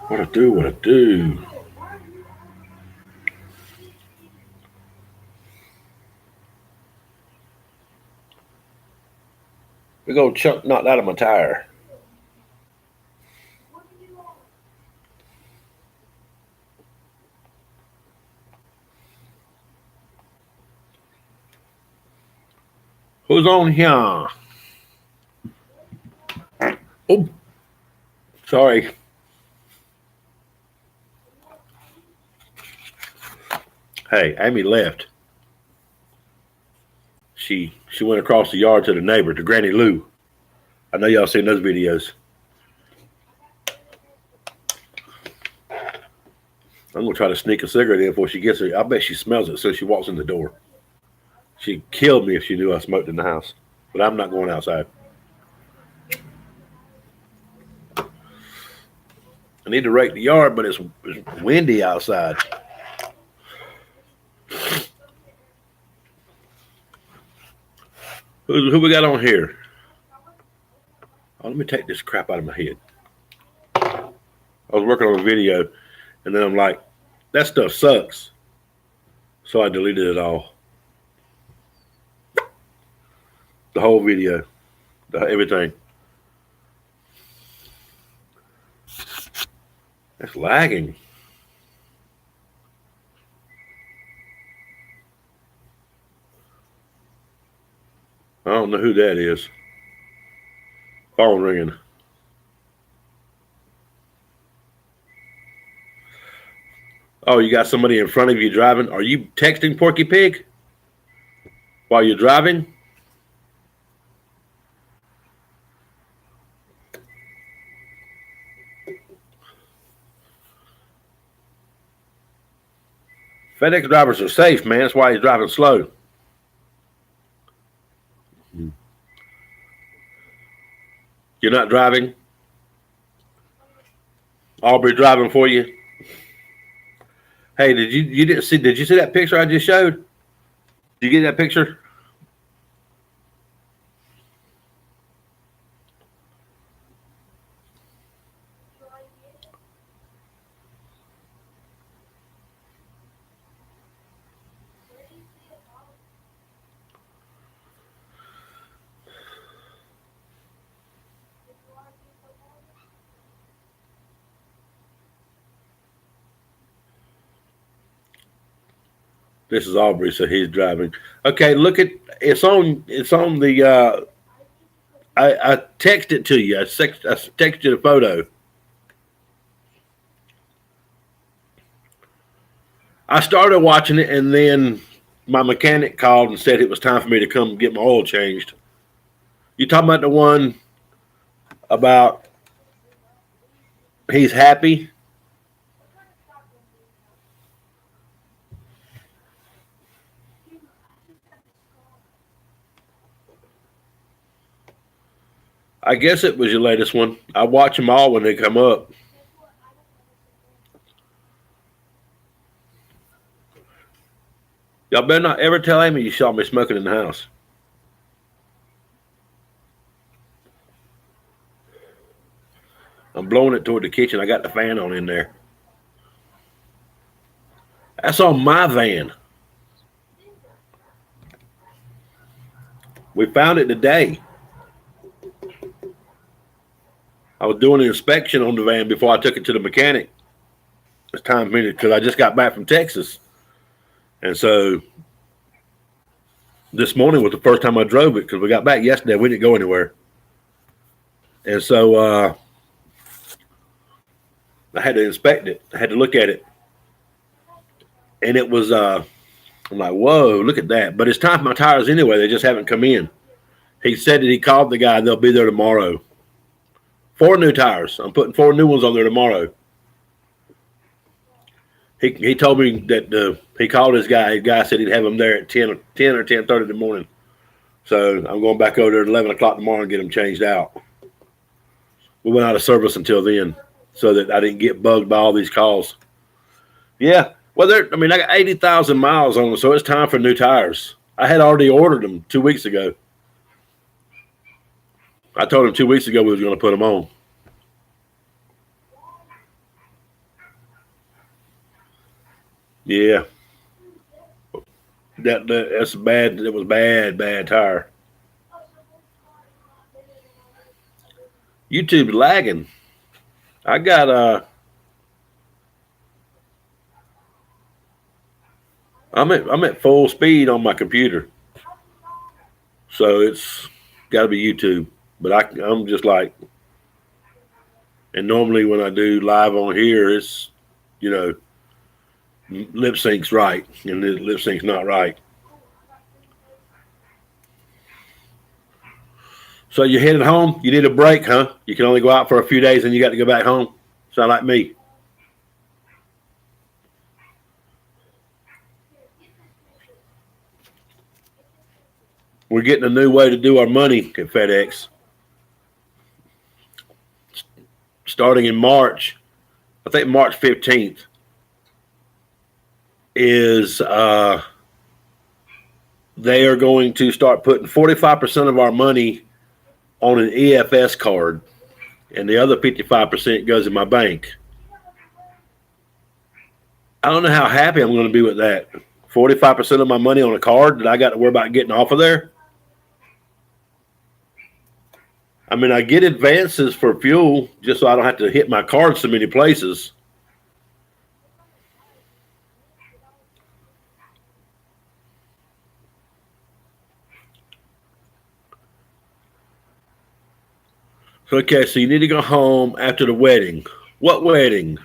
What I do, what I do. Big old chunk knocked out of my tire. Who's on here? Oh, sorry. Hey, Amy left. She went across the yard to the neighbor, to Granny Lou. I know y'all seen those videos. I'm gonna try to sneak a cigarette in before she gets here. I bet she smells it, so she walks in the door. She'd kill me if she knew I smoked in the house. But I'm not going outside. I need to rake the yard, but it's windy outside. Who we got on here? Oh, let me take this crap out of my head. I was working on a video, and then I'm like, that stuff sucks. So I deleted it all. The whole video. Everything. That's lagging. I don't know who that is. Phone ringing. Oh, you got somebody in front of you driving? Are you texting Porky Pig while you're driving? FedEx drivers are safe, man. That's why he's driving slow. You're not driving? Aubrey driving for you? Hey, did you see that picture I just showed? Did you get that picture? This is Aubrey, so he's driving. Okay, look at it's on the. I texted it to you. I texted you the photo. I started watching it, and then my mechanic called and said it was time for me to come get my oil changed. You talking about the one about he's happy? I guess it was your latest one. I watch them all when they come up. Y'all better not ever tell Amy you saw me smoking in the house. I'm blowing it toward the kitchen. I got the fan on in there. That's on my van. We found it today. I was doing an inspection on the van before I took it to the mechanic. It's time for me because I just got back from Texas. And so this morning was the first time I drove it because we got back yesterday. We didn't go anywhere. And so I had to inspect it. I had to look at it. And it was, I'm like, whoa, look at that. But it's time for my tires anyway. They just haven't come in. He said that he called the guy. They'll be there tomorrow. 4 new tires. I'm putting 4 new ones on there tomorrow. He told me that he called his guy. His guy said he'd have them there at 10 or 10:30 in the morning. So I'm going back over there at 11 o'clock tomorrow and get them changed out. We went out of service until then so that I didn't get bugged by all these calls. Yeah. Well, I got 80,000 miles on them, so it's time for new tires. I had already ordered them 2 weeks ago. I told him 2 weeks ago we was going to put them on. Yeah. That's bad. It was bad tire. YouTube's lagging. I got I'm at full speed on my computer, so it's got to be YouTube. But I'm just like, and normally when I do live on here, it's lip sync's right, and the lip sync's not right. So you're headed home. You need a break, huh? You can only go out for a few days, and you got to go back home. Sound like me. We're getting a new way to do our money at FedEx. Starting in March, I think March 15th, is they are going to start putting 45% of our money on an EFS card, and the other 55% goes in my bank. I don't know how happy I'm going to be with that. 45% of my money on a card that I got to worry about getting off of there. I get advances for fuel just so I don't have to hit my card so many places. Okay, so you need to go home after the wedding. What wedding?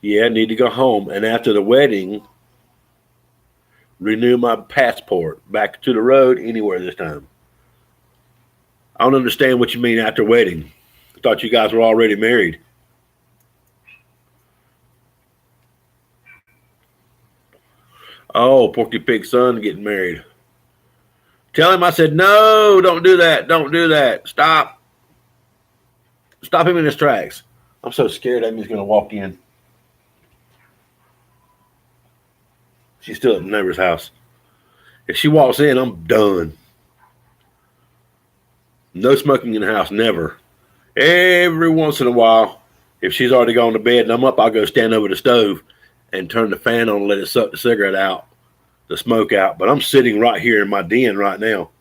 Yeah, I need to go home. And after the wedding, renew my passport. Back to the road, anywhere this time. I don't understand what you mean after wedding. I thought you guys were already married. Oh, Porky Pig's son getting married. Tell him I said, no, don't do that. Don't do that. Stop. Stop him in his tracks. I'm so scared Amy's going to walk in. She's still at the neighbor's house. If she walks in, I'm done. No smoking in the house, never. Every once in a while, if she's already gone to bed and I'm up, I'll go stand over the stove and turn the fan on and let it suck the cigarette out, the smoke out. But I'm sitting right here in my den right now.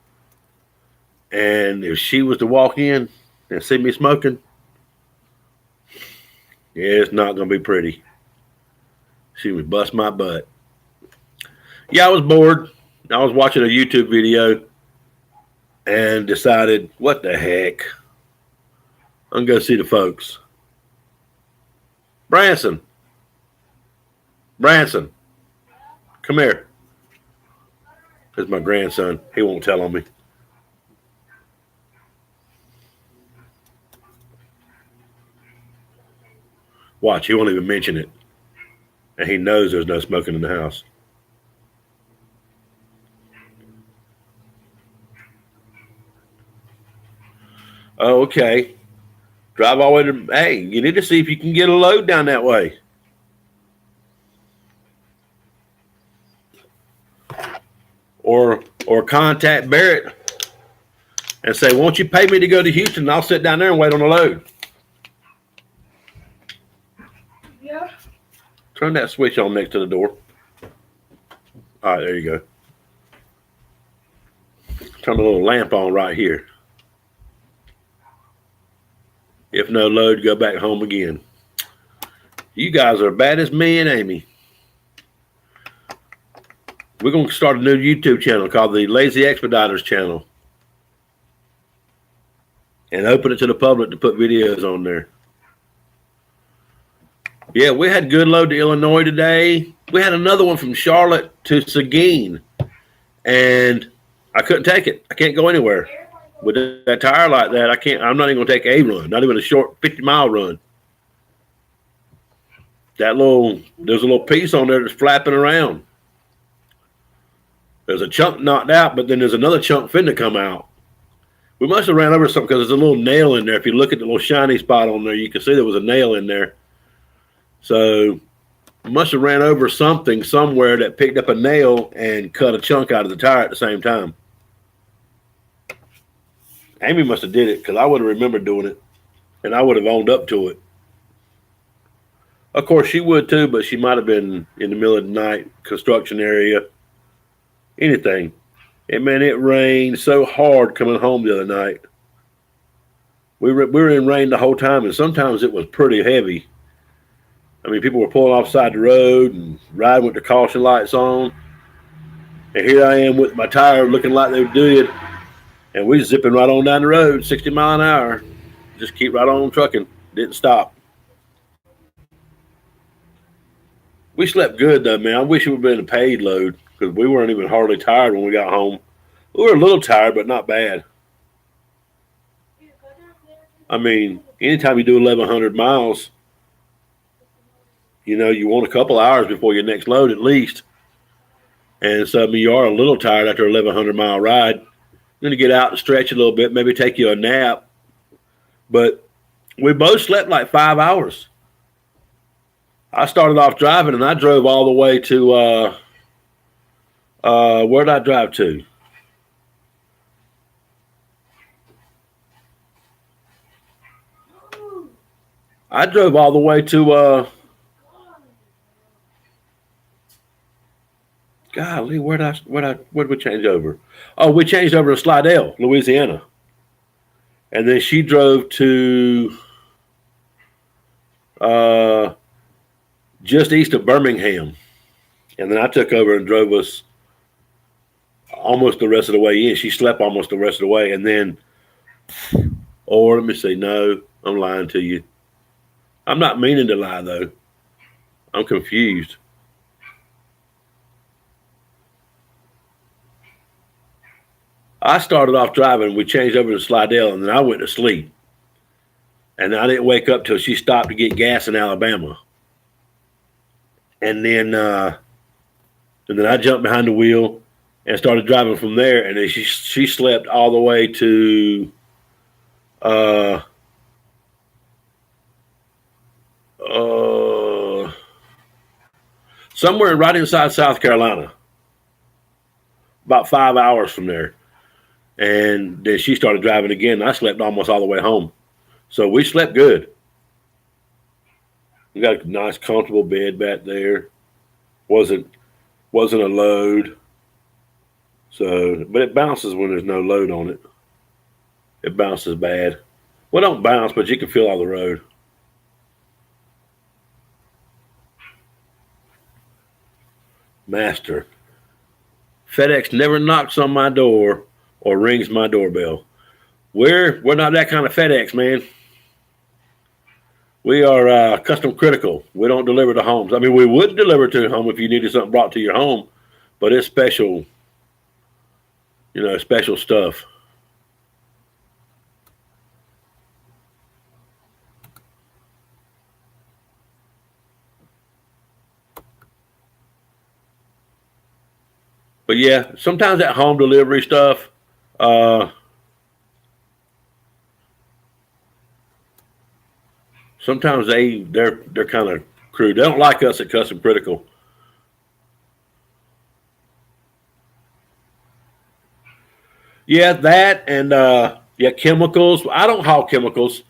And if she was to walk in and see me smoking, yeah, it's not going to be pretty. She would bust my butt. Yeah, I was bored. I was watching a YouTube video and decided, what the heck? I'm going to go see the folks. Branson. Branson. Come here. There's my grandson. He won't tell on me. Watch, he won't even mention it. And he knows there's no smoking in the house. Oh, okay. Drive all the way to, hey, you need to see if you can get a load down that way. Or contact Barrett and say, won't you pay me to go to Houston and I'll sit down there and wait on the load. Yeah. Turn that switch on next to the door. All right, there you go. Turn the little lamp on right here. If no load, go back home again. You guys are bad as me and Amy. We're going to start a new YouTube channel called the Lazy Expediters channel. And open it to the public to put videos on there. Yeah, we had good load to Illinois today. We had another one from Charlotte to Seguin. And I couldn't take it. I can't go anywhere. With that tire like that, I'm not even going to take a run, not even a short 50-mile run. There's a little piece on there that's flapping around. There's a chunk knocked out, but then there's another chunk finna come out. We must have ran over something because there's a little nail in there. If you look at the little shiny spot on there, you can see there was a nail in there. So we must have ran over something somewhere that picked up a nail and cut a chunk out of the tire at the same time. Amy must have did it because I would have remembered doing it, and I would have owned up to it. Of course, she would too, but she might have been in the middle of the night, construction area, anything. And man, it rained so hard coming home the other night. We were in rain the whole time, and sometimes it was pretty heavy. I mean, people were pulling offside the road and riding with the caution lights on. And here I am with my tire looking like they did. And we zipping right on down the road, 60 miles an hour. Just keep right on trucking. Didn't stop. We slept good, though, man. I wish it would have been a paid load because we weren't even hardly tired when we got home. We were a little tired, but not bad. I mean, anytime you do 1,100 miles, you know, you want a couple hours before your next load at least. And so, I mean, you are a little tired after a 1,100-mile ride. You're going to get out and stretch a little bit, maybe take you a nap. But we both slept like 5 hours. I started off driving, and I drove all the way to, where did I drive to? I drove all the way to, golly, where did we change over? Oh, we changed over to Slidell, Louisiana. And then she drove to just east of Birmingham. And then I took over and drove us almost the rest of the way in. She slept almost the rest of the way. And then, let me see. No, I'm lying to you. I'm not meaning to lie, though. I'm confused. I started off driving. We changed over to Slidell, and then I went to sleep. And I didn't wake up till she stopped to get gas in Alabama. And then I jumped behind the wheel and started driving from there. And then she slept all the way to somewhere right inside South Carolina, about 5 hours from there. And then she started driving again. I slept almost all the way home. So we slept good. We got a nice, comfortable bed back there. Wasn't a load. So, but it bounces when there's no load on it. It bounces bad. Well, don't bounce, but you can feel all the road. Master. FedEx never knocks on my door or rings my doorbell. We're not that kind of FedEx, man. We are custom critical. We don't deliver to homes. I mean, we would deliver to your home if you needed something brought to your home, but it's special, special stuff. But yeah, sometimes that home delivery stuff, sometimes they're kind of crude. They don't like us at Custom Critical. Yeah, that and chemicals. I don't haul chemicals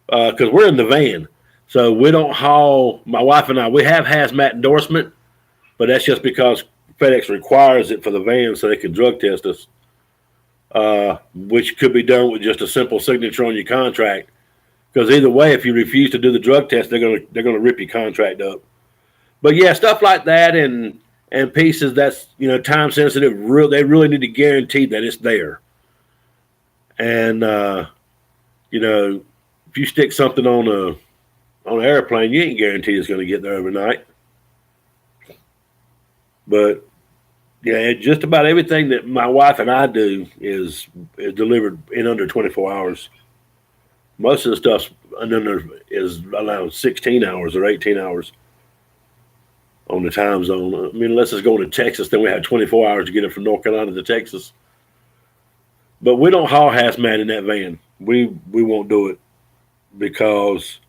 because we're in the van, so we don't haul. My wife and I, we have hazmat endorsement, but that's just because FedEx requires it for the van so they can drug test us, which could be done with just a simple signature on your contract. Because either way, if you refuse to do the drug test, they're gonna rip your contract up. But yeah, stuff like that and pieces that's time sensitive. They really need to guarantee that it's there. And if you stick something on an airplane, you ain't guaranteed it's going to get there overnight. But yeah, just about everything that my wife and I do is delivered in under 24 hours. Most of the stuff is around 16 hours or 18 hours on the time zone. I mean, unless it's going to Texas, then we have 24 hours to get it from North Carolina to Texas. But we don't haul hazmat in that van. We won't do it because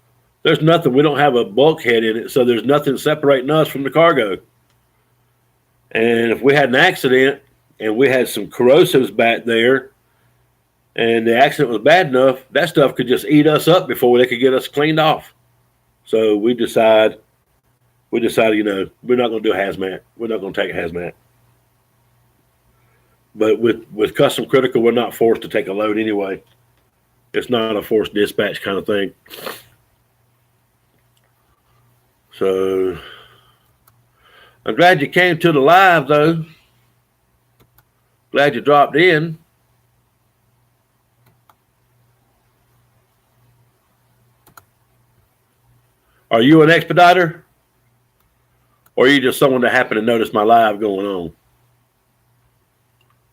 there's nothing. We don't have a bulkhead in it, so there's nothing separating us from the cargo. And if we had an accident and we had some corrosives back there and the accident was bad enough, that stuff could just eat us up before they could get us cleaned off. So we decided, we're not going to do hazmat. We're not going to take hazmat. But with Custom Critical, we're not forced to take a load anyway. It's not a forced dispatch kind of thing. So I'm glad you came to the live, though. Glad you dropped in. Are you an expediter? Or are you just someone that happened to notice my live going on?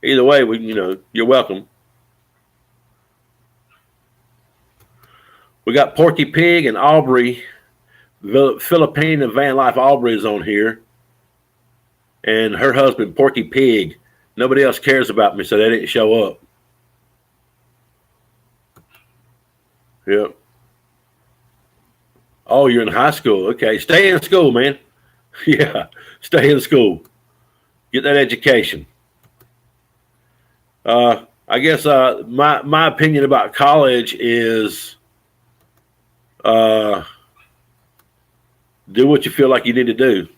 Either way, you're welcome. We got Porky Pig and Aubrey, Philippine and Van Life Aubrey is on here. And her husband, Porky Pig. Nobody else cares about me, so they didn't show up. Yep. Oh, you're in high school. Okay. Stay in school, man. Yeah. Stay in school. Get that education. I guess my opinion about college is do what you feel like you need to do.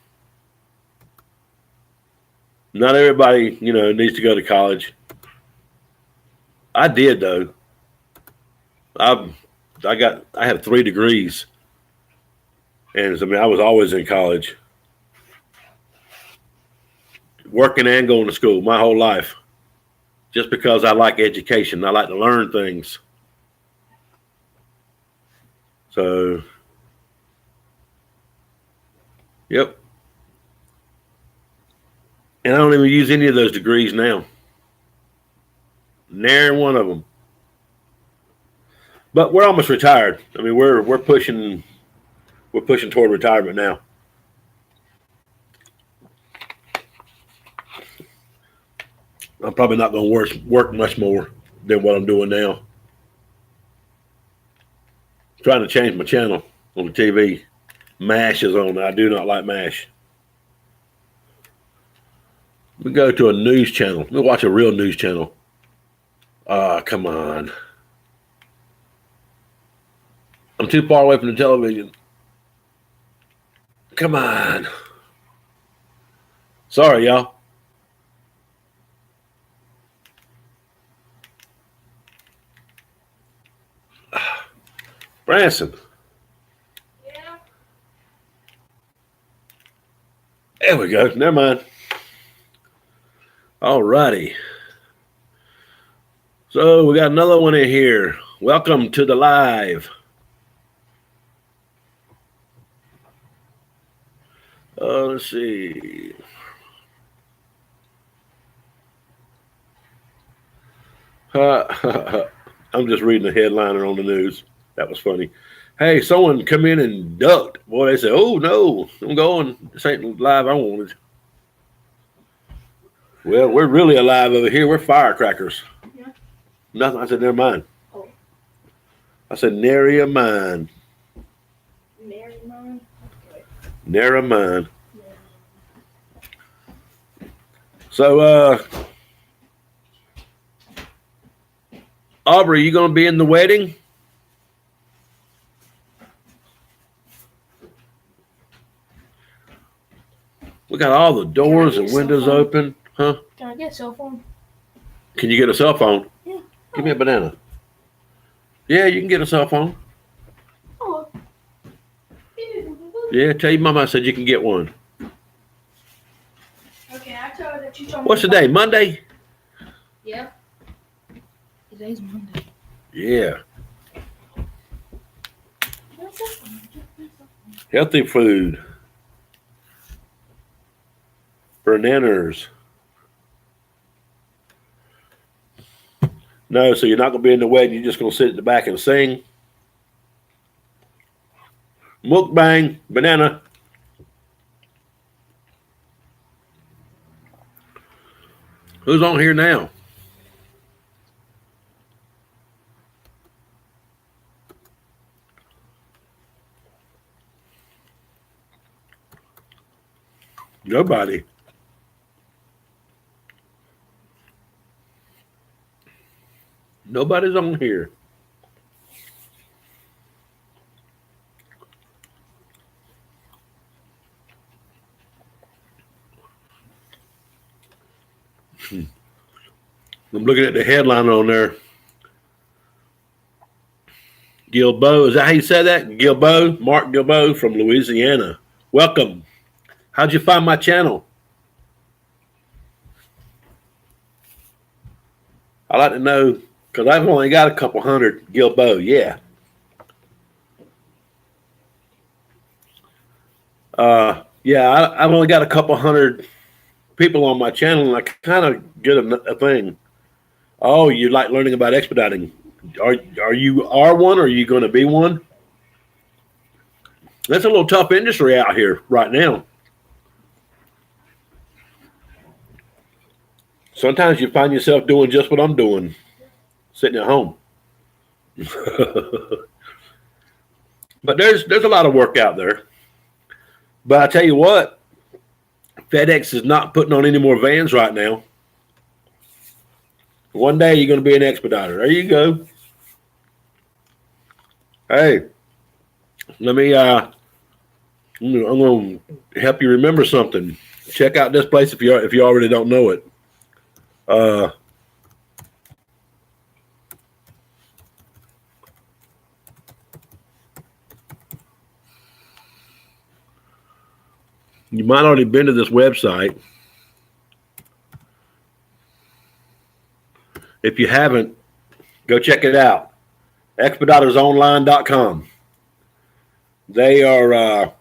Not everybody, needs to go to college. I did though. I have 3 degrees. And I was always in college. Working and going to school my whole life. Just because I like education. I like to learn things. So, yep. And I don't even use any of those degrees now. Nary one of them. But we're almost retired. I mean, we're pushing toward retirement now. I'm probably not going to work much more than what I'm doing now. I'm trying to change my channel on the TV. MASH is on. I do not like MASH. We go to a news channel. Let me watch a real news channel. Come on. I'm too far away from the television. Come on. Sorry, y'all. Branson. Yeah. There we go. Never mind. All righty. So we got another one in here. Welcome to the live. Let's see. I'm just reading the headliner on the news. That was funny. Hey, someone come in and ducked. Boy, they said, "Oh no, I'm going. This ain't the live I wanted." Well, we're really alive over here. We're firecrackers. Yeah. Nothing. I said, never mind. Oh. I said, nary a mind. Mary mine. Okay. Nary a mind. Yeah. So, Aubrey, you gonna be in the wedding? We got all the doors and windows open, huh? Can I get a cell phone? Can you get a cell phone? Yeah. Give me a banana. Yeah, you can get a cell phone. Oh. Yeah, tell your mama I said you can get one. Okay, I told her that you told me. What's the day? Monday? Yeah. Today's Monday. Yeah. Healthy food. Bananas. No, so you're not going to be in the wedding. You're just going to sit at the back and sing. Mukbang, banana. Who's on here now? Nobody. Nobody's on here. I'm looking at the headline on there. Gilbo, is that how you say that? Gilbo, Mark Gilbo from Louisiana. Welcome. How'd you find my channel? I'd like to know, because I've only got a couple hundred. Gilbo, yeah. Yeah, I've only got a couple hundred people on my channel, and I kind of get a thing. Oh, you like learning about expediting? Are you one, or are you going to be one? That's a little tough industry out here right now. Sometimes you find yourself doing just what I'm doing, sitting at home. But there's a lot of work out there. But I tell you what, FedEx is not putting on any more vans right now. One day you're going to be an expediter. There you go. Hey, let me. I'm going to help you remember something. Check out this place if you already don't know it. You might already been to this website. If you haven't, go check it out. Expeditersonline.com. They are,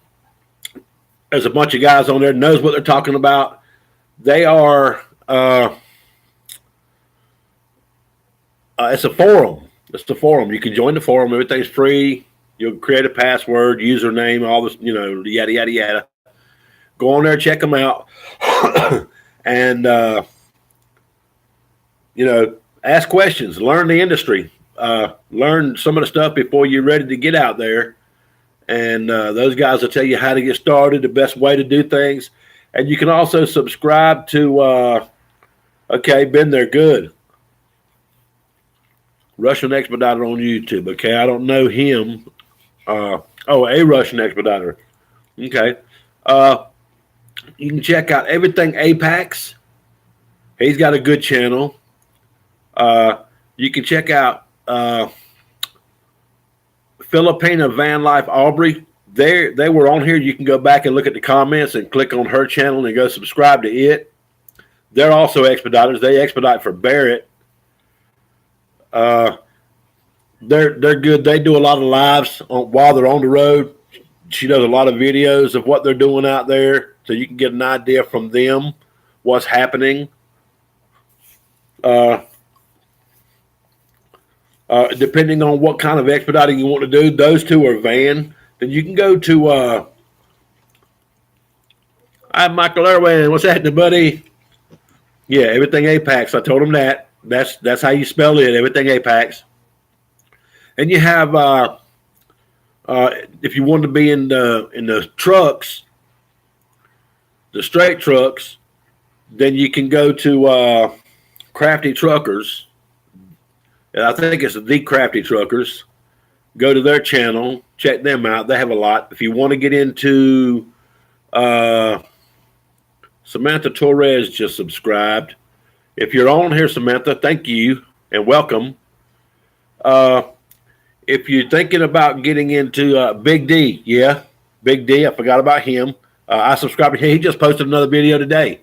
there's a bunch of guys on there that knows what they're talking about. They are, it's a forum. It's the forum. You can join the forum. Everything's free. You'll create a password, username, all this, yada, yada, yada. Go on there, check them out. And, ask questions, learn the industry, learn some of the stuff before you're ready to get out there. And those guys will tell you how to get started, the best way to do things. And you can also subscribe to, been there, good. Russian Expediter on YouTube. Okay, I don't know him. A Russian Expediter. Okay. You can check out everything Apax. He's got a good channel. You can check out Filipina Van Life Aubrey. They were on here. You can go back and look at the comments and click on her channel and go subscribe to it. They're also expediters. They expedite for Barrett. They're good. They do a lot of lives while they're on the road. She does a lot of videos of what they're doing out there. so you can get an idea from them what's happening. Depending on what kind of expediting you want to do, those two are van. Then you can go to I'm Michael Irwin. What's happening, buddy? Yeah, everything Apax. I told him that. That's how you spell it. Everything Apax. And you have if you want to be in the trucks, the straight trucks, then you can go to Crafty Truckers. And I think it's the Crafty Truckers. Go to their channel, check them out. They have a lot. If you want to get into Samantha Torres just subscribed. If you're on here, Samantha, thank you and welcome. If you're thinking about getting into Big D, yeah, Big D, I forgot about him. I subscribed to him. He just posted another video today.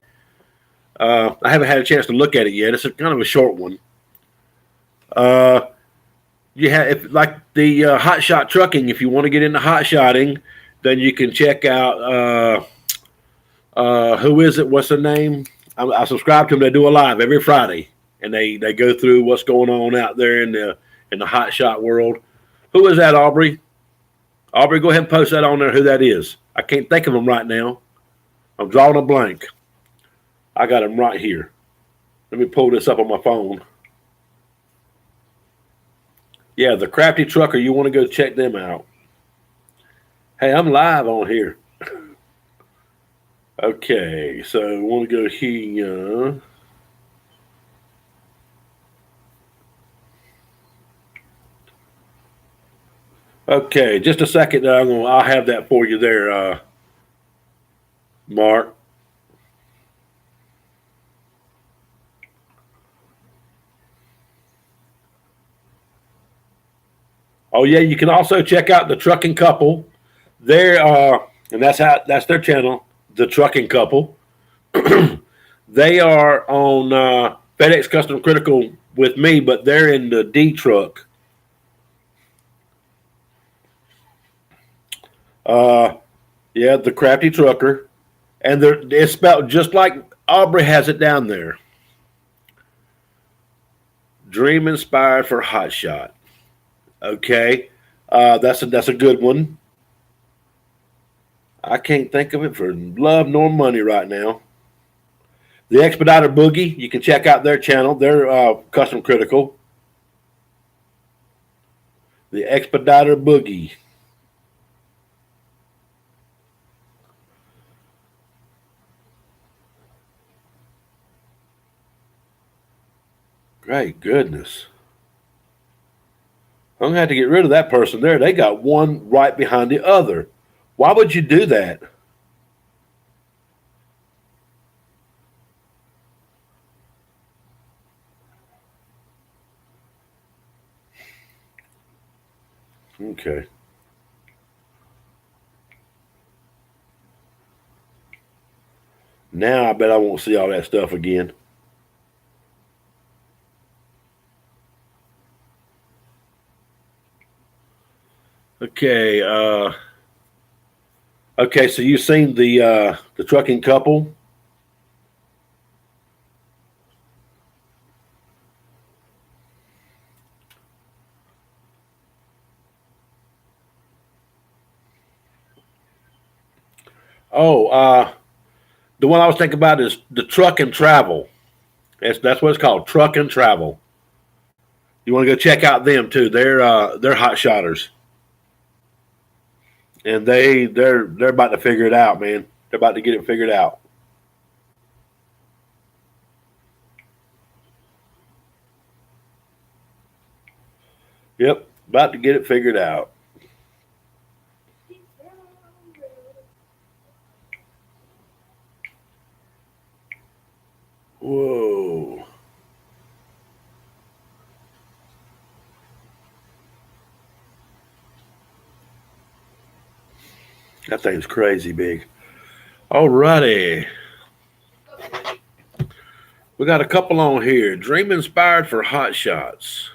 I haven't had a chance to look at it yet. It's kind of a short one. You have like the hot shot trucking. If you want to get into hot shotting, then you can check out who is it? What's her name? I subscribe to them. They do a live every Friday, and they go through what's going on out there in the hot shot world. Who is that, Aubrey? Aubrey, go ahead and post that on there. Who that is? I can't think of them right now. I'm drawing a blank. I got them right here. Let me pull this up on my phone. Yeah, the Crafty Trucker. You want to go check them out. Hey, I'm live on here. Okay, so I want to go here. Okay, just a second. I'll have that for you there, Mark. Oh yeah, you can also check out the Trucking Couple. They're and that's their channel, the Trucking Couple. They are on FedEx Custom Critical with me, but they're in the D truck. Yeah, the Crafty Trucker, and it's spelled just like Aubrey has it down there. Dream inspired for hot shot. Okay, that's a good one. I can't think of it for love nor money right now. The Expediter Boogie, you can check out their channel. They're custom critical. The Expediter Boogie. Great goodness. I'm going to have to get rid of that person there. They got one right behind the other. Why would you do that? Okay. Now I bet I won't see all that stuff again. Okay. Okay, so you've seen the Trucking Couple. Oh, the one I was thinking about is the Truck and Travel. That's what it's called, Truck and Travel. You want to go check out them too. They're hot shotters, and they're about to figure it out, man. They're about to get it figured out. Yep, about to get it figured out. Whoa. That thing's crazy big. All righty. We got a couple on here. Dream inspired for hot shots.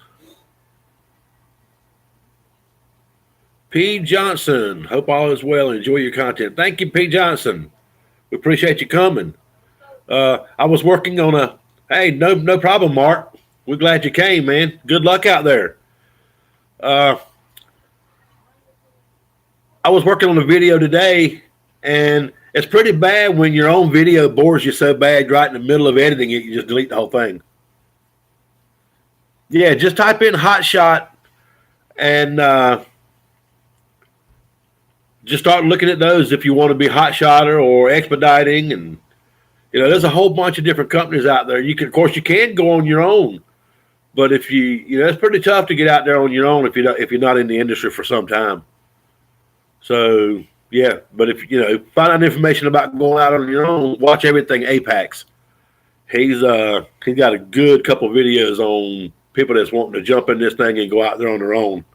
P. Johnson. Hope all is well. Enjoy your content. Thank you, P. Johnson. We appreciate you coming. I was working on a. Hey, no problem, Mark. We're glad you came, man. Good luck out there. I was working on a video today, and it's pretty bad when your own video bores you so bad right in the middle of editing it, you just delete the whole thing. Yeah, just type in hot shot and just start looking at those if you want to be hot shotter or expediting. And, there's a whole bunch of different companies out there. Of course, you can go on your own. But if it's pretty tough to get out there on your own if you're not in the industry for some time. So yeah, but if find out information about going out on your own, watch everything Apax. He's got a good couple of videos on people that's wanting to jump in this thing and go out there on their own.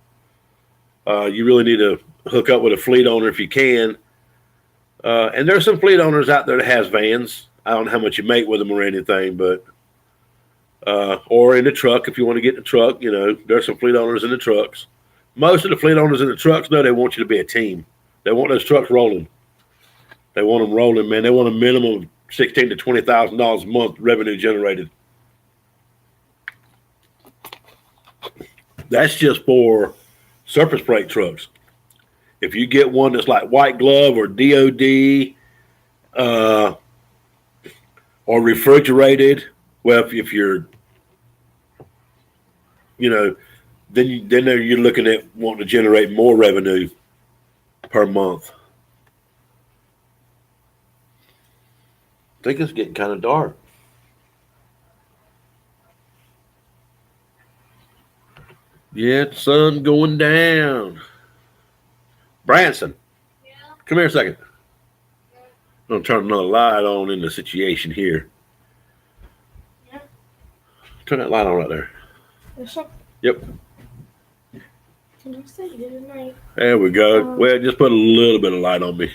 You really need to hook up with a fleet owner if you can. And there's some fleet owners out there that has vans. I don't know how much you make with them or anything, but or in the truck if you want to get in the truck. There's some fleet owners in the trucks. Most of the fleet owners in the trucks, though, they want you to be a team. They want those trucks rolling. They want them rolling, man. They want a minimum of $16,000 to $20,000 a month revenue generated. That's just for surface freight trucks. If you get one that's like White Glove or DOD or refrigerated, well, if you're, then you're looking at wanting to generate more revenue per month. I think it's getting kind of dark. Yeah, the sun going down. Branson, Yeah. come here a second. I'm going to turn another light on in the situation here. Yeah. Turn that light on right there. Yes, sir. Yep. Can I say good night? There we go. Well, just put a little bit of light on me.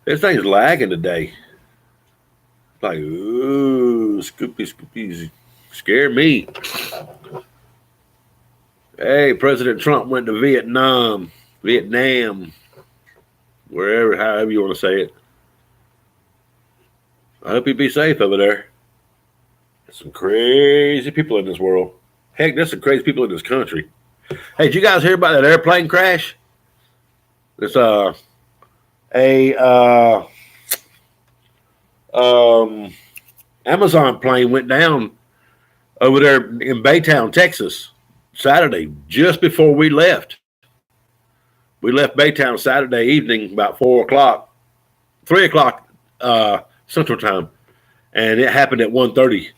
This thing's lagging today. Like, ooh, Scoopy, scare me. Hey, President Trump went to Vietnam, wherever, however you want to say it. I hope you be safe over there. There's some crazy people in this world. Heck, there's some crazy people in this country. Hey, did you guys hear about that airplane crash? It's Amazon plane went down over there in Baytown, Texas, Saturday, just before we left. We left Baytown Saturday evening about 3 o'clock Central Time, and it happened at 1:30,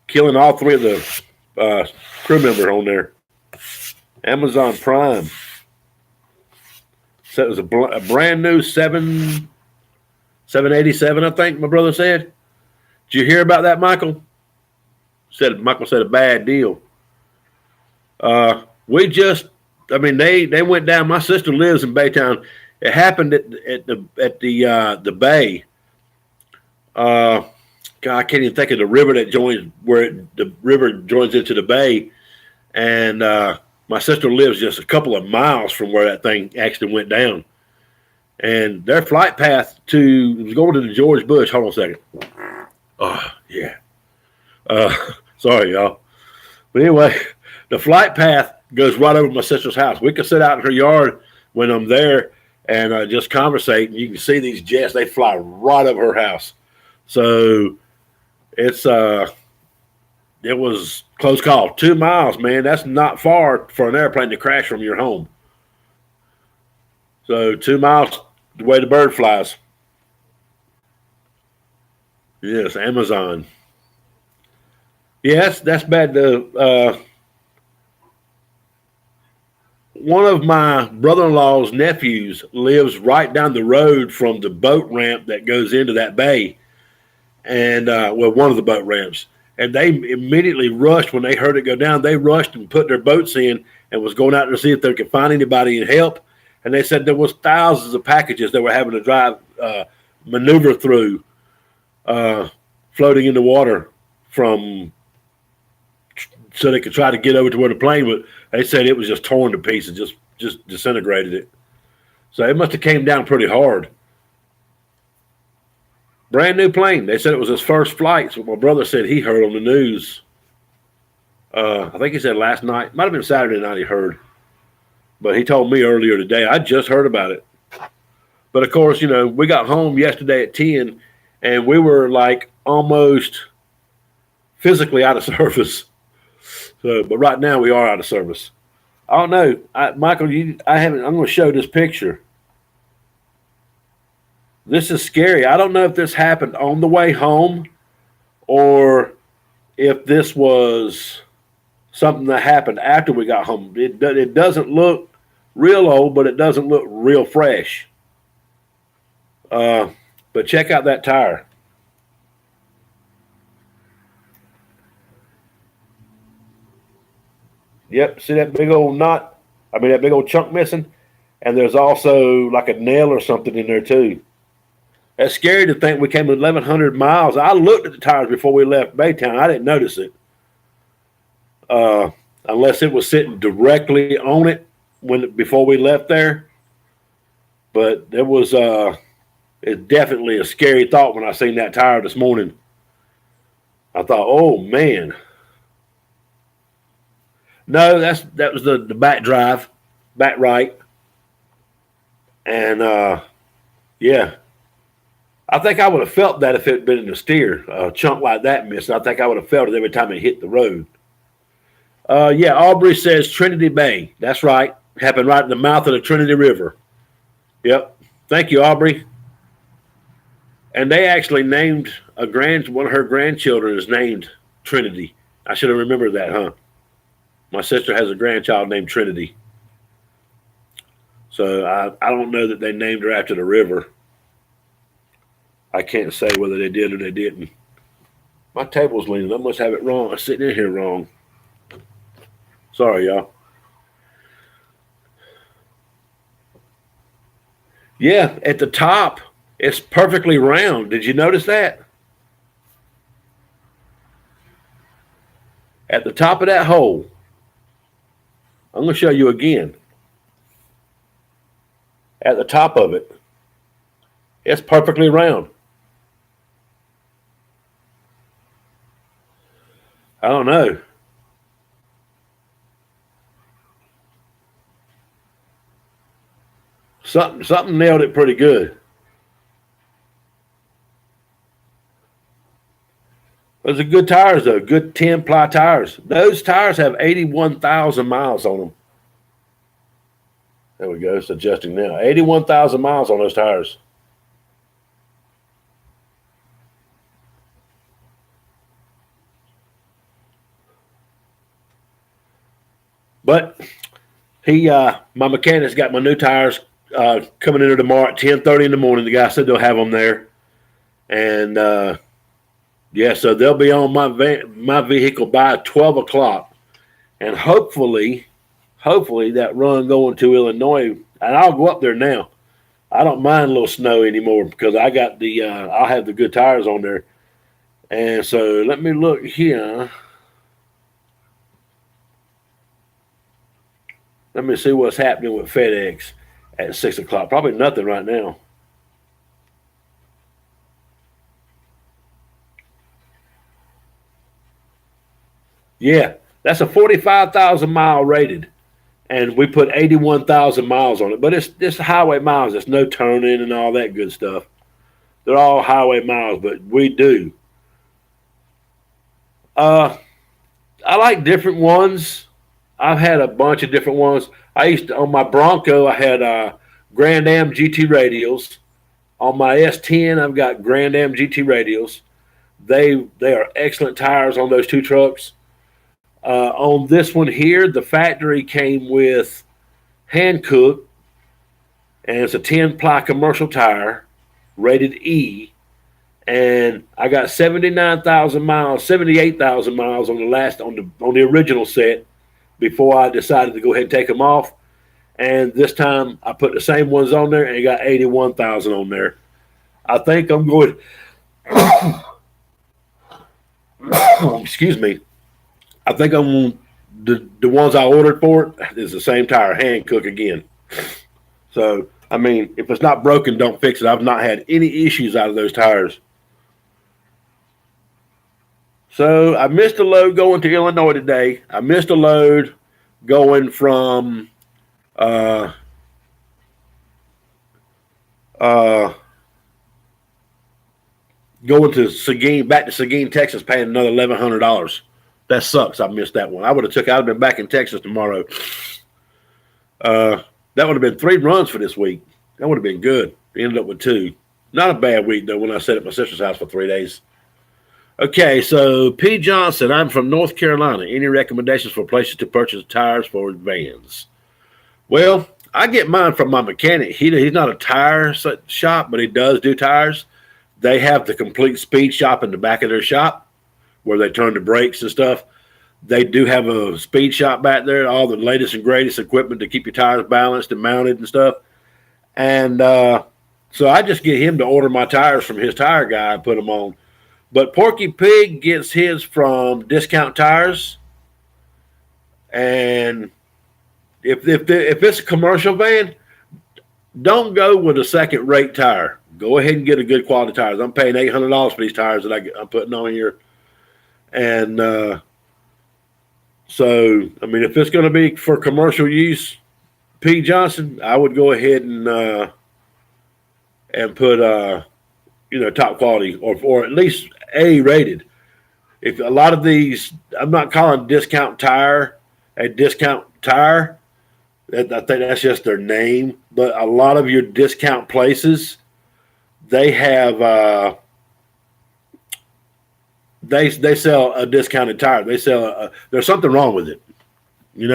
killing all three of the crew members on there. Amazon Prime. So it was a brand new 787, I think my brother said. Did you hear about that, Michael? Michael said a bad deal. They went down. My sister lives in Baytown. It happened at the bay. God, I can't even think of the river that joins the river joins into the bay, and my sister lives just a couple of miles from where that thing actually went down. And their flight path was going to the George Bush. Hold on a second. Oh, yeah. Sorry, y'all. But anyway, the flight path goes right over my sister's house. We can sit out in her yard when I'm there and just conversate. And you can see these jets. They fly right over her house. So it was close call. 2 miles, man. That's not far for an airplane to crash from your home. So 2 miles the way the bird flies. Yes, Amazon. Yes, that's bad. One of my brother-in-law's nephews lives right down the road from the boat ramp that goes into that bay. And, one of the boat ramps. And they immediately rushed when they heard it go down. They rushed and put their boats in and was going out to see if they could find anybody and help. And they said there was thousands of packages they were having to maneuver through, floating in the water so they could try to get over to where the plane was. They said it was just torn to pieces, just disintegrated it. So it must have came down pretty hard. Brand new plane. They said it was his first flight. So my brother said he heard on the news. I think he said last night. Might have been Saturday night he heard. But he told me earlier today. I just heard about it. But of course, you know, we got home yesterday at 10 and we were like almost physically out of service. So, but right now we are out of service. I don't know, Michael. I haven't. I'm going to show this picture. This is scary. I don't know if this happened on the way home, or if this was something that happened after we got home. It doesn't look real old, but it doesn't look real fresh. But check out that tire. Yep, see that big old knot? I mean, that big old chunk missing? And there's also like a nail or something in there too. That's scary to think we came 1,100 miles. I looked at the tires before we left Baytown. I didn't notice it. Unless it was sitting directly on it before we left there. But there was it's definitely a scary thought when I seen that tire this morning. I thought, oh man. No, that was the back drive, back right. And yeah. I think I would have felt that if it had been in the steer. A chunk like that missing. I think I would have felt it every time it hit the road. Yeah, Aubrey says Trinity Bay. That's right. Happened right in the mouth of the Trinity River. Yep. Thank you, Aubrey. And they actually named one of her grandchildren is named Trinity. I should have remembered that, huh? My sister has a grandchild named Trinity. So I don't know that they named her after the river. I can't say whether they did or they didn't. My table's leaning. I must have it wrong. I'm sitting in here wrong. Sorry, y'all. Yeah, at the top, it's perfectly round. Did you notice that? At the top of that hole. I'm going to show you again. At the top of it, it's perfectly round. I don't know. Something nailed it pretty good. Those are good tires, though. Good 10-ply tires. Those tires have 81,000 miles on them. There we go. It's adjusting now. 81,000 miles on those tires. But my mechanic's got my new tires coming in tomorrow at 10:30 in the morning. The guy said they'll have them there. And yeah, so they'll be on my vehicle by 12 o'clock. And hopefully that run going to Illinois, and I'll go up there now. I don't mind a little snow anymore because I got I'll have the good tires on there. And so let me look here. Let me see what's happening with FedEx at 6 o'clock. Probably nothing right now. Yeah, that's a 45,000 mile rated, and we put 81,000 miles on it. But it's highway miles. It's no turning and all that good stuff. They're all highway miles, but we do. I like different ones. I've had a bunch of different ones. On my Bronco, I had Grand Am GT radials. On my S10, I've got Grand Am GT radials. They are excellent tires on those two trucks. On this one here, the factory came with Hankook, and it's a 10-ply commercial tire, rated E. And I got 78,000 miles on the original set before I decided to go ahead and take them off. And this time I put the same ones on there and got 81,000 on there. I think I'm going excuse me. I think I'm the ones I ordered for it is the same tire, Hankook again. So, I mean, if it's not broken, don't fix it. I've not had any issues out of those tires. So I missed a load going to Illinois today. I missed a load going from uh, uh, going to Seguin, back to Seguin, Texas, paying another $1,100. That sucks. I missed that one. I would have took. I'd have been back in Texas tomorrow. That would have been 3 runs for this week. That would have been good. Ended up with 2. Not a bad week though. When I stayed at my sister's house for 3 days. Okay, so P. Johnson, I'm from North Carolina. Any recommendations for places to purchase tires for vans? Well, I get mine from my mechanic. He's not a tire shop, but he does do tires. They have the complete speed shop in the back of their shop where they turn the brakes and stuff. They do have a speed shop back there, all the latest and greatest equipment to keep your tires balanced and mounted and stuff. And so I just get him to order my tires from his tire guy and put them on. But Porky Pig gets his from Discount Tires. And if it's a commercial van, don't go with a second-rate tire. Go ahead and get a good quality tires. I'm paying $800 for these tires that I'm putting on here. And so, I mean, if it's going to be for commercial use, P. Johnson, I would go ahead and put top quality or at least A rated. If a lot of these, I'm not calling Discount Tire a discount tire. I think that's just their name. But a lot of your discount places, they have they sell a discounted tire. They sell there's something wrong with it. You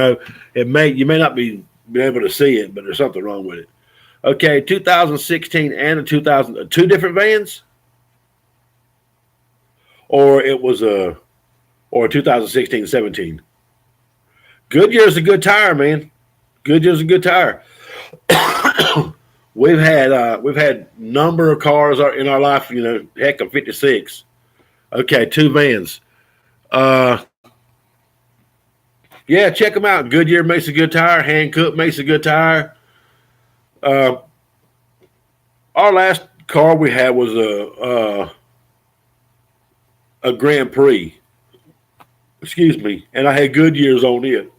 may not be able to see it, but there's something wrong with it. Okay, 2016 and a 2 different vans, or it was a 2016-17. Goodyear's a good tire, man. Goodyear's a good tire. We've had number of cars in our life. Heck, I'm 56. Okay, 2 vans. Yeah, check them out. Goodyear makes a good tire. Hankook makes a good tire. Our last car we had was a Grand Prix. Excuse me, and I had Goodyears on it.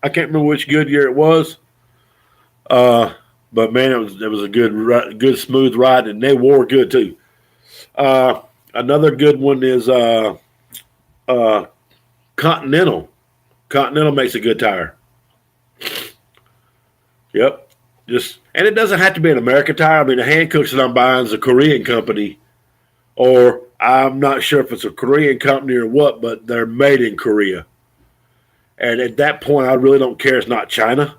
I can't remember which Goodyear it was. But man, it was a good smooth ride, and they wore good too. Another good one is Continental. Continental makes a good tire. Yep. And it doesn't have to be an American tire. I mean, the Hankooks that I'm buying is a Korean company, or I'm not sure if it's a Korean company or what, but they're made in Korea. And at that point, I really don't care. It's not China.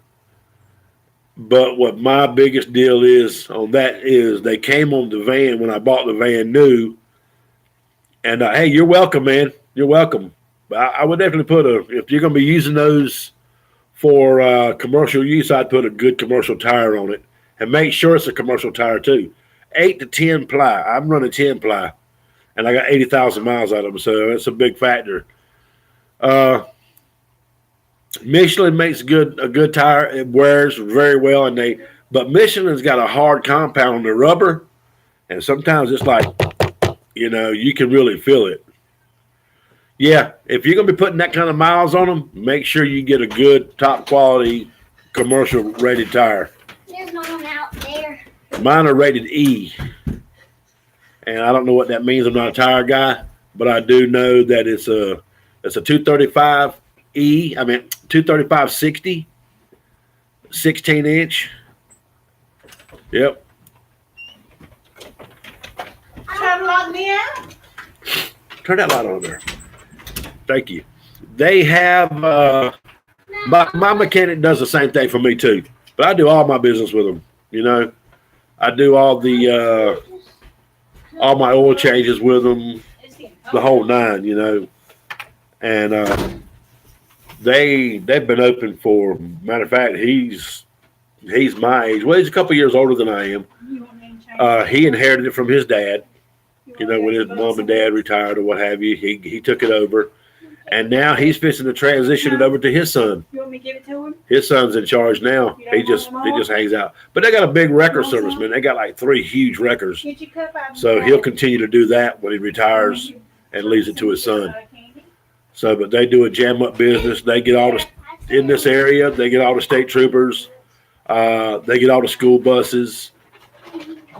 But what my biggest deal is on that is they came on the van when I bought the van new. And hey, you're welcome, man. You're welcome. But I would definitely if you're going to be using those for commercial use, I'd put a good commercial tire on it. And make sure it's a commercial tire too. 8 to 10 ply. I'm running 10 ply. And I got 80,000 miles out of them, so that's a big factor. Michelin makes a good tire. It wears very well, but Michelin's got a hard compound on the rubber, and sometimes it's like, you can really feel it. Yeah, if you're gonna be putting that kind of miles on them, make sure you get a good top quality commercial rated tire. There's Mom out there. Mine are rated E, and I don't know what that means. I'm not a tire guy, but I do know that it's a 235 E. I mean 235/60, 16-inch. Yep. Try to lock me out. Turn that light on there. Thank you. They have my mechanic does the same thing for me too, but I do all my business with them. I do all my oil changes with them, the whole 9. And they've been open for. Matter of fact, he's my age. Well, he's a couple years older than I am. He inherited it from his dad. When his mom and dad retired or what have you, he took it over. And now he's fixing to transition it over to his son. You want me to give it to him? His son's in charge now. He just hangs out. But they got a big wrecker service, man. They got like 3 huge wreckers. So he'll continue to do that when he retires and leaves it to his son. So, but they do a jam up business. They get all the in this area. They get all the state troopers. They get all the school buses.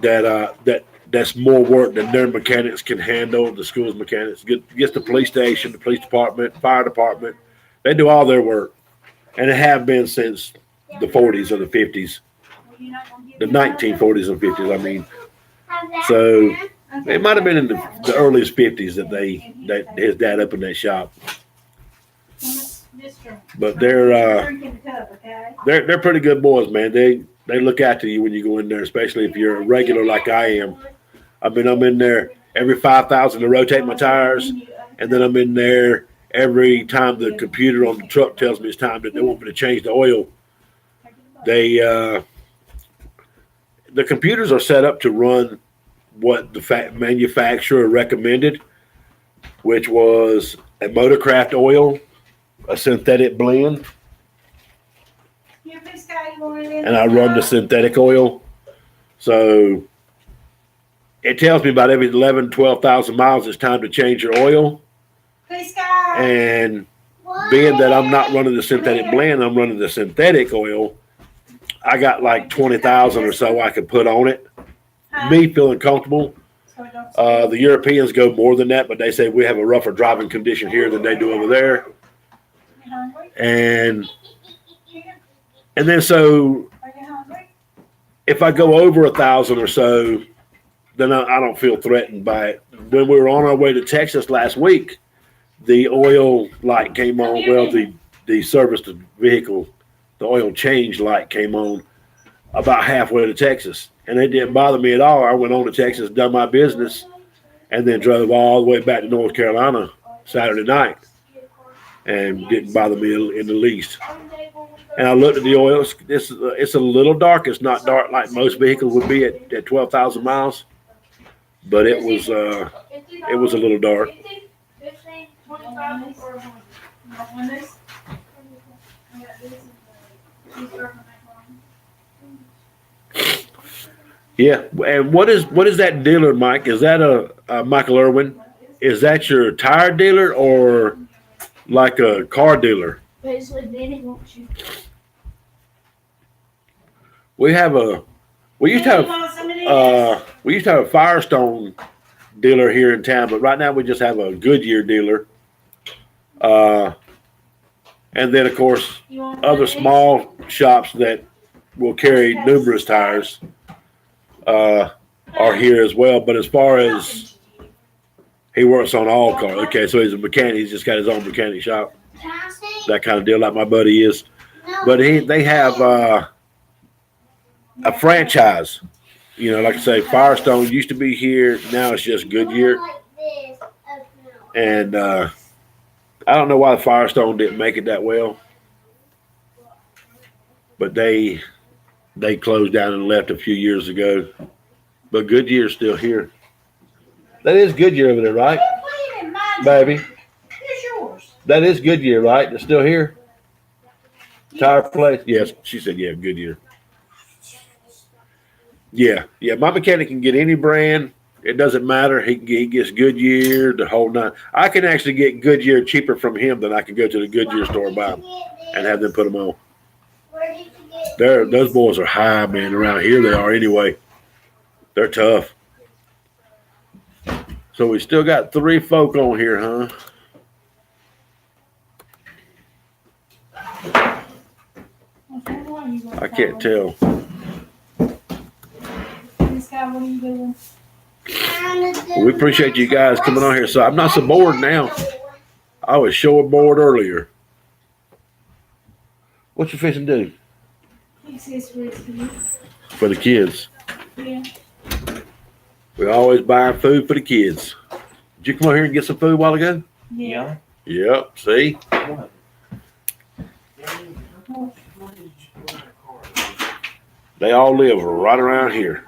That's more work than their mechanics can handle. The school's mechanics gets the police station, the police department, fire department. They do all their work, and it have been since the 40s or the 50s, the 1940s and 50s. I mean, so it might have been in the earliest 50s that his dad opened that shop. But they're pretty good boys, man. They look after you when you go in there, especially if you're a regular like I am. I mean, I'm in there every 5,000 to rotate my tires, and then I'm in there every time the computer on the truck tells me it's time that they want me to change the oil. The computers are set up to run what the manufacturer recommended, which was a Motorcraft oil, a synthetic blend, and I run the synthetic oil. So it tells me about every 11, 12,000 miles it's time to change your oil. And being that I'm not running the synthetic blend, I'm running the synthetic oil, I got like 20,000 or so I can put on it. Me feeling comfortable. The Europeans go more than that, but they say we have a rougher driving condition here than they do over there. And then so if I go over 1,000 or so, then I don't feel threatened by it. When we were on our way to Texas last week, the oil light came on. Well, the service the vehicle, the oil change light came on about halfway to Texas. And it didn't bother me at all. I went on to Texas, done my business, and then drove all the way back to North Carolina Saturday night. And didn't bother me in the least. And I looked at the oil. It's a little dark. It's not dark like most vehicles would be at 12,000 miles. But it was a little dark. Yeah, and what is that dealer, Mike? Is that a Michael Irwin? Is that your tire dealer or like a car dealer? We used to have a Firestone dealer here in town, but right now we just have a Goodyear dealer. And then of course other small shops that will carry numerous tires are here as well. But as far as he works on all cars, okay, so he's a mechanic. He's just got his own mechanic shop, that kind of deal, like my buddy is. But they have a franchise. You know, like I say, Firestone used to be here. Now it's just Goodyear. And I don't know why Firestone didn't make it that well. But they closed down and left a few years ago. But Goodyear's still here. That is Goodyear over there, right? Baby. That is Goodyear, right? They're still here? Tire place? Yes. She said, yeah, Goodyear. Yeah. My mechanic can get any brand. It doesn't matter. He gets Goodyear, the whole nine. I can actually get Goodyear cheaper from him than I can go to the Goodyear store and buy them and have them put them on. Those boys are high, man. Around here they are anyway. They're tough. So we still got 3 folk on here, huh? I can't tell. What are you doing? Well, we appreciate you guys coming on here. So I'm not so bored now. I was sure bored earlier. What you fixing to do? For the kids. Yeah. We always buying food for the kids. Did you come over here and get some food a while ago? Yeah. Yep. See? They all live right around here.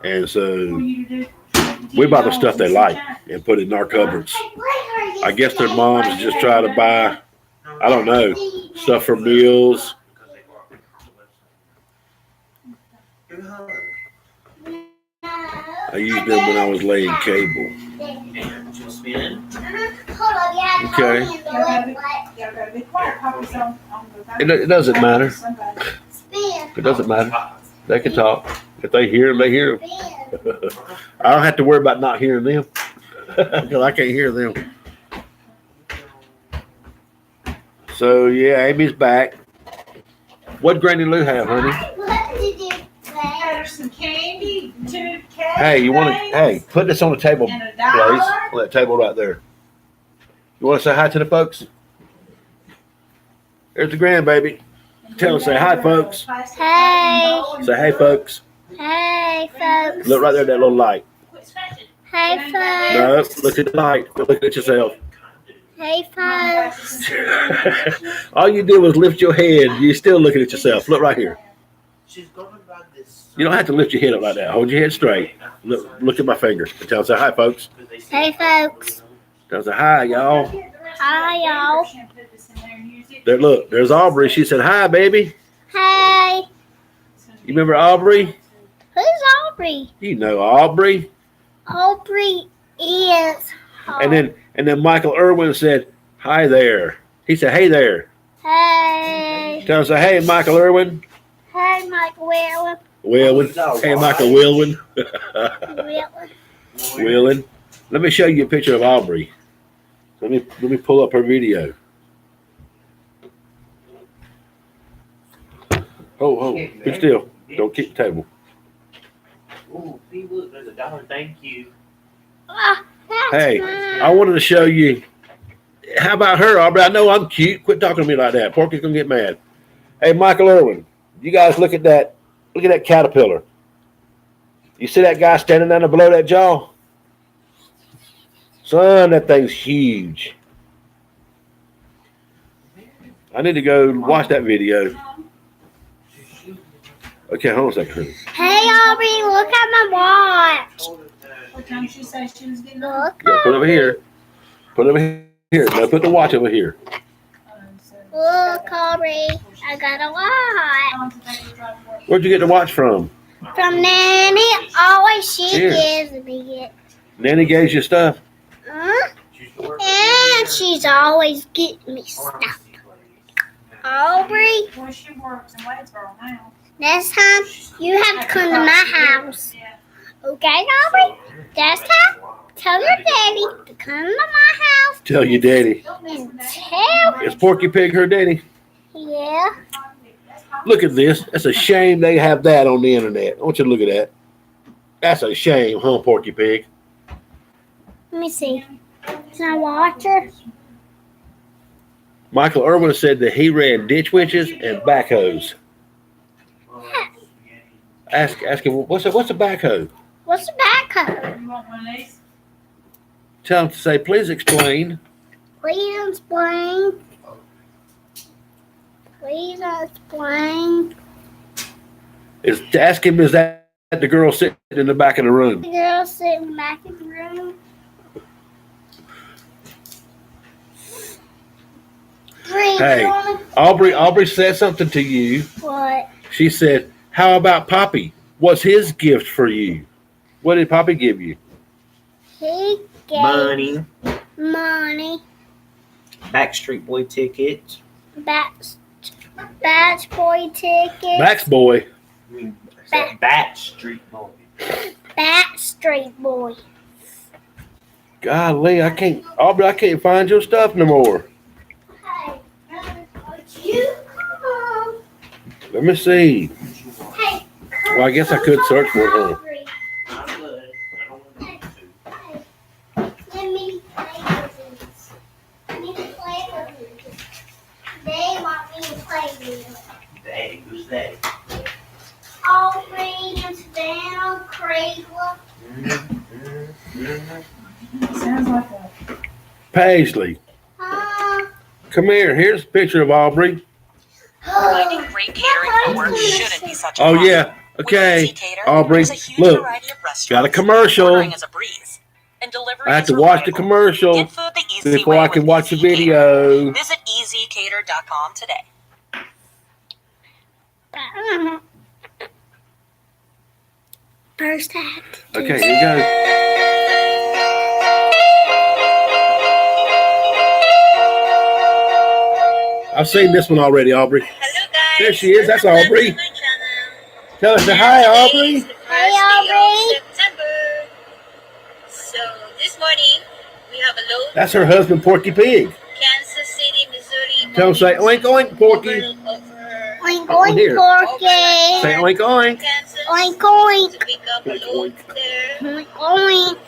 And so we buy the stuff they like and put it in our cupboards. I guess their moms just try to buy, I don't know, stuff for meals. I used them when I was laying cable. And just spin. Hold on, yeah. Okay. Y'all gotta be quiet. Papa's on the It doesn't matter. Somebody. Spin. It doesn't matter. They can talk. If they hear them, they hear them. Spin. I don't have to worry about not hearing them because I can't hear them. So yeah, Amy's back. What Granny Lou have, honey? What did you say? There's some candy, 2 cake. Hey, you want to? Hey, put this on the table, And please. $1. On that table right there. You want to say hi to the folks? There's the grandbaby. Tell them, say hi, folks. Hey. Say hey, folks. Hey, folks. Look right there, that little light. Hey, folks. No, look at the light. Look at yourself. Hey, folks. All you did was lift your head. You're still looking at yourself. Look right here. She's going to run this. You don't have to lift your head up like that. Hold your head straight. Look at my finger. And tell them, say hi, folks. Hey, folks. Tell them, say hi, y'all. Hi, y'all. There, look, there's Aubrey. She said, hi, baby. Hey. You remember Aubrey? Who's Aubrey? You know Aubrey. Aubrey is. And then Michael Irwin said, hi there. He said, hey there. Hey. Tell him, say, hey, Michael Irwin. Hey, Mike Whalen. Whalen. Hey, Michael Whalen. Whalen. Let me show you a picture of Aubrey. Let me pull up her video. Oh, be still. Don't kick the table. Oh, look, there's $1. Thank you. That's Hey, mine. I wanted to show you. How about her, Aubrey? I know I'm cute. Quit talking to me like that. Porky's gonna get mad. Hey, Michael Irwin, you guys look at that. Look at that caterpillar. You see that guy standing down there below that jaw? Son, that thing's huge. I need to go watch that video. Okay, hold on a second. Hey, Aubrey, look at my watch. What time did she say she was getting Look. Yeah, put it over here. Put it over here. No, put the watch over here. Look, Aubrey. I got a watch. Where'd you get the watch from? From Nanny. Always she Here. gives me it. Nanny gave you stuff. And she's always getting me stuff. Aubrey, Well, she works in Wadesboro now. next time you have to come to my house. Okay, Aubrey? Next time, tell your daddy to come to my house Tell your daddy. and tell. Is Porky Pig her daddy? Yeah. Look at this. That's a shame they have that on the internet. I want you to look at that. That's a shame, huh, Porky Pig? Let me see. Can I watch her? Michael Irwin said that he ran ditch witches and backhoes. Ask him, what's a backhoe? What's the backhoe? You want one of these? Tell him to say, please explain. Please explain. Please explain. Ask him, is that the girl sitting in the back of the room? The girl sitting back in the room. Hey, Aubrey said something to you. What? She said, how about Poppy? What's his gift for you? What did Poppy give you? He gave Money. money. Backstreet Boy tickets. Batch boy ticket. Max Boy. Backstreet Boy. Backstreet boy. Golly, Aubrey, I can't find your stuff no more. Hey, you come. Let me see. Hey, Well, I guess I could search for it, huh? Aubrey. I'm good. I don't want to. Let me play with this. Let me play with this. They want me to play with it. Daddy, who's daddy? Aubrey and Savannah, Craigla. Sounds like a. Paisley, come here. Here's a picture of Aubrey. Finding great catering for work shouldn't be such a Oh, problem. yeah. Okay. With Easy Cater, Aubrey, there's a huge look. variety of restaurants. Got a commercial. Ordering is a breeze. And delivery I have is to watch the reliable. commercial Get food the easy before way I can with watch the Easy Cater. video. Visit easycater.com today. First act. Okay, here you go. I've seen this one already, Aubrey. Hello guys. There she is. That's Welcome back Aubrey. to my channel. Tell us hi, Today Aubrey. is the first Hey, day Aubrey. of September. So this morning we have a load That's her husband, Porky Pig. Kansas City, Missouri. Tell him say oink oink, Porky. Over Oink, Over here. oink, Porky. Say oink oink. Kansas Oink, oink. to pick up a load there. Oink, oink.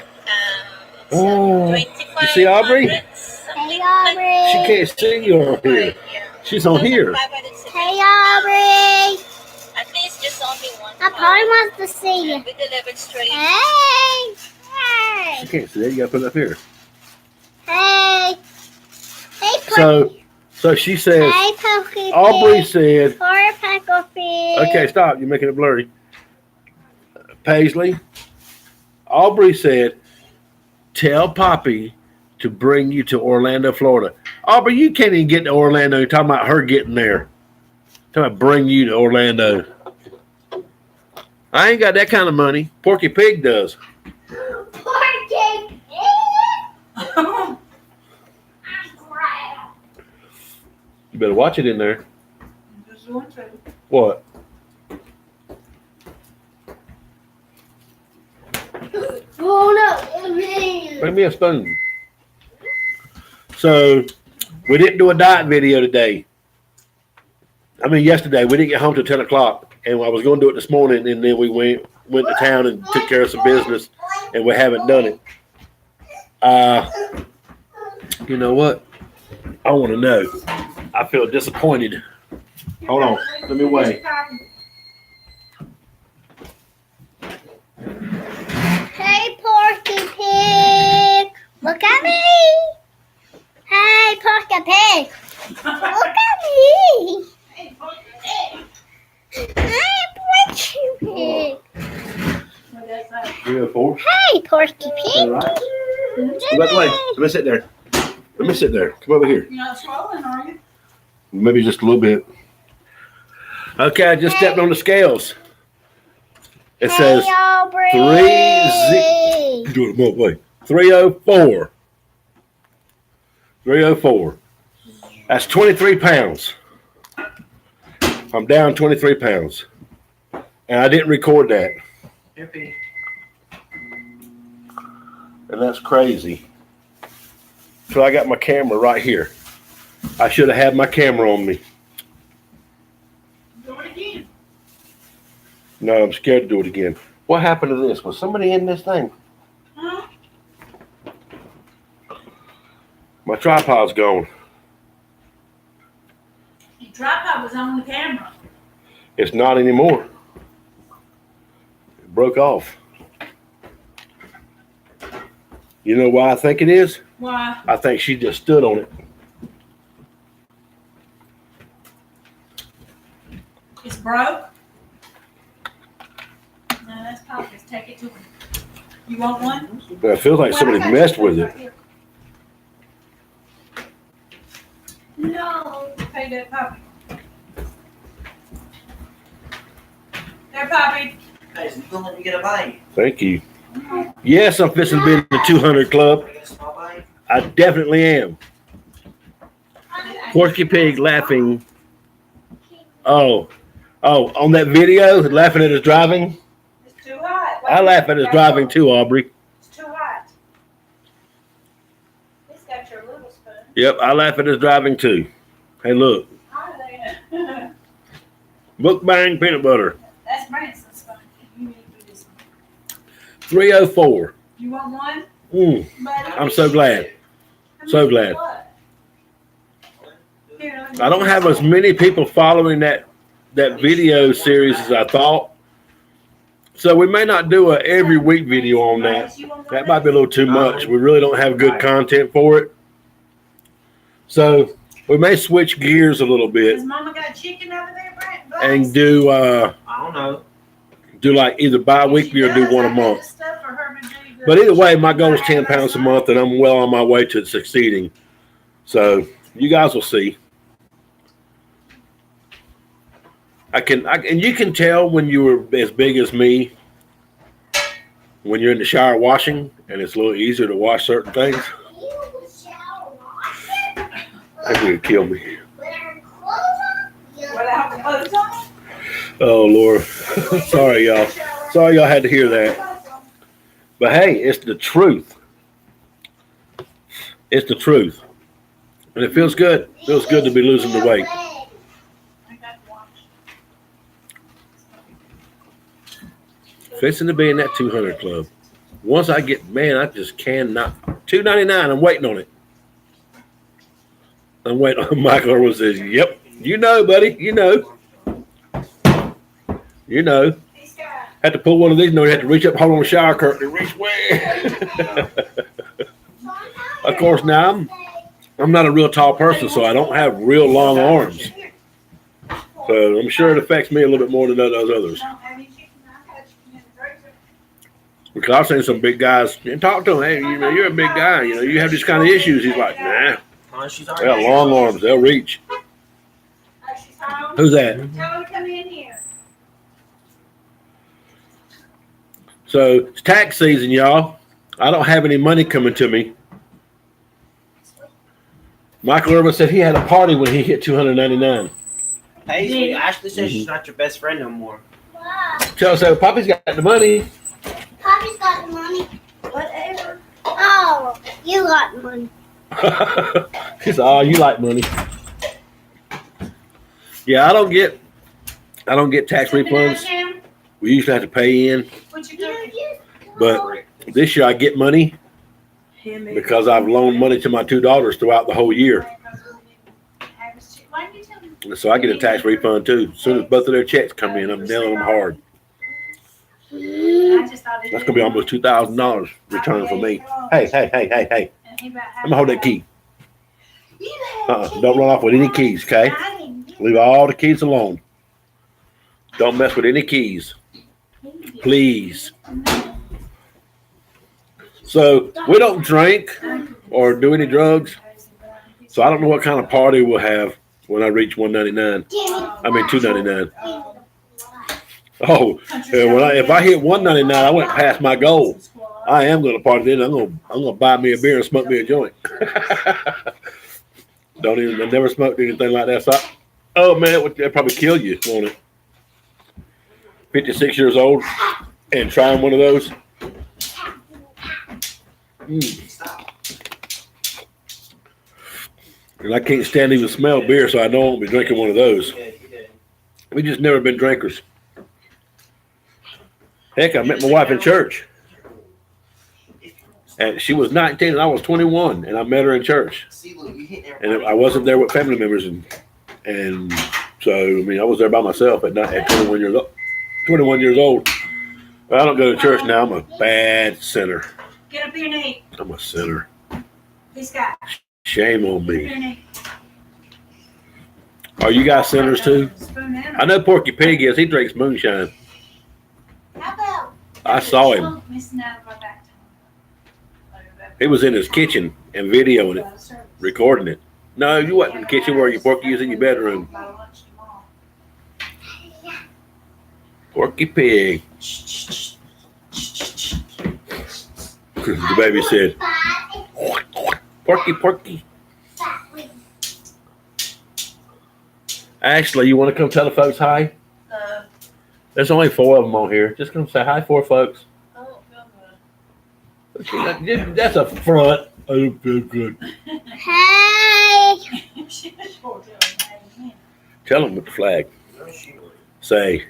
Oh, you see Aubrey? Hey, Aubrey. She can't see you on here. She's on here. Hey, Aubrey. I think it's just only one. I probably want to see you. We delivered straight. Hey. She Hey. can't see it. You gotta put it up here. Hey. Hey, Porky. So she says, Hey, Porky. Aubrey said, Poor Porky. okay, stop. You're making it blurry. Paisley, Aubrey said, tell Poppy to bring you to Orlando, Florida. Aubrey, you can't even get to Orlando. You're talking about her getting there. Talking about bring you to Orlando. I ain't got that kind of money. Porky Pig does. Porky. You better watch it in there. Just doing two. What? Oh, no. Bring me a spoon. So, we didn't do a diet video today. I mean, yesterday. We didn't get home till 10 o'clock. And I was going to do it this morning. And then we went to town and took care of some business. And we haven't done it. You know what? I want to know. I feel disappointed. Hold on. Let me wait. Hey, Porky Pig. Look at me. Hey, Porky Pig. Look at me. Hey, Porky Pig. 3 or 4. Hey, Porky All Pig. right. By the way, let me sit there. Let me sit there. Come over here. You're not swallowing, are you? Maybe just a little bit. Okay, I just stepped on the scales. It says Hey, Aubrey. 3 do it more way. 304. 304. That's 23 pounds. I'm down 23 pounds. And I didn't record that. And that's crazy. So I got my camera right here. I should have had my camera on me. Do it again. No, I'm scared to do it again. What happened to this? Was somebody in this thing? Huh? My tripod's gone. Your tripod was on the camera. It's not anymore. It broke off. You know why I think it is? Why? I think she just stood on it. It's broke? No, that's Poppy's. Take it to him. You want one? But it feels like somebody messed with it. No. Pay that Poppy. There, Poppy. Guys, you gonna let me get a bite? Thank you. Yes, I'm fixing to be in the 200 club. Get a small bite? I definitely am. Porky Pig laughing. Oh, on that video, laughing at us driving. It's too hot. I laugh at us driving too, Aubrey. It's too hot. It's got your little spoon. Yep, I laugh at us driving too. Hey, look. Oh, there. Mukbang peanut butter. That's Branson's spoon. You need to do this one. 304. You want one? Mm, Buddy? I'm so glad. So glad. What? Here, I don't have as many people following that video series as I thought. So we may not do a every week video on that. That might be a little too much. We really don't have good content for it. So we may switch gears a little bit Has Mama got chicken over there, Brent? and do I don't know. like either bi-weekly or do one a month. But either way, my goal is 10 pounds a month, and I'm well on my way to succeeding. So you guys will see. And you can tell when you were as big as me when you're in the shower washing, and it's a little easier to wash certain things. That would kill me. got clothes on? Oh, Lord. Sorry, y'all. Sorry y'all had to hear that. But hey, it's the truth. It's the truth. And it feels good. It feels good to be losing the weight. I got to watch. Fixing to be in that 200 club. Once I get, man, I just cannot. $2.99, I'm waiting on it. I'm waiting on Michael Irwin says, yep. You know, buddy. You know. You know. He's got Had to pull one of these. No, you had to reach up, hold on the shower curtain, and reach way. Of course, now I'm not a real tall person, so I don't have real long arms. So I'm sure it affects me a little bit more than those others. don't have any chicken. I got chicken in the freezer. Because I've seen some big guys and talk to him. Hey, you know, you're a big guy. You know, you have these kind of issues. He's like, nah. She's They got long arms. They'll reach. Oh, she's home. Who's that? Tell her to come in here. So it's tax season, y'all. I don't have any money coming to me. Michael Irvin said he had a party when he hit 299. Hey, sweetie, Ashley says she's not your best friend no more. Wow. Tell us, Poppy's got the money. Poppy's got the money. Whatever. Oh, you got the money. She said, "Oh, you like money." Yeah, I don't get tax refunds. We usually have to pay in, What you You doing? just but this year I get money because I've loaned money to my two daughters throughout the whole year. Why didn't you tell me? And so I get a tax refund too. As soon as both of their checks come in, I'm nailing them hard. I just thought it That's gonna be almost $2,000 return for me. Hey, hey. Let me hold that key. Don't run off with any keys, okay? Leave all the keys alone. Don't mess with any keys, please. So we don't drink or do any drugs. So I don't know what kind of party we'll have when I reach 199. I mean 299. Oh, if I hit 199, I went past my goal. I am going to party then. I'm gonna buy me a beer and smoke me a joint. I never smoked anything like that. So oh man, that'd probably kill you, won't it? 56 years old and trying one of those. And I can't stand even smell beer, so I don't be drinking one of those. We just never been drinkers. Heck, I met my wife in church. And she was 19 and I was 21, and I met her in church. And I wasn't there with family members, and so I mean I was there by myself at 21 years old. 21 years old. I don't go to church now. I'm a bad sinner. Get up here, Nate. I'm a sinner. He's got. Shame on Up here, me. Nate. Are you guys sinners too? Spoon in I know Porky Pig is. He drinks moonshine. How about I saw him. Missing out of our back time. He was in his kitchen and videoing it, recording it. No, you wasn't in the kitchen where you Porky was in your bedroom. Porky Pig. The baby said, Porky. Ashley, you want to come tell the folks hi? There's only 4 of them on here. Just come say hi, 4 folks. That's a front. I don't feel good. hey? Tell them with the flag. Say,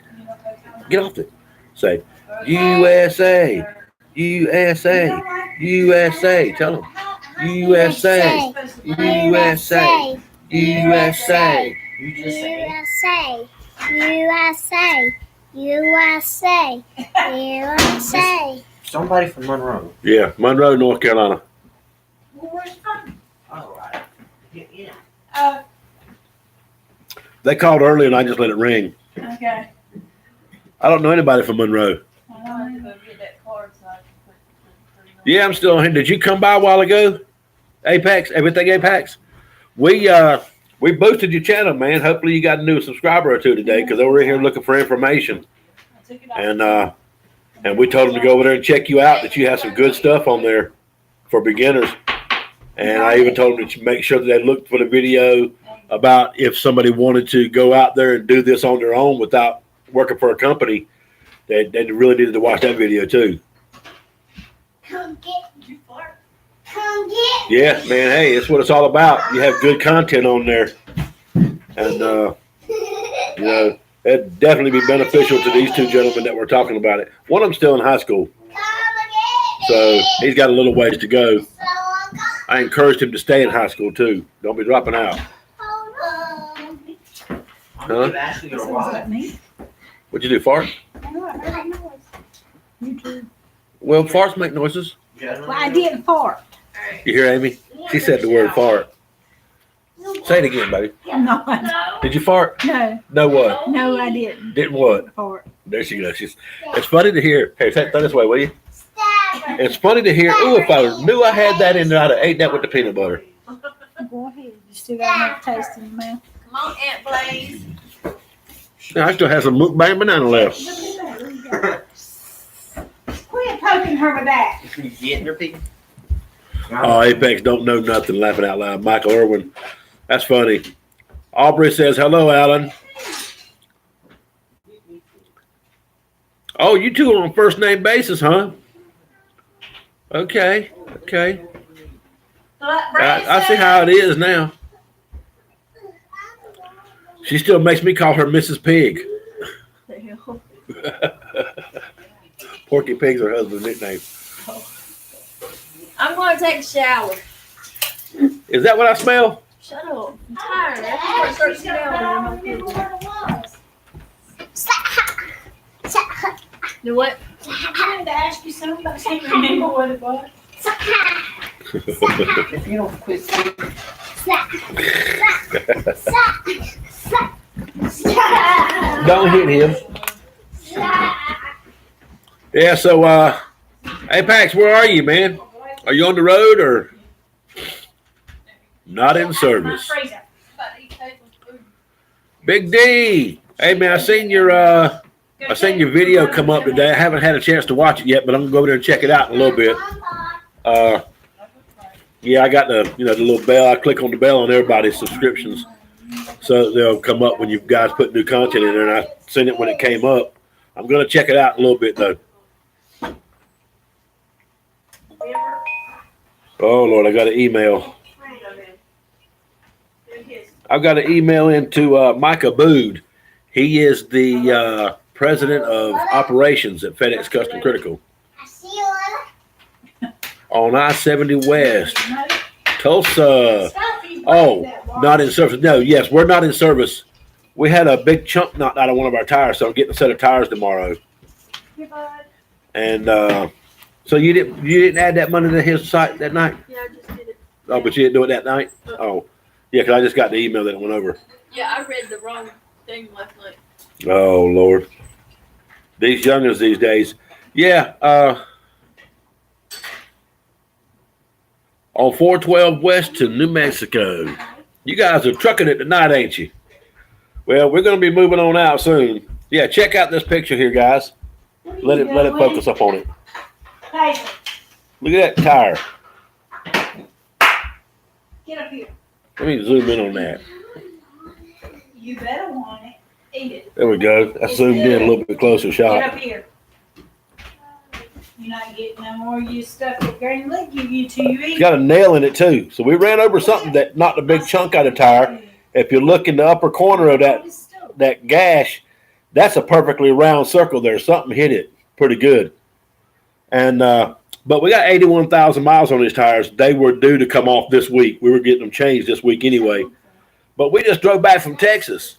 get off it. Say, USA, USA, USA. Tell them, USA, USA, USA. USA, USA, USA, USA. Somebody from Monroe. Yeah, Monroe, North Carolina. Well, where's fun? All right. Yeah. They called early and I just let it ring. Okay. I don't know anybody from Monroe. Yeah, I'm still on here. Did you come by a while ago? Apax, everything Apax. We boosted your channel, man. Hopefully you got a new subscriber or 2 today because they were in here looking for information. And we told them to go over there and check you out, that you have some good stuff on there for beginners. And I even told them to make sure that they looked for the video about if somebody wanted to go out there and do this on their own without working for a company, they really needed to watch that video too. Come get. Come get. Yeah, man. Hey, it's what it's all about. You have good content on there, and you know, it'd definitely be beneficial to these two gentlemen that we're talking about it. One of them's still in high school, so he's got a little ways to go. I encouraged him to stay in high school too. Don't be dropping out. Huh? What'd you do, fart? Well, farts make noises. Well, I didn't fart. You hear Amy? She said the word fart. Say it again, baby. No, Did you fart? no, No what? no, I didn't Didn't what? fart. There she goes. It's funny to hear. Hey, say it this way, will you? It's funny to hear. Ooh, if I knew I had that in there, I'd have ate that with the peanut butter. Go ahead. You still got enough taste in your mouth. Come on, Aunt Blaze. Yeah, I still have some mukbang banana left. Quit poking her with that. You getting her people? Oh, Apex don't know nothing. Laughing out loud. Michael Irwin. That's funny. Aubrey says, hello, Alan. Oh, you two are on first name basis, huh? Okay. Okay. I see how it is now. She still makes me call her Mrs. Pig. Porky Pig's her husband's nickname. I'm going to take a shower. Is that what I smell? Shut up. I'm tired. I just want to start smelling. Do what? I wanted to ask you something, but I can't remember what it was. If you don't quit speaking. Don't hit him. Yeah, so Apax, where are you, man? Are you on the road or not in service? Big D. Hey man, I seen your video come up today. I haven't had a chance to watch it yet, but I'm gonna go over there and check it out in a little bit. Yeah, I got the little bell. I click on the bell on everybody's subscriptions, so they'll come up when you guys put new content in there. And I seen it when it came up. I'm gonna check it out in a little bit though. Oh Lord, I got an email. I've got an email into Micah Bood. He is the president of operations at FedEx Custom Critical on I-70 West, Tulsa. Oh, not in service. No, yes, we're not in service. We had a big chunk knocked out of one of our tires, so I'm getting a set of tires tomorrow. And so you didn't add that money to his site that night? Yeah, I just did it. Oh, but you didn't do it that night? Oh, yeah, because I just got the email that it went over. Yeah, I read the wrong thing last night. Oh, Lord. These youngins these days. Yeah, on 412 West to New Mexico. You guys are trucking it tonight, ain't you? Well, we're going to be moving on out soon. Yeah, check out this picture here, guys. Let it focus up on it. Hey, Look at that tire. get up here. Let me zoom in on that. You better want it. Eat it. There we go. I zoomed in a little bit closer Get shot. up here. You're not getting no more of your stuff that Granny Lee give you till you eat. It's got a nail in it too. So we ran over something that knocked a big chunk out of the tire. If you look in the upper corner of that gash, that's a perfectly round circle there. Something hit it pretty good. And but we got 81,000 miles on these tires. They were due to come off this week. We were getting them changed this week anyway. But we just drove back from Texas.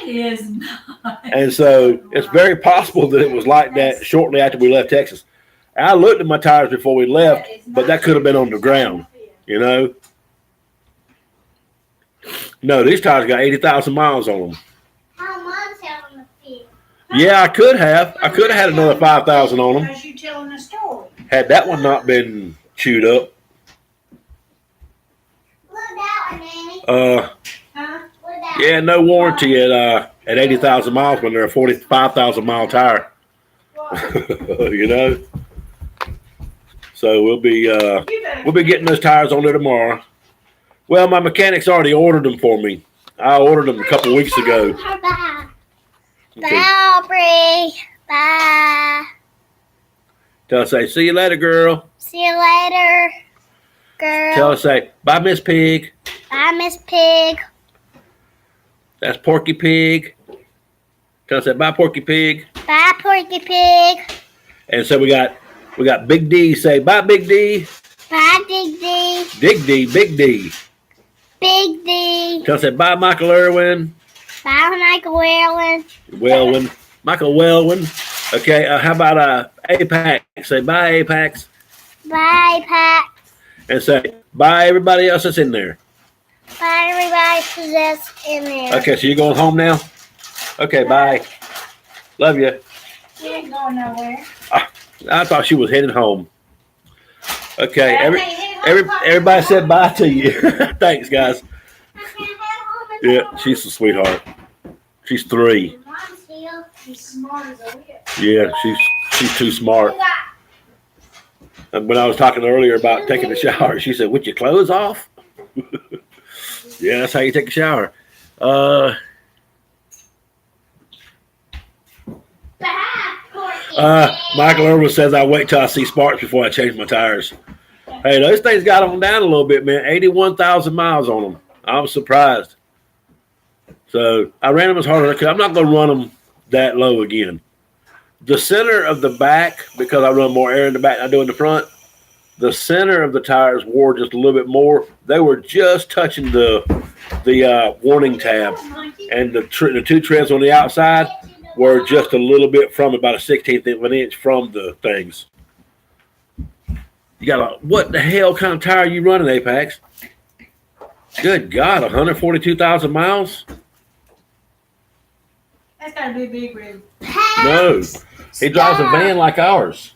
It is not. And so it's very possible that it was like that shortly after we left Texas. And I looked at my tires before we left, but that could have been on the ground, you know. No, these tires got 80,000 miles on them. How much on the field? Yeah, I could have. I could have had another 5,000 on them Because you telling a story. had that one not been chewed up. Look that one, Nanny. Huh? Look that Yeah, no warranty at 80,000 miles when they're a 45,000 mile tire. You know. So we'll be getting those tires on there tomorrow. Well, my mechanic's already ordered them for me. I ordered them a couple weeks ago. Bye. Okay. Bye, Aubrey. Bye. Tell her, say, see you later, girl. See you later, girl. Tell her, say, bye, Miss Pig. Bye, Miss Pig. That's Porky Pig. Tell her, say, bye, Porky Pig. Bye, Porky Pig. And so we got Big D. Say, bye, Big D. Bye, Big D. Big D, Big D. Big D. Tell her, say, bye, Michael Irwin. Bye, Michael Whalen. Wellwin. Michael Wellwin. Okay, how about Apax? Say, bye, Apax. Bye, Pat. And say, bye, everybody else that's in there. Bye, everybody that's in there. Okay, so you're going home now? Okay, bye. Love you. You ain't going nowhere. I thought she was heading home. Okay, Yeah, I can't head home. everybody said bye to you. Thanks, guys. I can't head home Yeah, she's a sweetheart. She's 3. Mom's here. She's smart as a whip. Yeah, she's too smart. And when I was talking earlier about taking a shower, she said, "With your clothes off?" Yeah, that's how you take a shower. Bye, Porky. Michael Irwin says, "I wait till I see sparks before I change my tires." Hey, those things got on down a little bit, man. 81,000 miles on them. I was surprised. So I ran them as hard as I could. I'm not going to run them that low again. The center of the back, because I run more air in the back than I do in the front, the center of the tires wore just a little bit more. They were just touching the warning tab, and the 2 treads on the outside were just a little bit from about a 1/16th of an inch from the things. You got a, what the hell kind of tire are you running, Apax? Good God, 142,000 miles? That's gotta be a big rig. No. He drives a van like ours.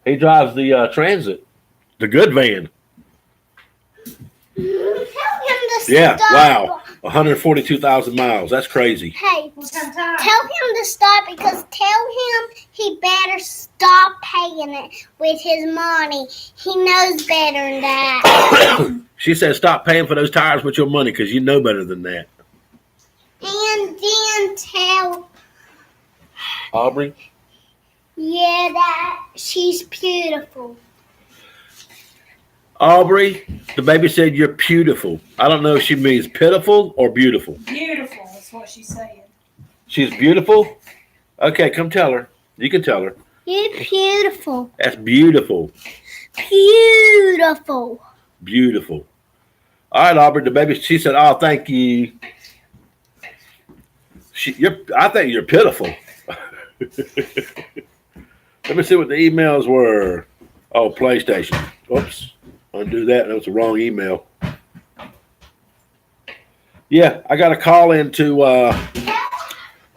He drives the Transit, the good van. Tell him to Yeah, stop. wow. 142,000 miles. That's crazy. Hey, What kind of time? tell him to stop because tell him he better stop paying it with his money. He knows better than that. She said, stop paying for those tires with your money because you know better than that. And then tell, Aubrey? yeah, that she's beautiful. Aubrey, the baby said you're beautiful. I don't know if she means pitiful or beautiful. Beautiful is what she's saying. She's beautiful? Okay, come tell her. You can tell her. You're beautiful. That's beautiful. Beautiful. Beautiful. All right, Aubrey, the baby, she said, oh, thank you. I think you're pitiful. Let me see what the emails were. Oh, PlayStation. Oops. Undo that. That was the wrong email. Yeah, I got a call into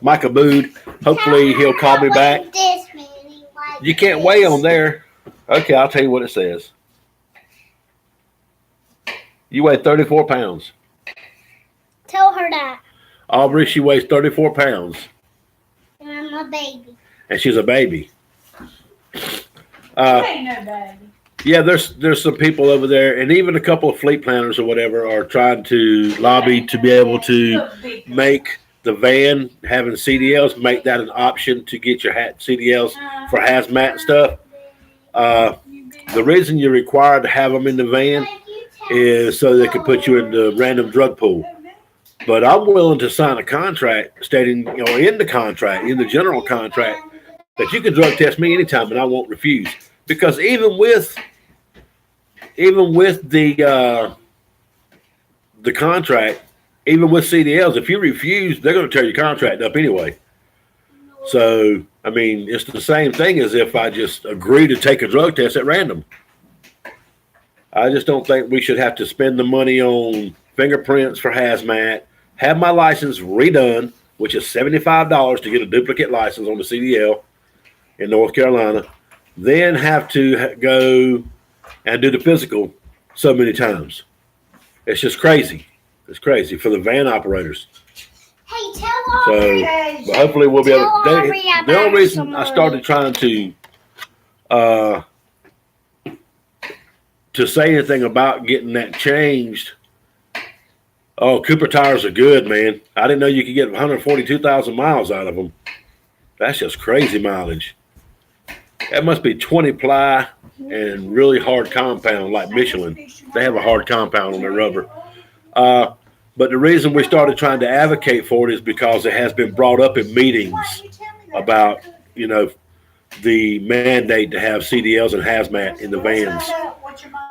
Mike Abood. Hopefully he'll call me back. You can't weigh on there. Okay, I'll tell you what it says. You weigh 34 pounds. Tell her that. Aubrey, she weighs 34 pounds. And I'm a baby. And she's a baby. She ain't no baby. Yeah, there's some people over there, and even a couple of fleet planners or whatever are trying to lobby to be able to make the van having CDLs, make that an option to get your CDLs for hazmat and stuff. The reason you're required to have them in the van is so they can put you in the random drug pool. But I'm willing to sign a contract stating, in the contract, in the general contract, that you can drug test me anytime and I won't refuse. Because even with the contract, even with CDLs, if you refuse, they're going to tear your contract up anyway. So, I mean, it's the same thing as if I just agree to take a drug test at random. I just don't think we should have to spend the money on fingerprints for hazmat, have my license redone, which is $75 to get a duplicate license on the CDL in North Carolina, then have to go and do the physical so many times. It's just crazy. It's crazy for the van operators. Hey, tell Aubrey. But hopefully we'll be able Tell to. Aubrey I The only bought reason some I started trying to say anything about getting that changed Oh, Cooper tires are good, man. I didn't know you could get 142,000 miles out of them. That's just crazy mileage. That must be 20 ply and really hard compound like Michelin. They have a hard compound on their rubber. But the reason we started trying to advocate for it is because it has been brought up in meetings about, the mandate to have CDLs and hazmat in the vans.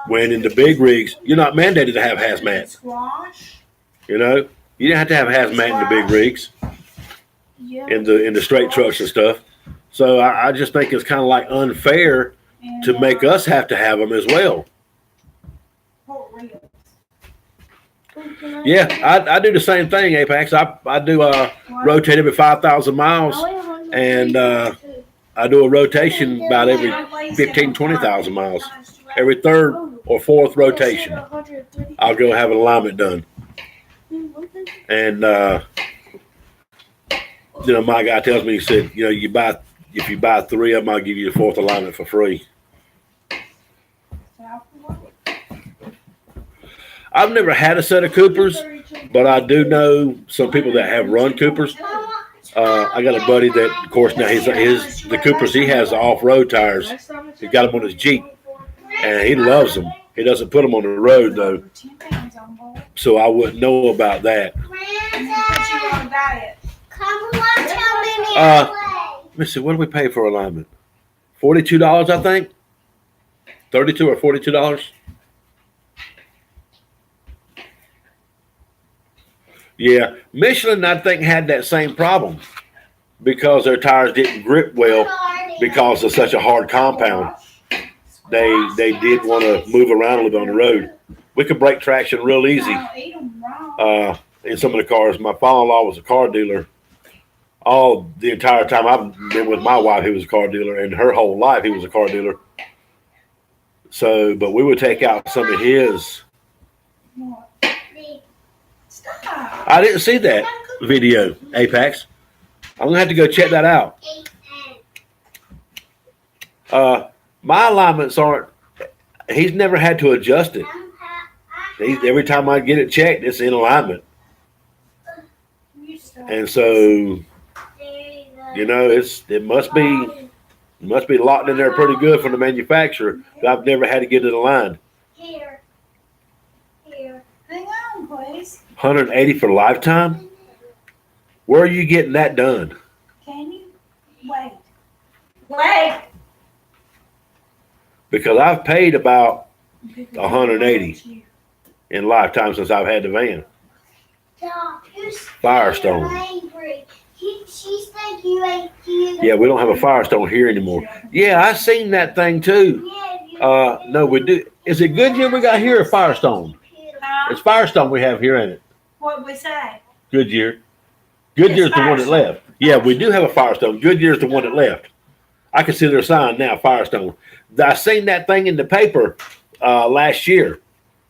When in the big rigs, you're not mandated to have hazmat. You didn't have to have hazmat in the big rigs, in the straight trucks and stuff. So I just think it's kind of like unfair to make us have to have them as well. Yeah, I do the same thing, Apax. I do rotate every 5,000 miles, and I do a rotation about every 15, 20,000 miles. Every third or fourth rotation, I'll go have an alignment done. And my guy tells me, he said, if you buy 3 of them, I'll give you the 4th alignment for free. I've never had a set of Coopers, but I do know some people that have run Coopers. I got a buddy that, of course, now the Coopers he has the off-road tires. He got them on his Jeep, and he loves them. He doesn't put them on the road though, so I wouldn't know about that. Let me see. What do we pay for alignment? $42, I think. $32 or $42. Yeah, Michelin, I think, had that same problem because their tires didn't grip well because of such a hard compound. They did want to move around a little bit on the road. We could break traction real easy in some of the cars. My father-in-law was a car dealer. The entire time I've been with my wife, he was a car dealer, and her whole life he was a car dealer. So, but we would take out some of his. I didn't see that video, Apax. I'm gonna have to go check that out. My alignments aren't. He's never had to adjust it. Every time I get it checked, it's in alignment, and so it must be locked in there pretty good from the manufacturer. I've never had to get it aligned. Hang on, please. 180 for lifetime? Where are you getting that done? Can you wait? Because I've paid about 180 in lifetime since I've had the van. Firestone. Yeah, we don't have a Firestone here anymore. Yeah, I seen that thing too. No, we do. Is it Goodyear we got here or Firestone? It's Firestone we have here, ain't it? What we say? Goodyear. Goodyear's the one that left. Yeah, we do have a Firestone. Goodyear's the one that left. I can see their sign now, Firestone. I seen that thing in the paper last year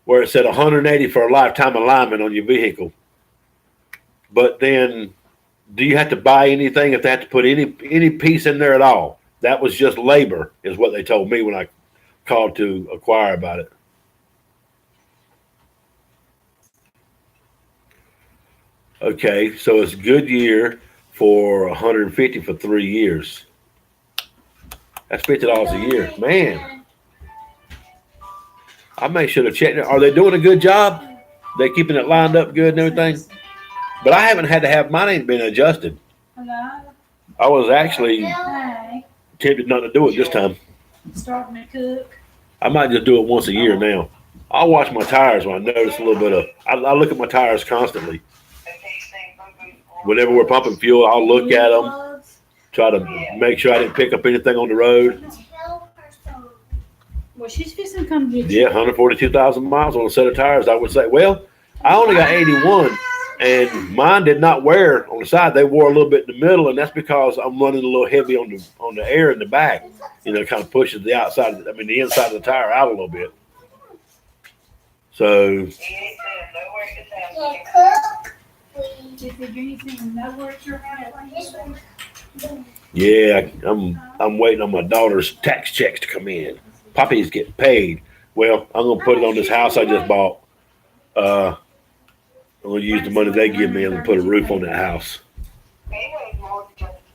where it said 180 for a lifetime alignment on your vehicle. But then, do you have to buy anything if they have to put any piece in there at all? That was just labor, is what they told me when I called to inquire about it. Okay, so it's Goodyear for 150 for 3 years. That's $50 a year, man. I may should have checked it. Are they doing a good job? They keeping it lined up good and everything? But I haven't had to have mine ain't been adjusted. Hello? I was actually Hey. tempted not to do it this time. Starting to cook. I might just do it once a year now. I'll watch my tires when I notice a little bit of. I look at my tires constantly. Whenever we're pumping fuel, I'll look at them, try to make sure I didn't pick up anything on the road. Well, she's fixing to come get you. Yeah, 142,000 miles on a set of tires. I would say, well, I only got 81, and mine did not wear on the side. They wore a little bit in the middle, and that's because I'm running a little heavy on the air in the back. It kind of pushes the outside. The inside of the tire out a little bit. So. If there's anything nowhere at your house. Yeah, I'm waiting on my daughter's tax checks to come in. Poppy's getting paid. Well, I'm gonna put it on this house I just bought. I'm gonna use the money they give me and put a roof on that house.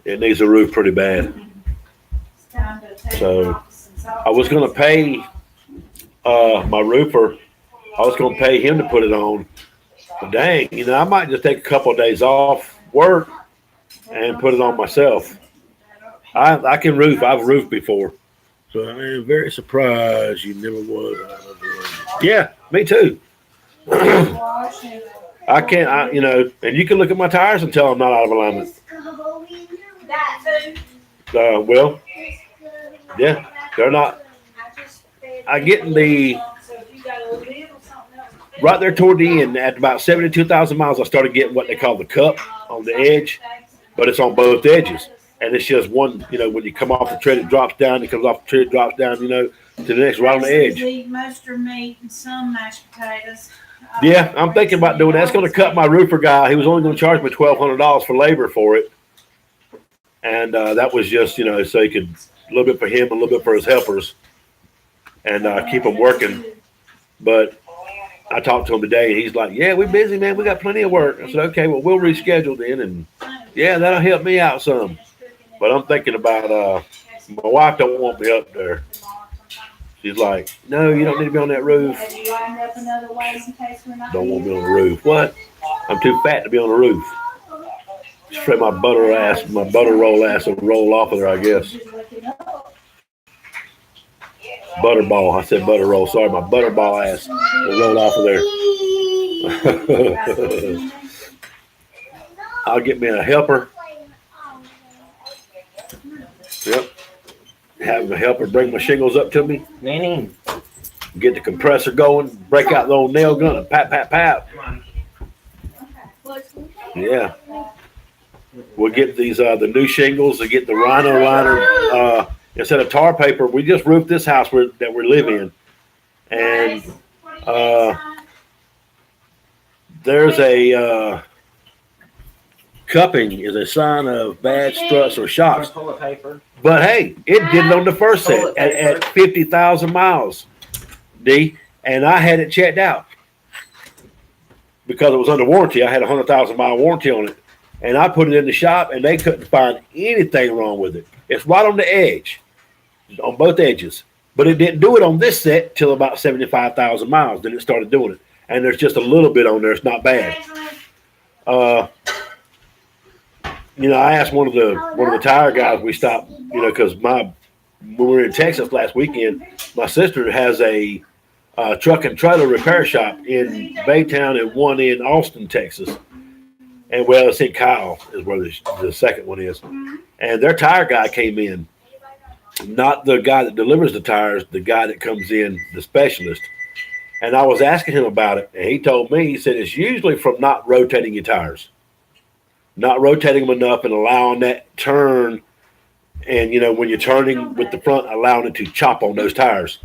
It needs a roof pretty bad. So I was gonna pay my roofer. I was gonna pay him to put it on. But dang, I might just take a couple of days off work and put it on myself. I can roof. I've roofed before. So I am very surprised you never was. Yeah, me too. I can't, and you can look at my tires and tell I'm not out of alignment. Well, yeah, they're not. I get in the right there toward the end at about 72,000 miles. I started getting what they call the cup on the edge, but it's on both edges, and it's just one. When you come off the tread, it drops down. It comes off the tread, it drops down. To the next, right on the edge. Mustard meat and some mashed potatoes. Yeah, I'm thinking about doing that. It's going to cut my roofer guy. He was only going to charge me $1,200 for labor for it. And that was just, so he could, a little bit for him, a little bit for his helpers, and keep them working. But I talked to him today, and he's like, yeah, we're busy, man. We got plenty of work. I said, okay, well, we'll reschedule then. And, yeah, that'll help me out some. But I'm thinking about, my wife don't want me up there. She's like, no, you don't need to be on that roof. Don't want me on the roof. What? I'm too fat to be on the roof. Just afraid my butter roll ass will roll off of there, I guess. Butterball. I said butter roll. Sorry, my butterball ass will roll off of there. I'll get me a helper. Yep. Have a helper bring my shingles up to me. Get the compressor going. Break out the old nail gun and pat, pat, pat. Yeah. We'll get these the new shingles to get the rhino liner instead of tar paper. We just roofed this house that we live in, and there's a cupping is a sign of bad struts or shocks. But hey, it did it on the first set at 50,000 miles, D, and I had it checked out because it was under warranty. I had a 100,000 mile warranty on it. And I put it in the shop, and they couldn't find anything wrong with it. It's right on the edge, on both edges. But it didn't do it on this set till about 75,000 miles. Then it started doing it. And there's just a little bit on there. It's not bad. I asked one of the tire guys we stopped, because when we were in Texas last weekend, my sister has a truck and trailer repair shop in Baytown and one in Austin, Texas. And well, it's in Kyle is where the second one is. And their tire guy came in, not the guy that delivers the tires, the guy that comes in, the specialist. And I was asking him about it, and he told me, he said, it's usually from not rotating your tires, not rotating them enough and allowing that turn. And, when you're turning with the front, allowing it to chop on those tires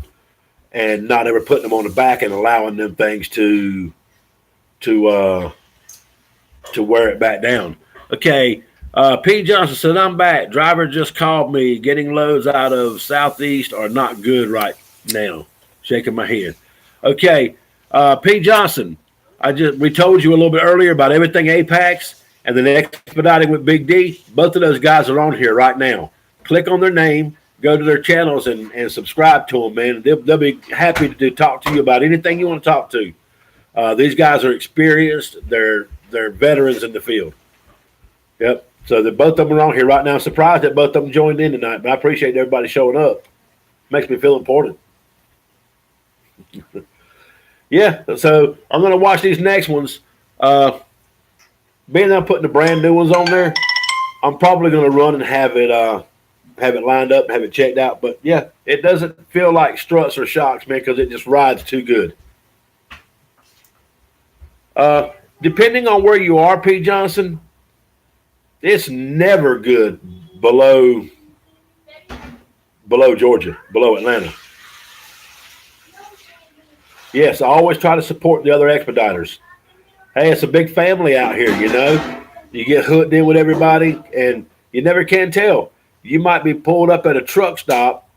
and not ever putting them on the back and allowing them things to wear it back down. Okay. P. Johnson said, I'm back. Driver just called me. Getting loads out of Southeast are not good right now. Shaking my head. Okay. P. Johnson, we told you a little bit earlier about everything Apax and then expediting with Big D. Both of those guys are on here right now. Click on their name, go to their channels and subscribe to them, man. They'll be happy to talk to you about anything you want to talk to. These guys are experienced. They're veterans in the field. Yep. So both of them are on here right now. I'm surprised that both of them joined in tonight, but I appreciate everybody showing up. Makes me feel important. Yeah. So I'm going to watch these next ones. Being I'm putting the brand new ones on there, I'm probably going to run and have it lined up, have it checked out. But yeah, it doesn't feel like struts or shocks, man, because it just rides too good. Depending on where you are, P. Johnson, it's never good below Georgia, below Atlanta. Yes, I always try to support the other expediters. Hey, it's a big family out here, You get hooked in with everybody, and you never can tell. You might be pulled up at a truck stop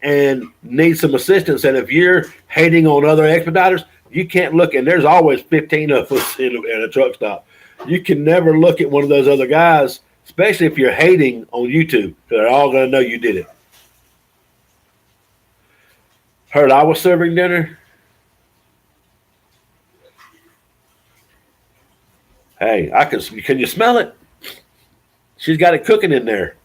and need some assistance, and if you're hating on other expediters, You can't look, and there's always 15 of us in a truck stop. You can never look at one of those other guys, especially if you're hating on YouTube. They're all going to know you did it. Heard I was serving dinner. Hey, I can you smell it? She's got it cooking in there.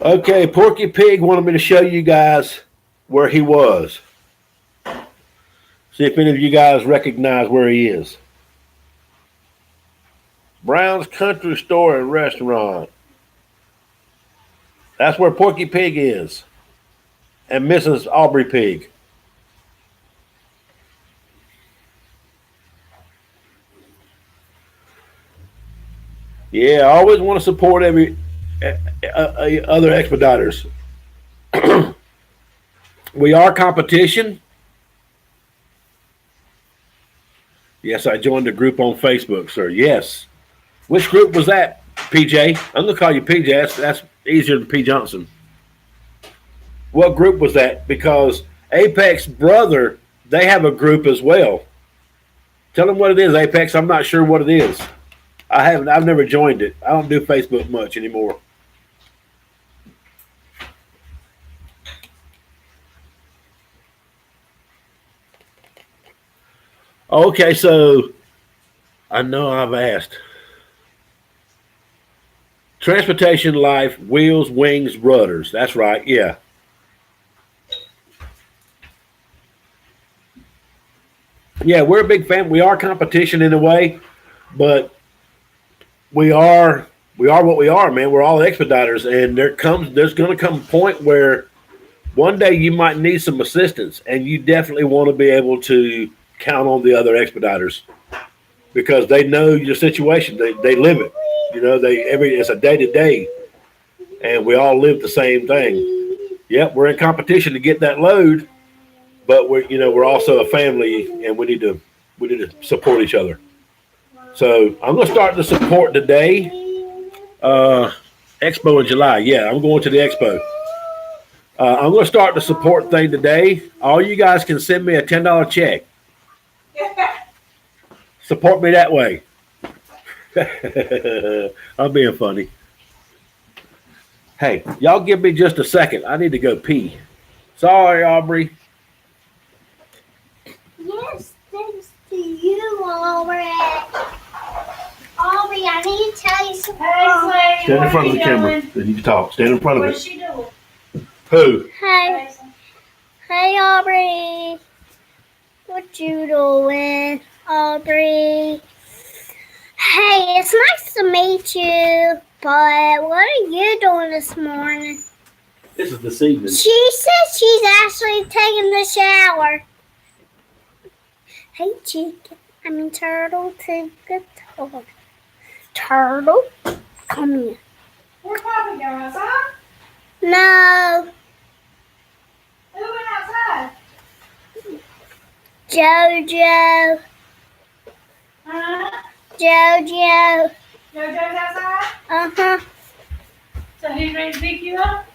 Okay, Porky Pig wanted me to show you guys where he was. See if any of you guys recognize where he is. Brown's Country Store and Restaurant. That's where Porky Pig is. And Mrs. Aubrey Pig. Yeah, I always want to support other expediters. We are competition. Yes, I joined a group on Facebook, sir. Yes. Which group was that, PJ? I'm going to call you PJ. That's easier than P. Johnson. What group was that? Because Apax brother, they have a group as well. Tell them what it is, Apax. I'm not sure what it is. I've never joined it. I don't do Facebook much anymore. Okay, so I know I've asked. Transportation life, wheels, wings, rudders. That's right, yeah. Yeah, we're a big fan. We are competition in a way, but we are what we are, man. We're all expediters, and there's going to come a point where one day you might need some assistance, and you definitely want to be able to count on the other expediters because they know your situation. They live it. You know, it's a day to day, and we all live the same thing. Yep, we're in competition to get that load, but we're also a family, and we need to support each other. So I'm going to start the support today. Expo in July. Yeah, I'm going to the expo. I'm going to start the support thing today. All you guys can send me a $10 check. Support me that way. I'm being funny. Hey, y'all give me just a second. I need to go pee. Sorry, Aubrey. Yes, thanks to you, Aubrey. Aubrey, I need to tell you something. Hey, Stand in front of the camera. Then you can talk. Stand in front of What's it. she doing? Who? Hey, hey, Aubrey. What you doing, Aubrey? Hey, it's nice to meet you, but what are you doing this morning? This is this evening. She says she's actually taking the shower. Hey, turtle, take the toy. Turtle, come here. Where's Papa going outside? No, Who went outside? Jojo. Huh? Jojo. JoJo's outside? Uh-huh. So he's ready to pick you up?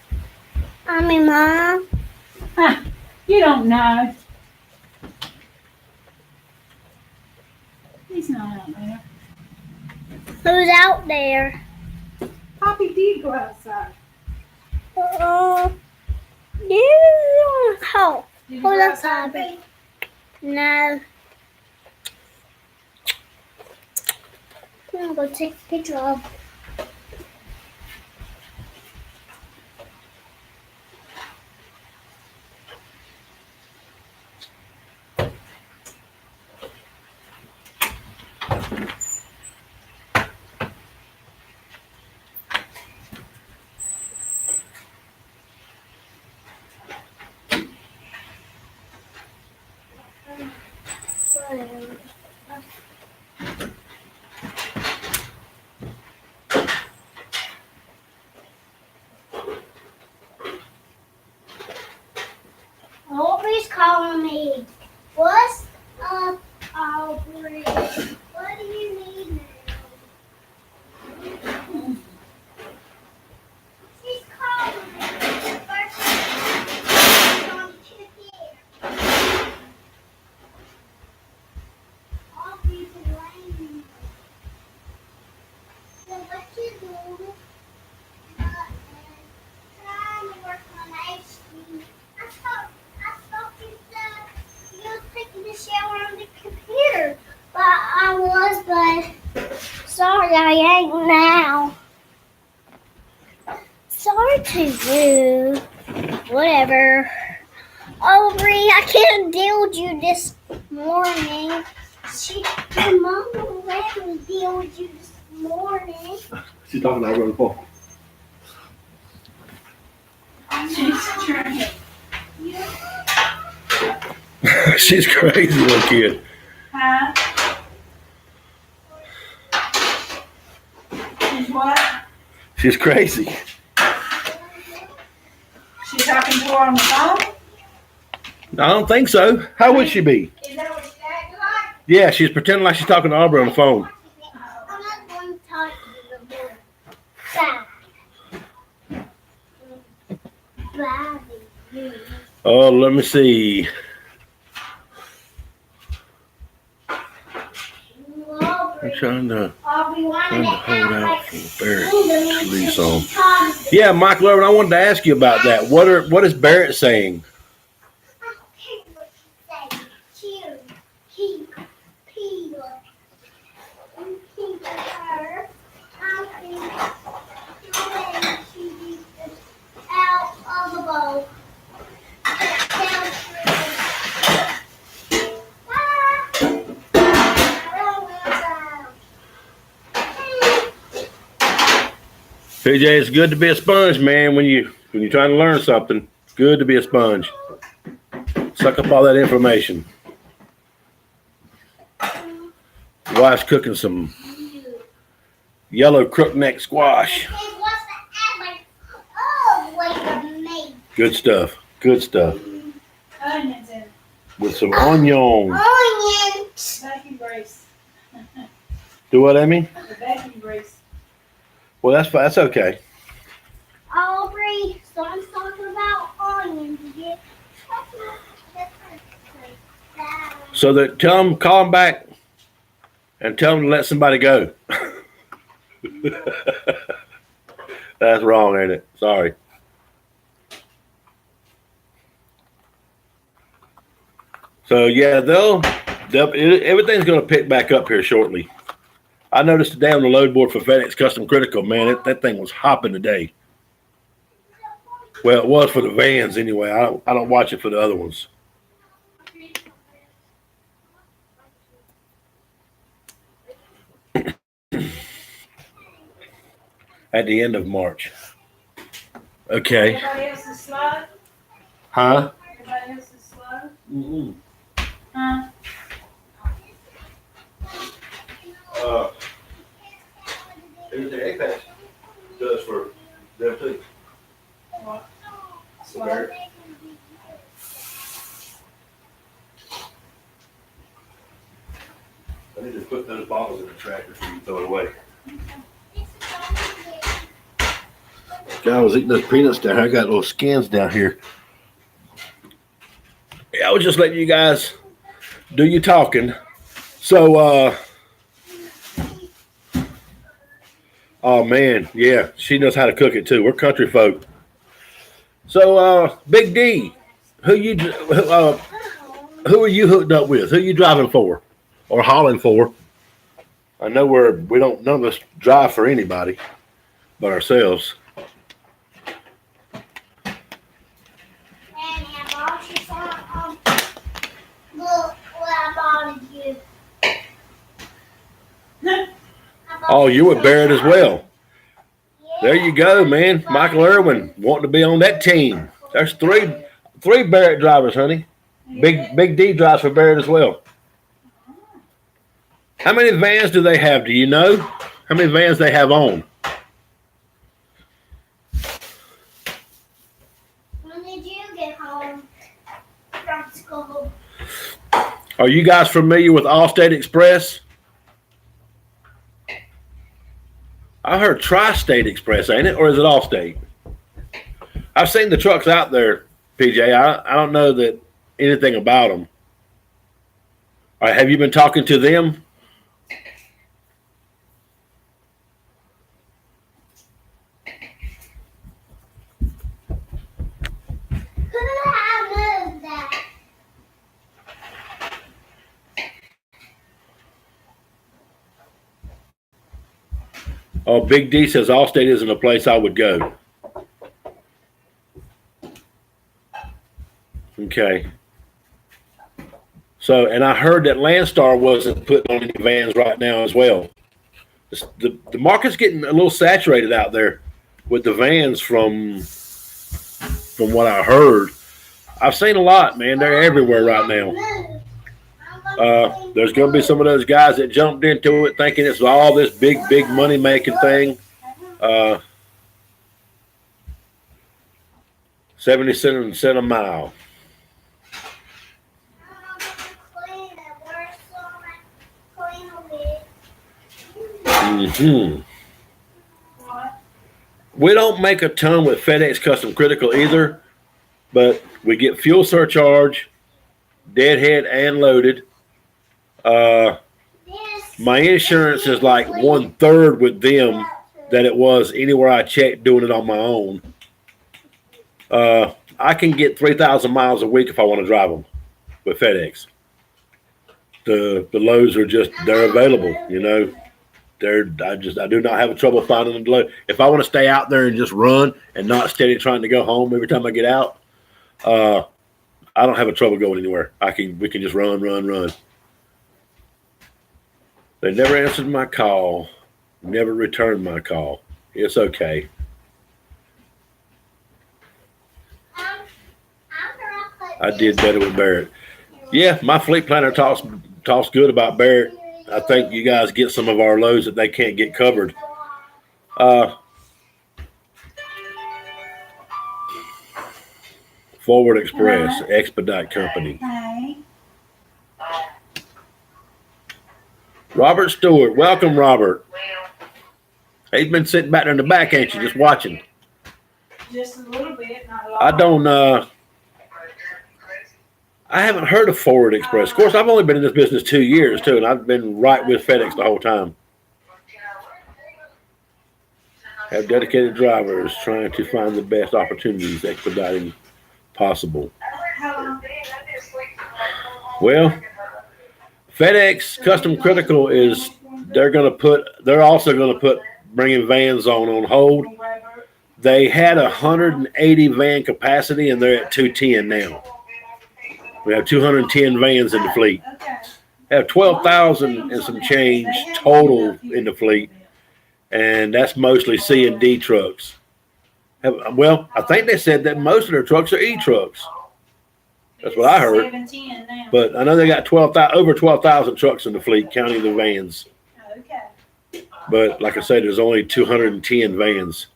I'm your mom. Huh. You don't know. He's not out there. Who's out there? Poppy did go outside. You. Oh, Did you hold go on, outside? Bobby. No. I'm gonna go take a picture of. but sorry I ain't now. Sorry to you. Whatever. Aubrey, I can't deal with you this morning. Your mom won't let me deal with you this morning. She's talking to Aubrey on the phone. She's trying. She's crazy little kid. Huh? She's what? She's crazy. She's talking to her on the phone? I don't think so. How would she be? Is that what she's acting like? Yeah, she's pretending like she's talking to Aubrey on the phone. I'm not going to talk to the boy. Bye. Bye. Oh, let me see. I'm trying to hold out for Barrett to read some. Yeah, Michael Irvin, I wanted to ask you about that. What is Barrett saying? PJ, it's good to be a sponge, man. When you're trying to learn something, it's good to be a sponge. Suck up all that information. Wife's cooking some yellow crookneck squash. Good stuff. Good stuff. Onions in With some onions. Onions. bacon grease. Do what, Emmy? The bacon grease. Well, that's okay. Aubrey, so I'm talking about onions. Yeah. So that call them back and tell them to let somebody go. That's wrong, ain't it? Sorry. So yeah, everything's going to pick back up here shortly. I noticed today on the load board for FedEx Custom Critical, man, that thing was hopping today. Well, it was for the vans anyway. I don't watch it for the other ones. At the end of March. Okay. Everybody else is slow? Huh? Everybody else is slow? Mm-mm. Huh? Everything Apax does for them too. What? Slow? I need to put those bottles in the tractor so you can throw it away. God, I was eating those peanuts down here. I got little skins down here. Yeah, I was just letting you guys do your talking. So, oh man, yeah, she knows how to cook it too. We're country folk. So, Big D, who are you hooked up with? Who you driving for, or hauling for? I know none of us drive for anybody but ourselves. Look what I bought you. Oh, you're with Barrett as well. There you go, man. Michael Irwin wanting to be on that team. There's three Barrett drivers, honey. Big D drives for Barrett as well. How many vans do they have? Do you know? How many vans they have on? When did you get home from school? Are you guys familiar with Allstate Express? I heard Tri-State Express, ain't it? Or is it Allstate? I've seen the trucks out there, PJ. I don't know that anything about them. All right, have you been talking to them? I moved that. Oh, Big D says Allstate isn't a place I would go. Okay. So, and I heard that Landstar wasn't putting on any vans right now as well. The market's getting a little saturated out there with the vans from what I heard. I've seen a lot, man. They're everywhere right now. There's going to be some of those guys that jumped into it thinking it's all this big money making thing. 70 cents a mile. Mm-hmm. We don't make a ton with FedEx Custom Critical either, but we get fuel surcharge, deadhead and loaded. My insurance is like 1/3 with them that it was anywhere I checked doing it on my own. I can get 3,000 miles a week if I want to drive them with FedEx. The loads are just, they're available, you know. I do not have a trouble finding them to load. If I want to stay out there and just run and not steady trying to go home every time I get out, I don't have a trouble going anywhere. We can just run. They never answered my call, never returned my call. It's okay. I did better with Barrett. Yeah, my fleet planner talks good about Barrett. I think you guys get some of our loads that they can't get covered. Forward Express, Expedite Company. Robert Stewart. Welcome, Robert. He's been sitting back there in the back, ain't you, just watching? Just a little bit, not a lot. I don't, I haven't heard of Forward Express. Of course, I've only been in this business 2 years, too, and I've been right with FedEx the whole time. Have dedicated drivers trying to find the best opportunities, expediting possible. Well, FedEx Custom Critical they're also going to put bringing vans on hold. They had 180 van capacity, and they're at 210 now. We have 210 vans in the fleet. Have 12,000 and some change total in the fleet, and that's mostly C and D trucks. Well, I think they said that most of their trucks are E-trucks. That's what I heard. But I know they got over 12,000 trucks in the fleet, counting the vans. But like I said, there's only 210 vans.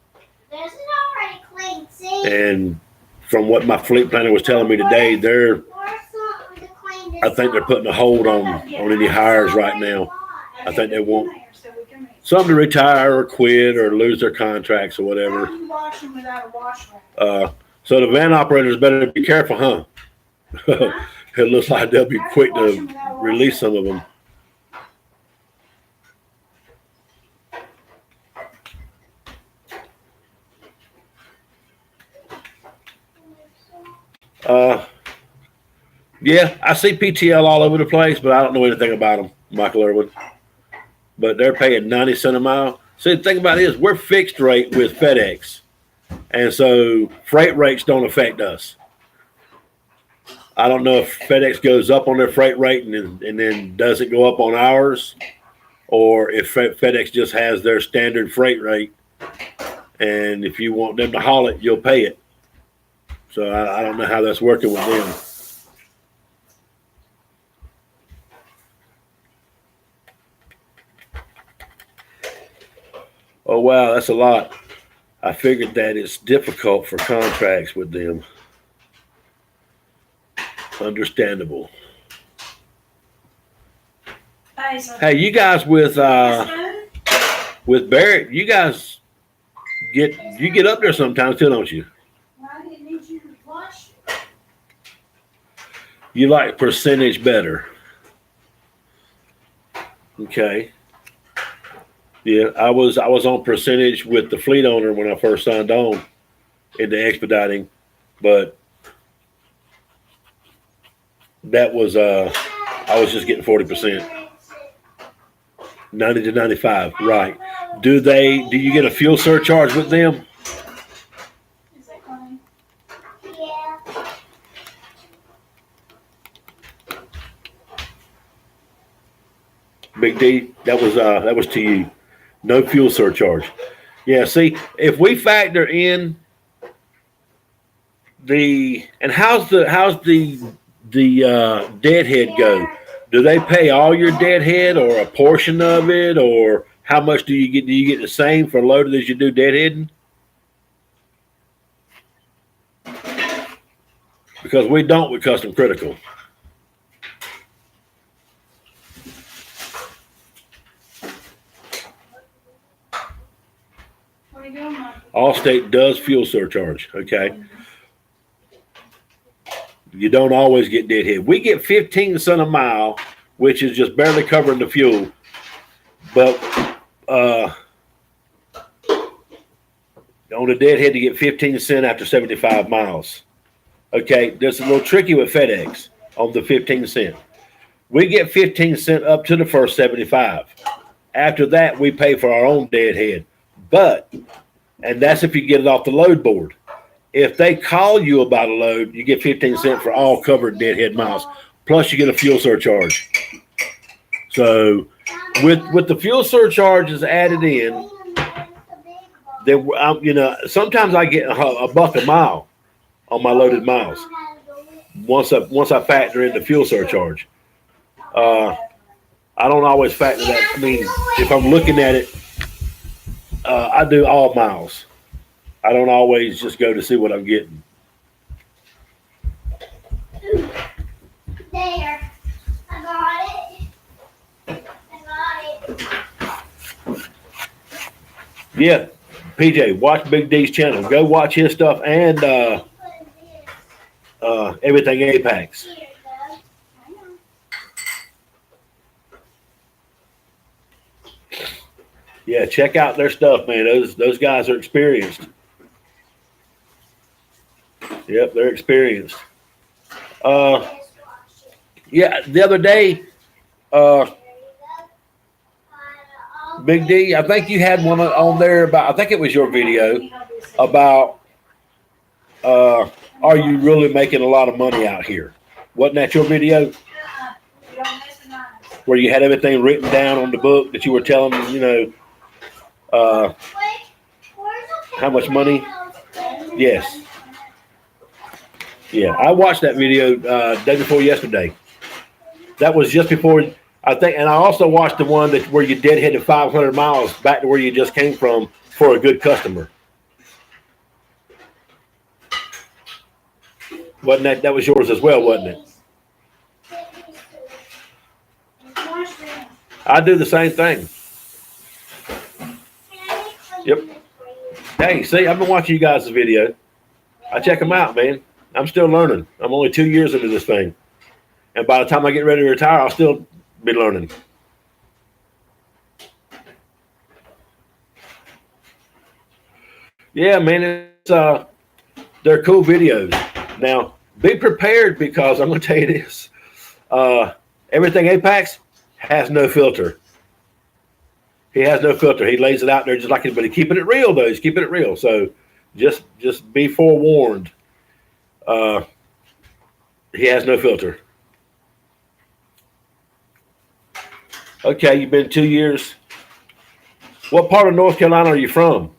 And from what my fleet planner was telling me today, I think they're putting a hold on any hires right now. I think they want some to retire or quit or lose their contracts or whatever. So the van operators better be careful, huh? It looks like they'll be quick to release some of them. Yeah, I see PTL all over the place, but I don't know anything about them, Michael Irwin. But they're paying 90 cents a mile. See, the thing about it is we're fixed rate with FedEx. And so freight rates don't affect us. I don't know if FedEx goes up on their freight rate and then doesn't go up on ours, or if FedEx just has their standard freight rate. And if you want them to haul it, you'll pay it. So I don't know how that's working with them. Oh, wow, that's a lot. I figured that it's difficult for contracts with them. Understandable. Hey, you guys with Barrett, you guys get up there sometimes too, don't you? You like percentage better. Okay. Yeah, I was on percentage with the fleet owner when I first signed on into expediting, but that was I was just getting 40%. 90 to 95, right. Do you get a fuel surcharge with them? Is that funny? Yeah. Big D, that was to you. No fuel surcharge. Yeah, see, if we factor in how's the deadhead go? Do they pay all your deadhead or a portion of it, or how much do you get? Do you get the same for loaded as you do deadheading? Because we don't with Custom Critical. What are you doing, Mom? Allstate does fuel surcharge. Okay. You don't always get deadhead. We get 15 cents a mile, which is just barely covering the fuel. But on the deadhead, you get 15 cents after 75 miles. Okay, that's a little tricky with FedEx on the 15 cent. We get 15 cents up to the first 75. After that, we pay for our own deadhead. And that's if you get it off the load board. If they call you about a load, you get 15 cents for all covered deadhead miles. Plus, you get a fuel surcharge. So, with the fuel surcharges added in, then sometimes I get a buck a mile on my loaded miles. Once I factor in the fuel surcharge, I don't always factor that. I mean, if I'm looking at it, I do all miles. I don't always just go to see what I'm getting. There. I got it. Yeah, PJ, watch Big D's channel. Go watch his stuff and everything Apax. Here, Yeah, check out their stuff, man. Those guys are experienced. Yep, they're experienced. Yeah, the other day, Big D, I think you had one on there about, I think it was your video about, are you really making a lot of money out here? Wasn't that your video? You don't miss the night. Where you had everything written down on the book that you were telling them, how much money? Yes. Yeah, I watched that video day before yesterday. That was just before, I think, and I also watched the one where you deadheaded 500 miles back to where you just came from for a good customer. Wasn't that was yours as well, wasn't it? I do the same thing. Yep. Hey, see, I've been watching you guys' video. I check them out, man. I'm still learning. I'm only 2 years into this thing. And by the time I get ready to retire, I'll still be learning. Yeah, man, they're cool videos. Now, be prepared because I'm going to tell you this. Everything Apax has no filter. He has no filter. He lays it out there just like it, but he's keeping it real, though. He's keeping it real. So just be forewarned. He has no filter. Okay, you've been 2 years. What part of North Carolina are you from?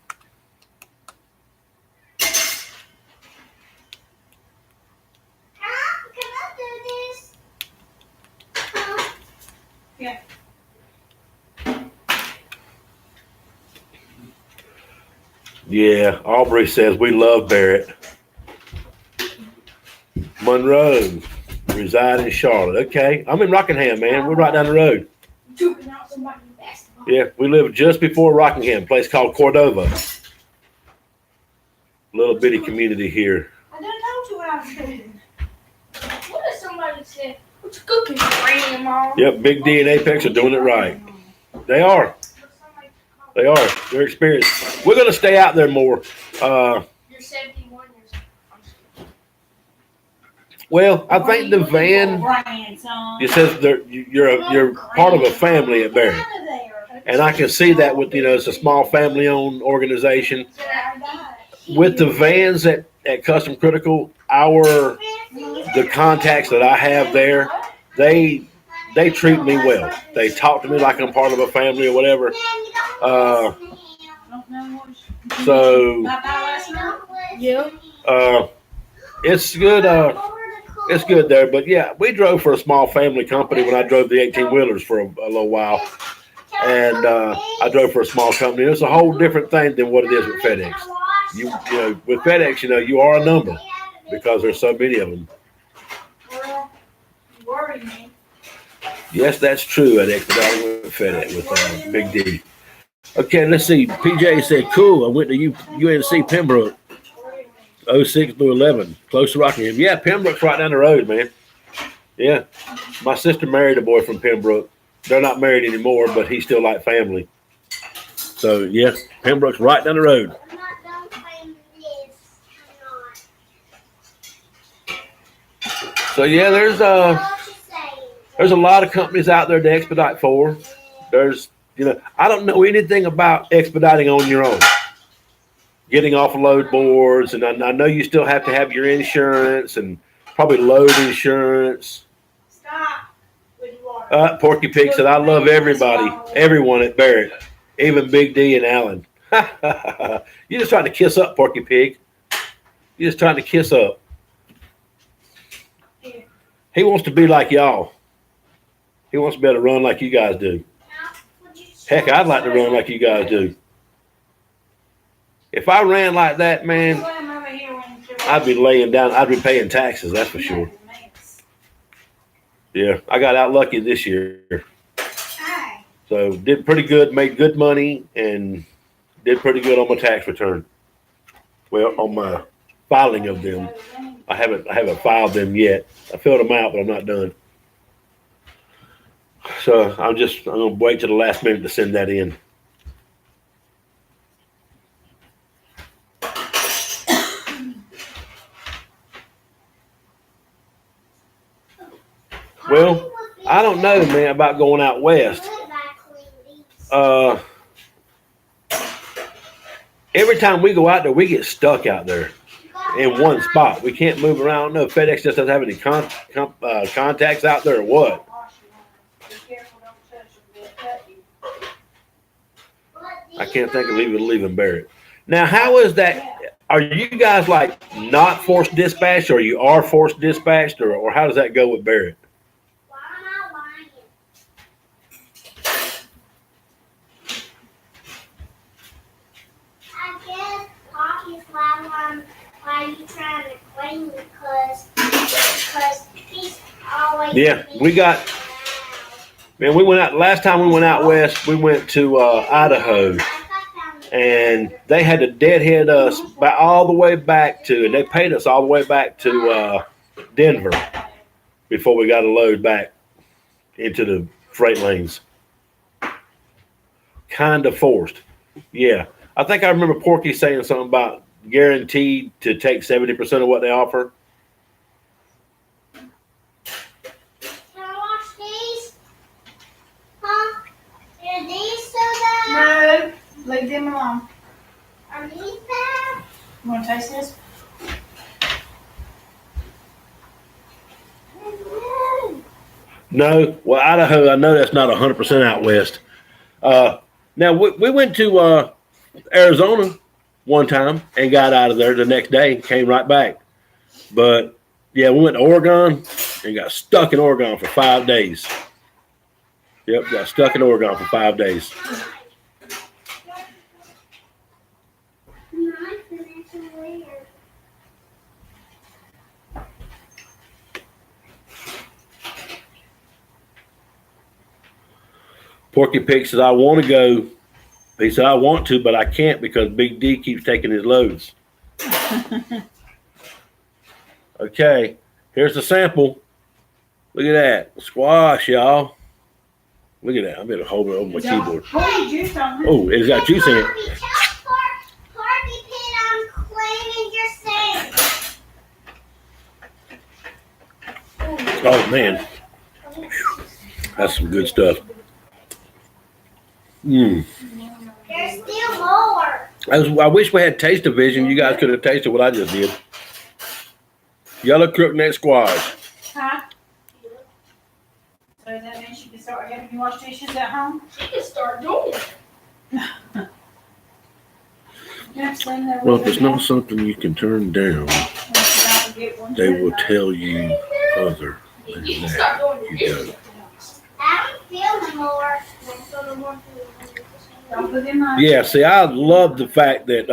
Yeah, Aubrey says we love Barrett. Monroe, reside in Charlotte. Okay, I'm in Rockingham, man. We're right down the road. Yeah, we live just before Rockingham, a place called Cordova. Little bitty community here. I didn't know what I was doing. What if somebody said, "What's cooking, Grandma?" Yep, Big D and Apex are doing it right. They are. They are. They're experienced. We're going to stay out there more. You're 71 years old. Well, I think the van. It says you're part of a family at Barrett. And I can see that with, it's a small family-owned organization. With the vans at Custom Critical, the contacts that I have there, they treat me well. They talk to me like I'm part of a family or whatever. So Yeah. it's good. It's good there. But yeah, we drove for a small family company when I drove the 18-wheelers for a little while. And I drove for a small company. It's a whole different thing than what it is with FedEx. With FedEx, you are a number because there's so many of them. Well, you worry me. Yes, that's true at Expediting with FedEx with Big D. Okay, let's see. PJ said, cool. I went to UNC Pembroke, 06 through 11, close to Rockingham. Yeah, Pembroke's right down the road, man. Yeah. My sister married a boy from Pembroke. They're not married anymore, but he's still like family. So, yeah, Pembroke's right down the road. I'm not done playing this. I'm not. So, yeah, there's a lot of companies out there to expedite for. There's, I don't know anything about expediting on your own. Getting off load boards, and I know you still have to have your insurance and probably load insurance. Stop. With your water. Porky Pig said, I love everyone at Barrett, even Big D and Alan. You're just trying to kiss up, Porky Pig. You're just trying to kiss up. He wants to be like y'all. He wants to be able to run like you guys do. Heck, I'd like to run like you guys do. If I ran like that, man, I'd be laying down. I'd be paying taxes, that's for sure. Yeah, I got out lucky this year. So did pretty good, made good money, and did pretty good on my tax return. Well, on my filing of them. I haven't filed them yet. I filled them out, but I'm not done. So I'm gonna wait till the last minute to send that in. Well, I don't know, man, about going out west. Every time we go out there, we get stuck out there in one spot. We can't move around. I don't know if FedEx just doesn't have any contacts out there or what. I can't think of even leaving Barrett. Now, how is that? Are you guys like not forced dispatched, or you are forced dispatched, or how does that go with Barrett? Why are you trying to claim me? Because he's always. Yeah, we got. Man, we went out last time. We went out west. We went to Idaho, and they had to deadhead us all the way back to, and they paid us all the way back to Denver before we got a load back into the freight lanes. Kind of forced. Yeah, I think I remember Porky saying something about guaranteed to take 70% of what they offer. Can I wash these? Huh? Are these so bad? No, leave them alone. Are these bad? You want to taste this? No, well, Idaho, I know that's not 100% out west. Now, we went to Arizona one time and got out of there the next day, came right back. But, yeah, we went to Oregon and got stuck in Oregon for 5 days. Yep, got stuck in Oregon for 5 days. Porky Pig says, I want to go. He said, I want to, but I can't because Big D keeps taking his loads. Okay, here's the sample. Look at that. Squash, y'all. Look at that. I'm going to hold it over my keyboard. Oh, it's got juice in it. Porky Pig, I'm claiming your sand. Oh, man. That's some good stuff. Mm. There's still more. I wish we had taste division. You guys could have tasted what I just did. Yellow crookneck squash. Huh? So that means she can start having you wash dishes at home? She can start doing it. Well, if it's not something you can turn down, they will tell you other than You can that. start doing your You dishes. I don't feel no more. Don't put in my. Yeah, see, I love the fact that,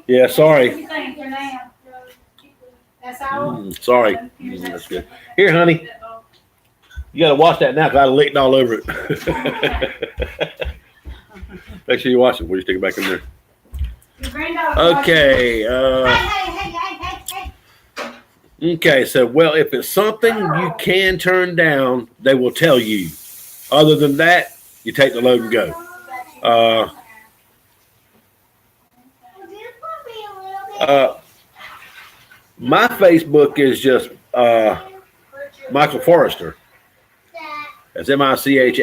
yeah, sorry. What do you think for now? That's all? Sorry. That's good. Here, honey. You got to wash that now because I licked all over it. Make sure you wash it before you stick it back in there. Your granddaughter. Okay. Hey. Okay. So, well, if it's something you can turn down, they will tell you. Other than that, you take the load and go. My Facebook is just Michael Forrester. That's MICHAELFORRESTER.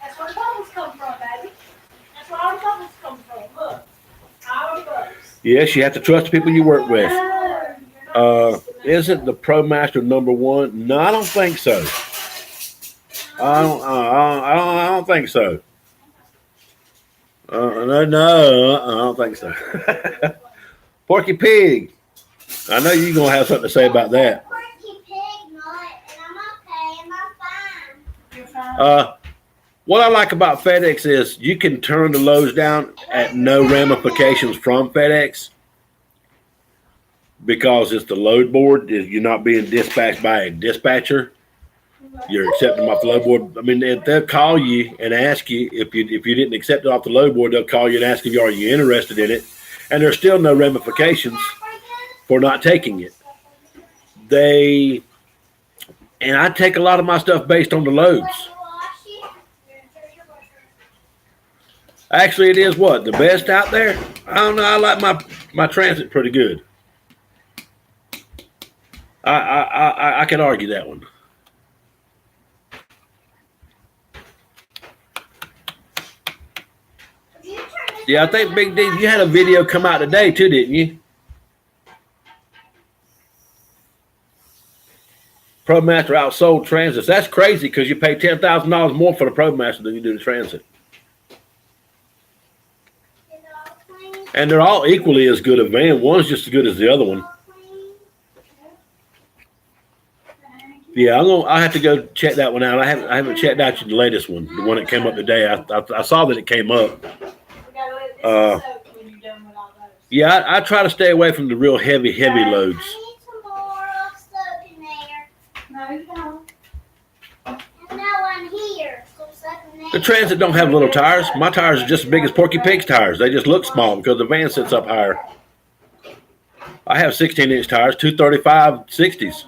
That's where the bubbles come from, baby. That's where all the bubbles come from. Look. All the bubbles. Yes, you have to trust the people you work with. Isn't the ProMaster #1? No, I don't think so. I don't think so. No, I don't think so. Porky Pig. I know you're gonna have something to say about that. Porky Pig, not, and I'm okay, and I'm fine. You're fine. What I like about FedEx is you can turn the loads down at no ramifications from FedEx because it's the load board. You're not being dispatched by a dispatcher. You're accepting them off the load board. I mean, they'll call you and ask you if you didn't accept it off the load board. They'll call you and ask you, are you interested in it? And there's still no ramifications for not taking it. And I take a lot of my stuff based on the loads. Actually, it is what? The best out there? I don't know. I like my transit pretty good. I can argue that one. Yeah, I think Big D, you had a video come out today too, didn't you? ProMaster outsold transits. That's crazy because you pay $10,000 more for the ProMaster than you do the transit. And they're all equally as good a van. One's just as good as the other one. Yeah, I have to go check that one out. I haven't checked out the latest one, the one that came up today. I saw that it came up. Yeah, I try to stay away from the real heavy loads. I need some more of soap in there. No, you don't. And no one here. So soap in there. The Transit don't have little tires. My tires are just as big as Porky Pig's tires. They just look small because the van sits up higher. I have 16-inch tires, 235 60s.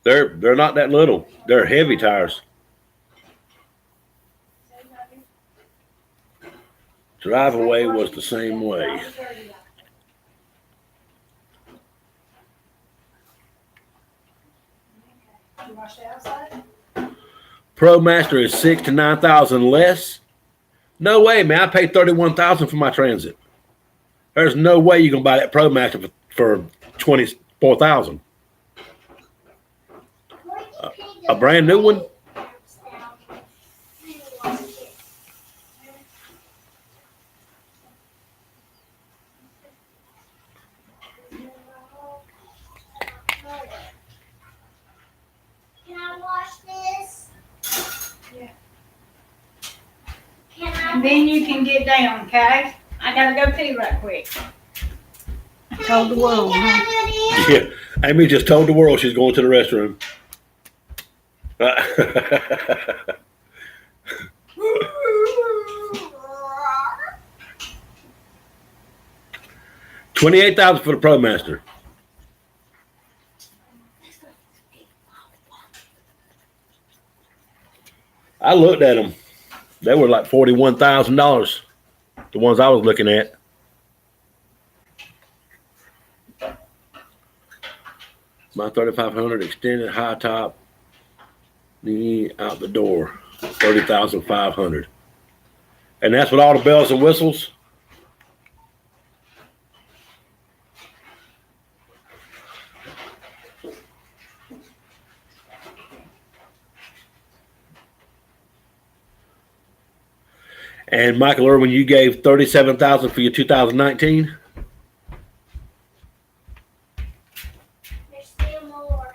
They're not that little. They're heavy tires. Drive away was the same way. ProMaster is $6,000 to $9,000 less. No way, man. I paid $31,000 for my Transit. There's no way you can buy that ProMaster for $24,000. A brand new one. Can I wash this? Yeah. Can I? And then you can get down, okay? I gotta go pee right quick. I told the world. Can Huh? I do this? Yeah, Amy just told the world she's going to the restroom. $28,000 for the ProMaster. I looked at them. They were like $41,000. The ones I was looking at. My 3500 extended high top knee out the door. 30,500. And that's with all the bells and whistles. And Michael Irwin, you gave 37,000 for your 2019. There's still more.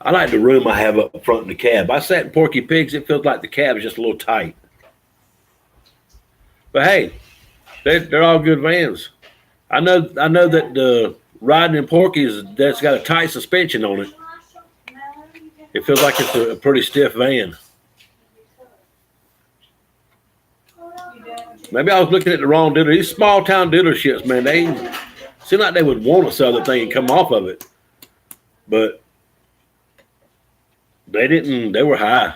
I like the room I have up front in the cab. I sat in Porky Pig's. It feels like the cab is just a little tight. But hey, they're all good vans. I know that the riding in Porky's that's got a tight suspension on it. It feels like it's a pretty stiff van. Maybe I was looking at the wrong dealer. These small town dealerships, man, they seem like they would want to sell the thing and come off of it. But they didn't. They were high.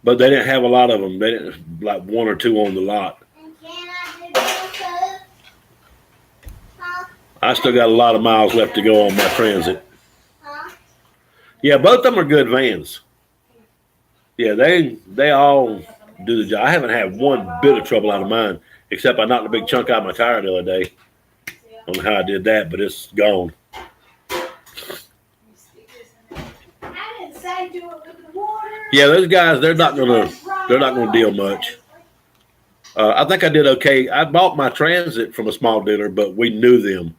But they didn't have a lot of them. They didn't, like one or two on the lot. And can I do this? Huh? I still got a lot of miles left to go on my Transit. Huh? Yeah, both of them are good vans. Yeah, they all do the job. I haven't had one bit of trouble out of mine, except I knocked a big chunk out of my tire the other day. I don't know how I did that, but it's gone. I didn't say do it with the water. Yeah, those guys, they're not gonna deal much. I think I did okay. I bought my Transit from a small dealer, but we knew them.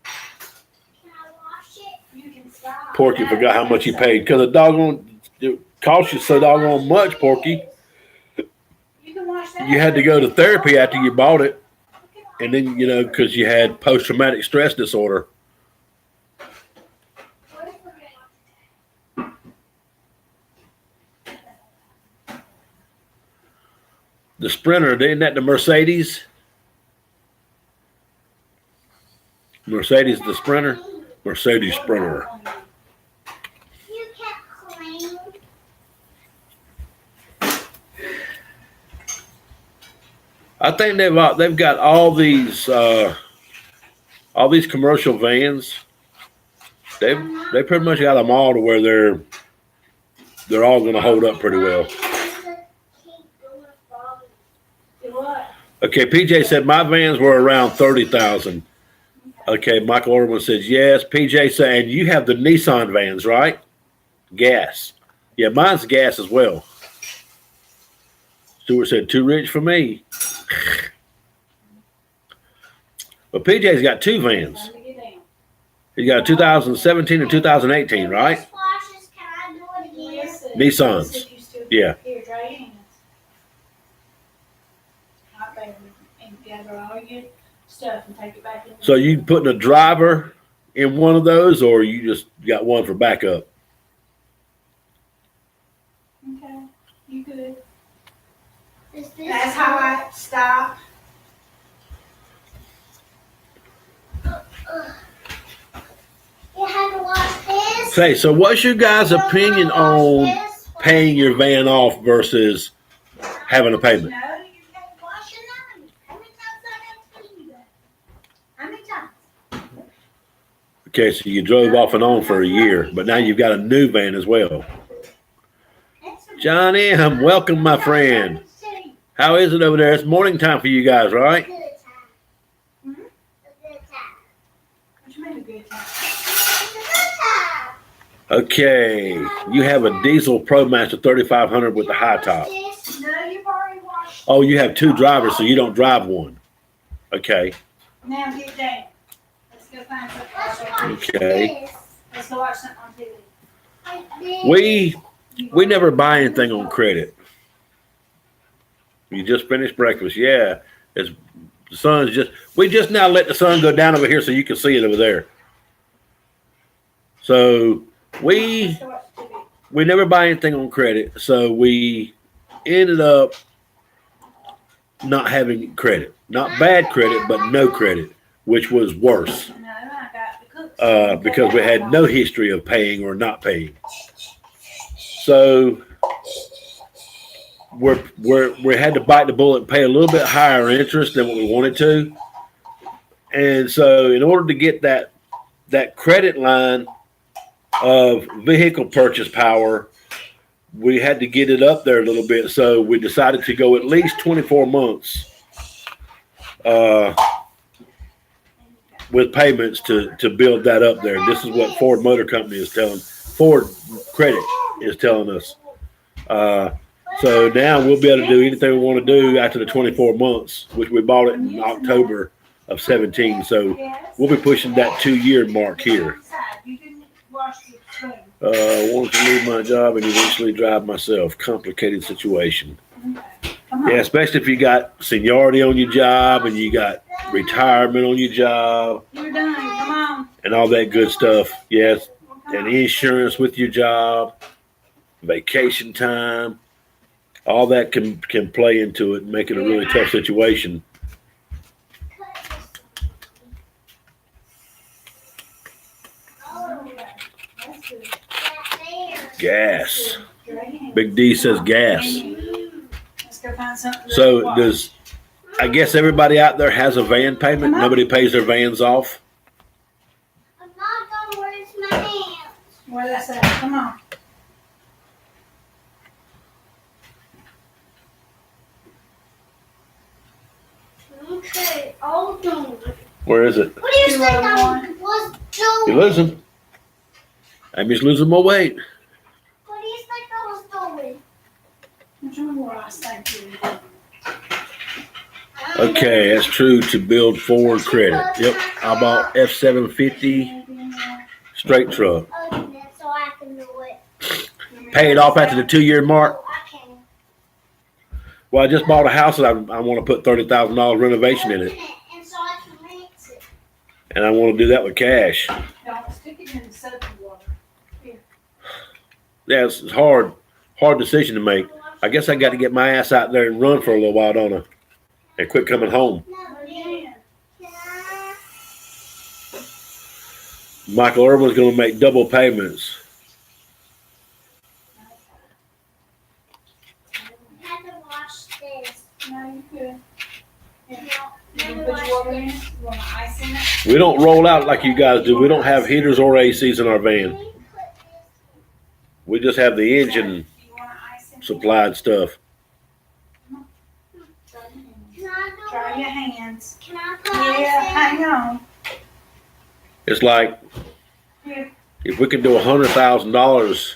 Can I wash it? You can stop. Porky forgot how much he paid because the doggone it cost you so doggone much, Porky. You can wash that. You had to go to therapy after you bought it, and then because you had post-traumatic stress disorder. The Sprinter, isn't that the Mercedes? Mercedes the Sprinter? Mercedes Sprinter. You can't clean. I think they've got all these commercial vans. They pretty much got them all to where they're all going to hold up pretty well. What? Okay, PJ said my vans were around 30,000. Okay, Michael Orwin says yes. PJ said, and you have the Nissan vans, right? Gas. Yeah, mine's gas as well. Stuart said too rich for me. But PJ's got two vans. Time to get down. He's got a 2017 and 2018, right? This washes, can I do it again? Listen, Nissans. listen, you still- Yeah. Here, dry your hands. Hot baby, and gather all your stuff and take it back in. So you putting a driver in one of those, or you just got one for backup? Okay, you good. Is this That's how I stop. You have to wash this. Okay, so what's your guys' opinion on paying your van off versus having a payment? No, you can't wash it out. How many times I have to tell you that? How many times? Okay, so you drove off and on for a year, but now you've got a new van as well. John M., welcome, my friend. How is it over there? It's morning time for you guys, right? Good time. Hmm? A good time. What you mean a good time? It's a good time. Okay, you have a diesel ProMaster 3500 with the high top. This. No, you've already washed. Oh, you have two drivers, so you don't drive one. Okay, Now get down. Let's go find something. Let's to watch. watch Okay. this. Let's go watch something on TV. Like this. we never buy anything on credit. You just finished breakfast. Yeah, it's the sun's we just now let the sun go down over here so you can see it over there. So we Let's go watch TV. never buy anything on credit, so we ended up not having credit. Not bad credit, but no credit, which was worse No, I got the cooks. because we had no history of paying or not paying. So we had to bite the bullet and pay a little bit higher interest than what we wanted to. And so in order to get that that credit line of vehicle purchase power, we had to get it up there a little bit. So we decided to go at least 24 months with payments to build that up there. This is what Ford Motor Company is telling, Ford Credit is telling us. So now we'll be able to do anything we want to do after the 24 months, which we bought it in October of 17. So we'll be pushing that 2-year mark here. Want to leave my job and eventually drive myself. Complicated situation. Yeah, especially if you got seniority on your job and you got retirement on your job. You're done. Come on. And all that good stuff. Yes. And insurance with your job, vacation time. All that can play into it and make it a really tough situation. Gas. Big D says gas. Let's go find something. So I guess everybody out there has a van payment. Nobody pays their vans off. I'm not gonna where's my hands. Where that's at? Come on. Okay, all done. Where is it? What do you think I was You doing? losing? I'm just losing my weight. What do you think I was doing? Which one was thank you? Okay, that's true to build Ford credit. Yep, I bought F-750 straight truck. Open it so I can do it. Pay it off after the 2-year mark. I can. Well, I just bought a house and I want to put $30,000 renovation in it. And so I can mix it. And I want to do that with cash. Don't stick it in the soapy water. Yeah, it's a hard decision to make. I guess I got to get my ass out there and run for a little while, don't I? And quit coming home. No, yeah. Michael Irvin's going to make double payments. I have to wash this. No, you could. You can put your water in it. You want ice in it? We don't roll out like you guys do. We don't have heaters or ACs in our van. We just have the engine You want ice in it? supplied stuff. Can I do Try it? your hands. Can I put Yeah, ice hang on. It's like Here. if we can do $100,000,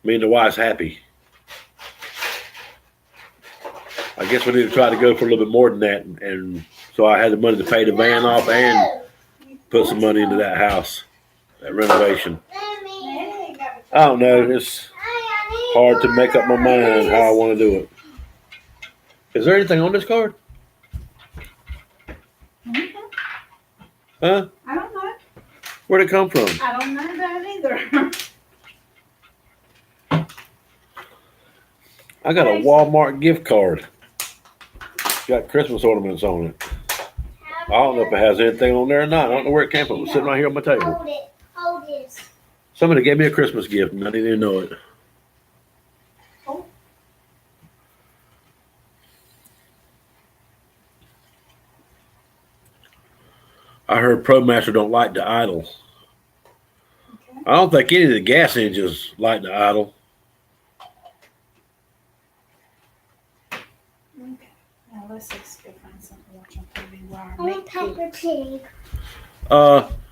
me and the wife's happy. I guess we need to try to go for a little bit more than that, and so I had the money to pay the van off and put some money into that house, that renovation. Let me. I don't know. It's hard to make up my mind how I want to do it. Is there anything on this card? Huh? I don't know. Where'd it come from? I don't know that either. I got a Walmart gift card. Got Christmas ornaments on it. I don't know if it has anything on there or not. I don't know where it came from. It's sitting right here on my table. Hold it. Hold this. Somebody gave me a Christmas gift and I didn't even know it. I heard ProMaster don't like to idle. Okay. I don't think any of the gas engines like to idle. Okay. Now let's just go find something to watch on TV while I I want make Peppa Pig.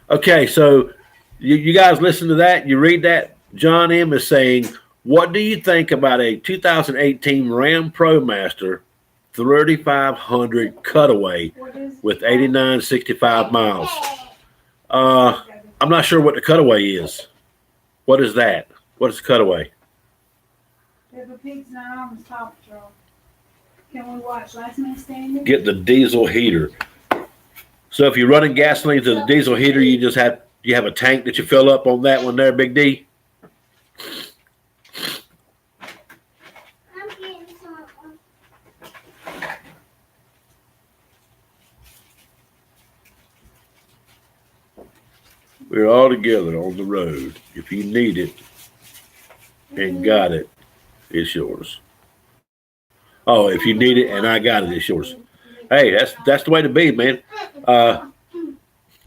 Okay, so you guys listen to that. You read that. John M. is saying, what do you think about a 2018 Ram ProMaster 3500 cutaway What is with 8965 miles? I'm not sure what the cutaway is. What is that? What is the cutaway? Peppa Pig's not on the Paw Patrol. Can we watch Last Man Standing? Get the diesel heater. So if you're running gasoline to the diesel heater, you have a tank that you fill up on that one there, Big D. I'm getting something. We're all together on the road. If you need it and got it, it's yours. Oh, if you need it and I got it, it's yours. Hey, that's the way to be, man. And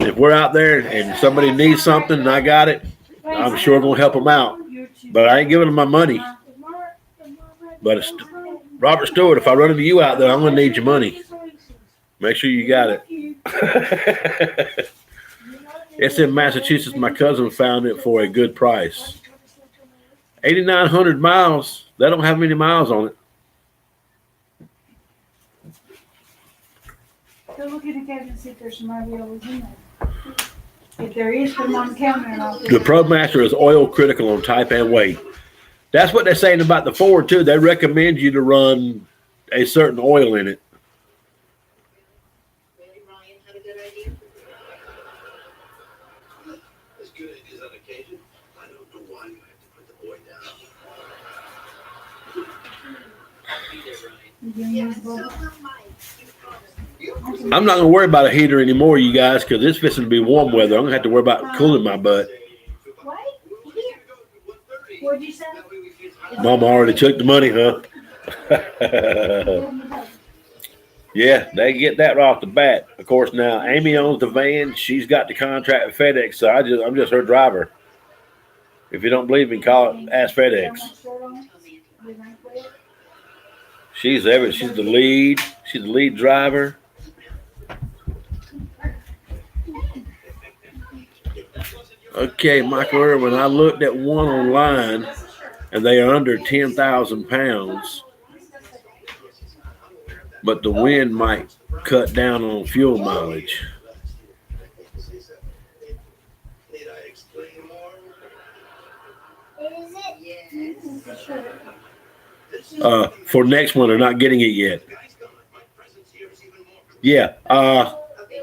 if we're out there and somebody needs something and I got it, I'm sure gonna help them out. But I ain't giving them my money. But it's Robert Stewart, if I run into you out there, I'm gonna need your money. Make sure you got it. It's in Massachusetts. My cousin found it for a good price. 8,900 miles. They don't have many miles on it. Go look in the cabinet and see if there's some raviolis in there. If there is, put them on the counter and I'll. The ProMaster is oil critical on type and weight. That's what they're saying about the Ford too. They recommend you to run a certain oil in it. Really, Ryan had a good idea? As good as on occasion, I don't know why you have to put the boy down. I'm not going to worry about a heater anymore, you guys, because it's fixing to be warm weather. I'm going to have to worry about cooling my butt. What'd you say? Mama already took the money, huh? Yeah, they get that right off the bat. Of course, now Amy owns the van. She's got the contract with FedEx, so I'm just her driver. If you don't believe me, ask FedEx. She's the lead. She's the lead driver. Okay, Michael Irwin, I looked at one online, and they are under 10,000 pounds. But the wind might cut down on fuel mileage. For next one, they're not getting it yet. Yeah,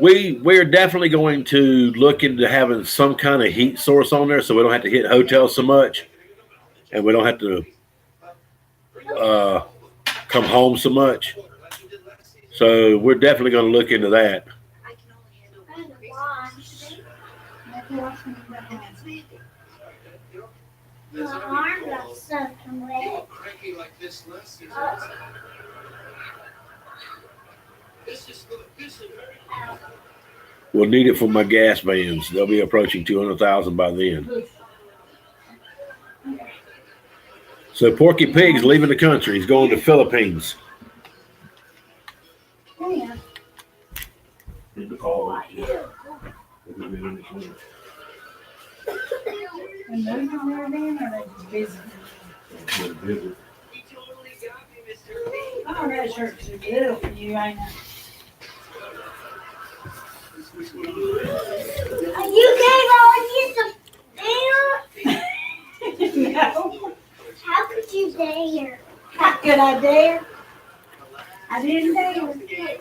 we're definitely going to look into having some kind of heat source on there, so we don't have to hit hotels so much, and we don't have to come home so much. So we're definitely going to look into that. My arm got soaking wet. We'll need it for my gas vans. They'll be approaching 200,000 by then. So Porky Pig's leaving the country. He's going to the Philippines. And those on there then, or they just busy? Oh, that shirt's too little for you, ain't it? You gave all you some No. How could you dare? How could I dare? I didn't dare.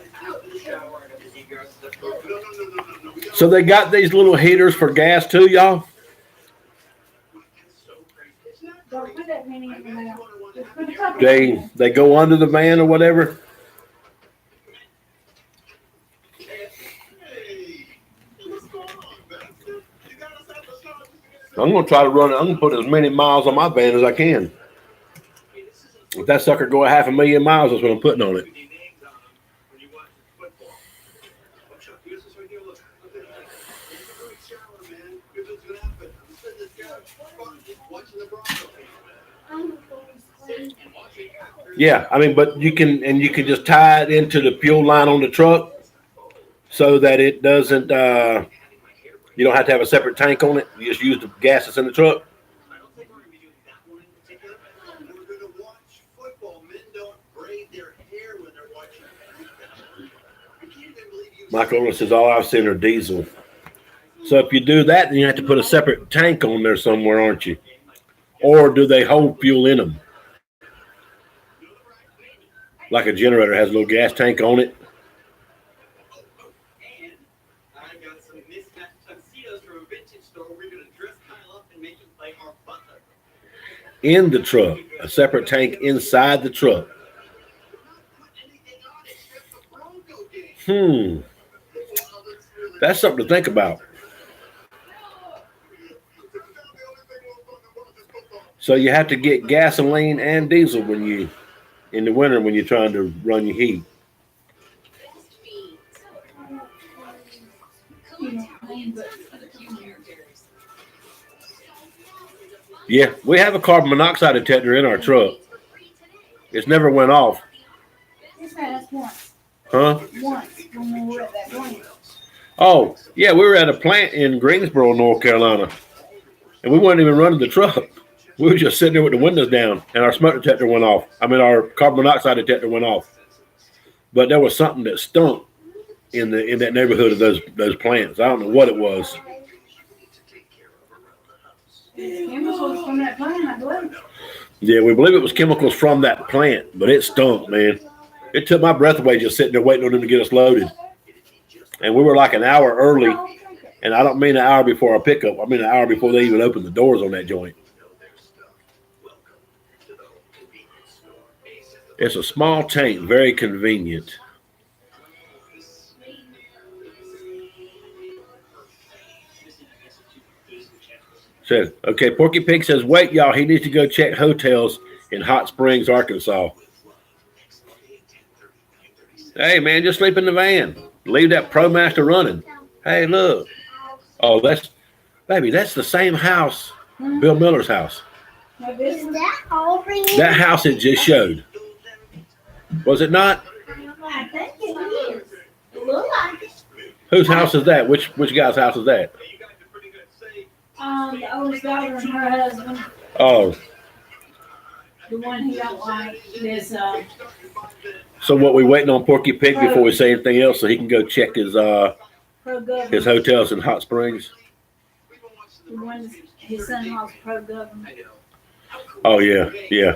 So they got these little heaters for gas too, y'all? Don't put that many in the mouth. Just put a couple in there. They go under the van or whatever? I'm going to try to run it. I'm going to put as many miles on my van as I can. If that sucker go 500,000 miles, that's what I'm putting on it. Yeah, I mean, but you can just tie it into the fuel line on the truck so that it doesn't, you don't have to have a separate tank on it. You just use the gas that's in the truck. Michael says all I've seen are diesel. So if you do that, then you have to put a separate tank on there somewhere, aren't you? Or do they hold fuel in them? Like a generator has a little gas tank on it. In the truck, a separate tank inside the truck. That's something to think about. So you have to get gasoline and diesel in the winter when you're trying to run your heat. plan, but a couple years. Yeah, we have a carbon monoxide detector in our truck. It's never went off. Yes, ma'am, that's once. Huh? Once when we were at that plant. Oh, yeah, we were at a plant in Greensboro, North Carolina. And we weren't even running the truck. We were just sitting there with the windows down, and our smoke detector went off. I mean, our carbon monoxide detector went off. But there was something that stunk in that neighborhood of those plants. I don't know what it was. Chemicals from that plant, I believe. Yeah, we believe it was chemicals from that plant, but it stunk, man. It took my breath away just sitting there waiting on them to get us loaded. And we were like an hour early, and I don't mean an hour before our pickup. I mean an hour before they even opened the doors on that joint. It's a small tank, very convenient. Says, okay, Porky Pig says, wait, y'all, he needs to go check hotels in Hot Springs, Arkansas. Hey, man, just sleep in the van. Leave that ProMaster running. Hey, look. Oh, that's the same house, Bill Miller's house. Is that Aubrey? That house it just showed. Was it not? I think it is. It looks like it. Whose house is that? Which guy's house is that? The oldest daughter and her husband, Oh, the one he don't like, is so what, we waiting on Porky Pig before we say anything else so he can go check his pro-government. hotels in Hot Springs? The one his son-in-law's pro-government. Oh, yeah, yeah.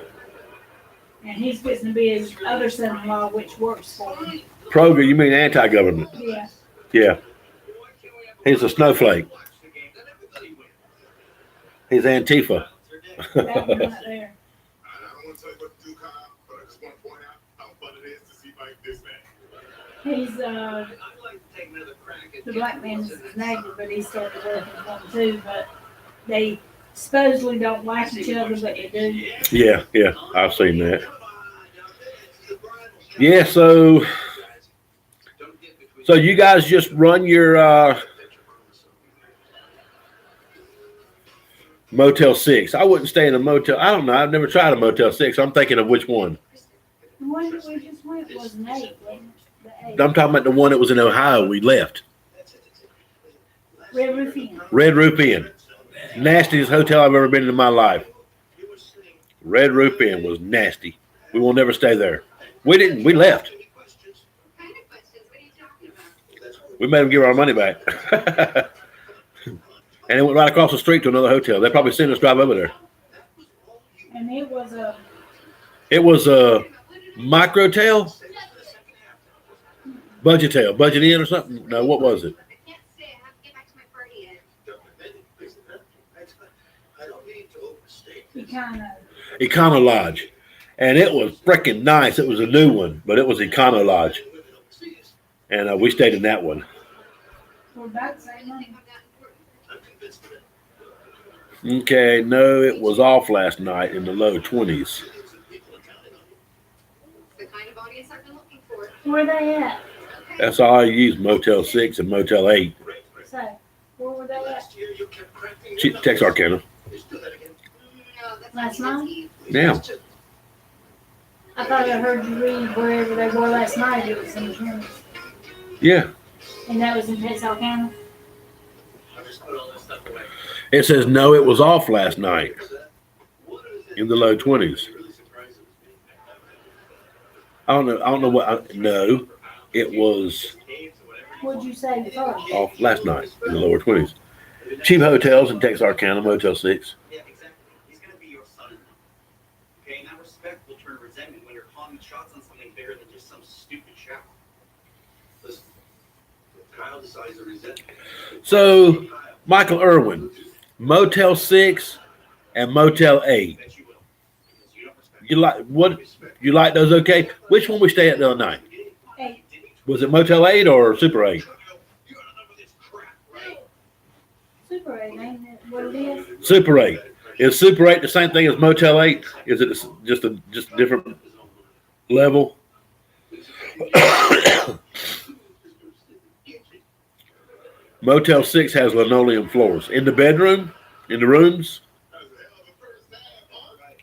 And he's fixing to be his other son-in-law, which works for him. Pro, you mean anti-government? Yeah. Yeah. He's a snowflake. He's Antifa. That one right there. He's the black man is his neighbor, but he started working with them too. But they supposedly don't like each other, but they do. Yeah, yeah, I've seen that. Yeah, so you guys just run your Motel 6. I wouldn't stay in a motel. I don't know. I've never tried a Motel 6. I'm thinking of which one. The one that we just went was an 8, wasn't it? The 8. I'm talking about the one that was in Ohio. We left. Red Roof Inn. Red Roof Inn. Nastiest hotel I've ever been in my life. Red Roof Inn was nasty. We will never stay there. We didn't. We left. We made them give our money back. And it went right across the street to another hotel. They probably seen us drive over there. And it was a microtel, budgetel, budget in or something. No, what was it? Econo Lodge, and it was freaking nice. It was a new one, but it was Econo Lodge, and we stayed in that one. for about the same money. Okay, no, it was off last night in the low 20s. Where they at? That's all I use, Motel 6 and Motel 8. So, where were they at? Texarkana. Last night? Yeah. I thought I heard you read wherever they were last night. It was in the county. Yeah. And that was in Texarkana? It says, no, it was off last night in the low 20s. I don't know what, no, it was What'd you say first? off last night in the lower 20s. Cheap hotels in Texarkana, Motel 6. Yeah, exactly. He's going to be your son. Okay, and that respect will turn resentment when you're calling the shots on something bigger than just some stupid shower. Listen, if Kyle decides to resent me, So, Michael Irwin, Motel 6 and Motel 8. Bet you will. Because you don't respect You like what? You like those? Okay. Which one we stayed at the other night? 8. Was it Motel 8 or Super 8? Super 8, ain't it? What it is? Super 8. Is Super 8 the same thing as Motel 8? Is it just a different level? Motel 6 has linoleum floors. In the bedroom, in the rooms. That was a hell of a first half, all right.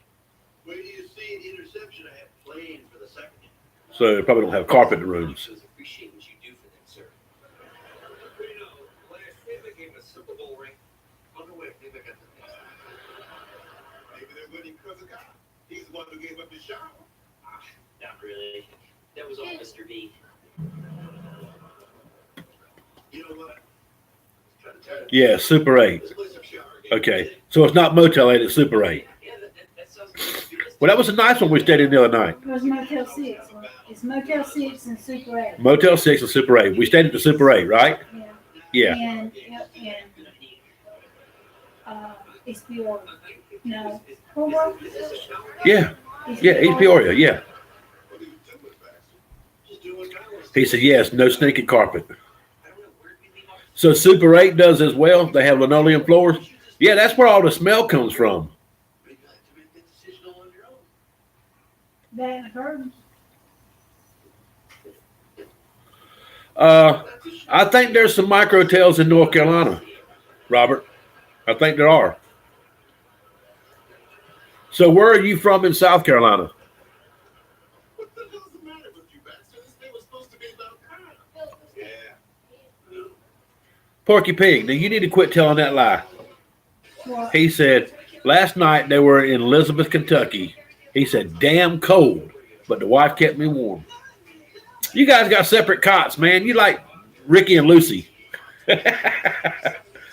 Where do you see the interception I have planned for the second half? So they probably don't have carpet in the rooms. Appreciate what you do for them, sir. You know, last year they gave us Super Bowl ring. On the way, they got the next one. Maybe they're winning because of God. He's the one who gave up his shower. Not really. That was all Mr. B. You know what? Trying to tell you. Yeah, Super 8. This place of shower. Okay, so it's not Motel 8, it's Super 8. Yeah, that sounds good. Well, that was a nice one we stayed in the other night. It was Motel 6. It's Motel 6 and Super 8. Motel 6 and Super 8. We stayed at the Super 8, right? Yeah. Yeah. And it's Peoria. No. What was it? Yeah. It's Yeah, East Peoria, yeah. What do you do with Baxter? Just do what God wants. He said, yes, no stinking carpet. So Super 8 does as well. They have linoleum floors. Yeah, that's where all the smell comes from. Maybe you have to make that decision all on your own. That and the curtains. I think there's some microtels in North Carolina, Robert. I think there are. So where are you from in South Carolina? What the hell's the matter with you, Baxter? This thing was supposed to be about God. Yeah. Porky Pig. Now you need to quit telling that lie. What? He said last night they were in Elizabeth, Kentucky. He said, damn cold, but the wife kept me warm. You guys got separate cots, man. You like Ricky and Lucy.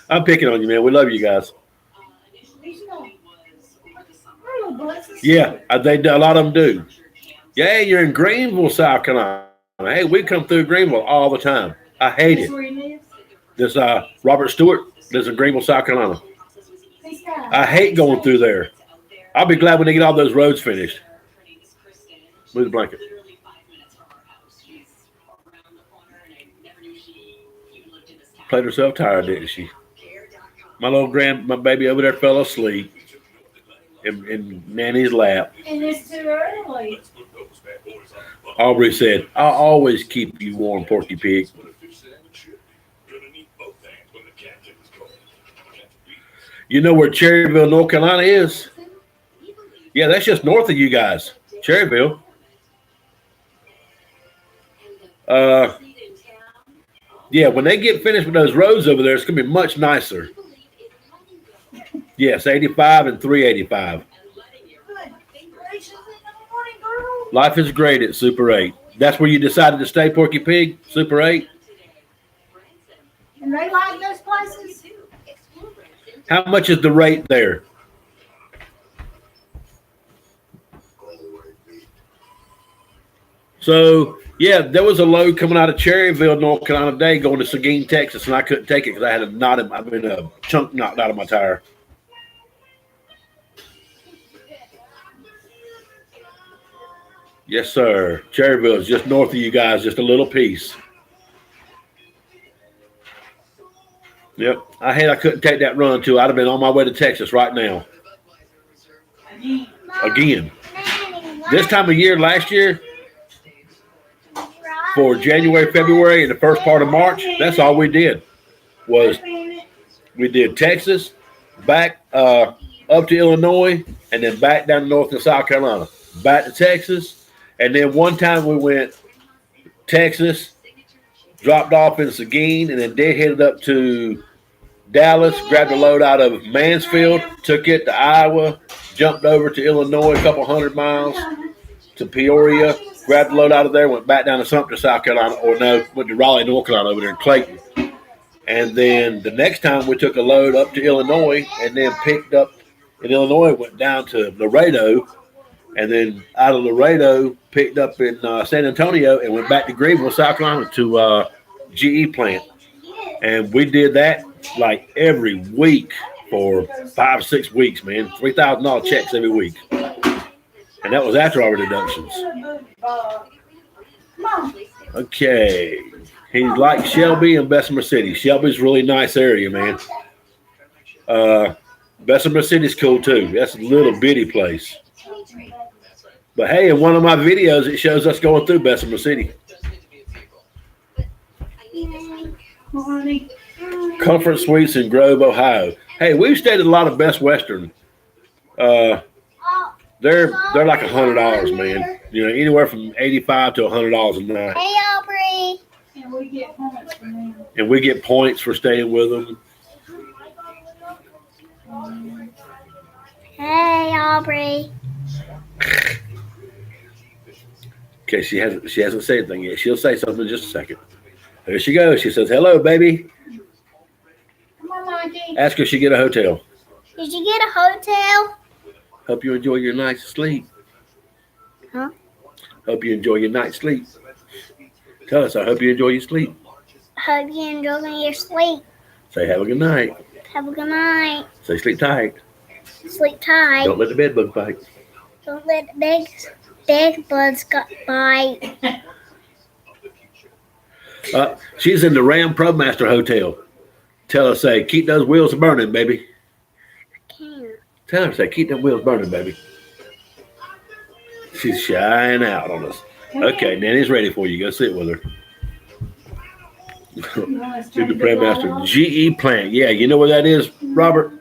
I'm picking on you, man. We love you guys. Yeah, they a lot of them do. Yeah, you're in Greenville, South Carolina. Hey, we come through Greenville all the time. I hate That's it. where he lives? This Robert Stewart lives in Greenville, South Carolina. He's got I hate going through there. I'll be glad when they get all those roads finished. Move the blanket. Played herself tired, didn't she? My baby over there fell asleep in Nanny's lap. And it's too early. Aubrey said, I'll always keep you warm, Porky Pig. You know where Cherryville, North Carolina is? Yeah, that's just north of you guys. Cherryville. Yeah, when they get finished with those roads over there, it's going to be much nicer. Yes, 85 and 385. Life is great at Super 8. That's where you decided to stay, Porky Pig? Super 8? And they like those places? How much is the rate there? So, yeah, there was a load coming out of Cherryville, North Carolina today, going to Seguin, Texas, and I couldn't take it because I had a chunk knocked out of my tire. Yes, sir. Cherryville is just north of you guys, just a little piece. Yep. I couldn't take that run, too. I'd have been on my way to Texas right now. Again. This time of year, last year, for January, February, and the first part of March, that's all we did. We did Texas, back up to Illinois, and then back down to North and South Carolina. Back to Texas, and then one time we went Texas, dropped off in Seguin, and then they headed up to Dallas, grabbed a load out of Mansfield, took it to Iowa, jumped over to Illinois a couple 100 miles to Peoria, grabbed a load out of there, went back down to Sumter, South Carolina, went to Raleigh, North Carolina over there in Clayton. And then the next time we took a load up to Illinois and then picked up in Illinois, went down to Laredo, and then out of Laredo picked up in San Antonio and went back to Greenville, South Carolina to GE plant. And we did that like every week for 5 or 6 weeks, man. $3,000 checks every week. And that was after our deductions. Okay. He's like Shelby and Bessemer City. Shelby's a really nice area, man. Bessemer City's cool too. That's a little bitty place. But hey, in one of my videos, it shows us going through Bessemer City. Honey. Comfort Suites in Grove, Ohio. Hey, we've stayed at a lot of Best Western. They're like $100, man. You know, anywhere from $85 to $100 a night. Hey, Aubrey. And we get points from them. And we get points for staying with them. Hey, Aubrey. Okay, she hasn't said anything yet. She'll say something in just a second. There she goes. She says, "Hello, baby." Come on, Monty. Ask her if she get a hotel. Did you get a hotel? Hope you enjoy your night's sleep. Huh? Hope you enjoy your night's sleep. Tell us, I hope you enjoy your sleep. Hope you enjoy your sleep. Say, have a good night. Have a good night. Say, sleep tight. Sleep tight. Don't let the bed bug bite. Don't let the big bugs bite. She's in the Ram ProMaster Hotel. Tell her, say, keep those wheels burning, baby. I can't. Tell her, say, keep them wheels burning, baby. She's shying out on us. Okay, Nanny's ready for you. Go sit with her. Do the ProMaster GE plant. Yeah, you know where that is, Robert?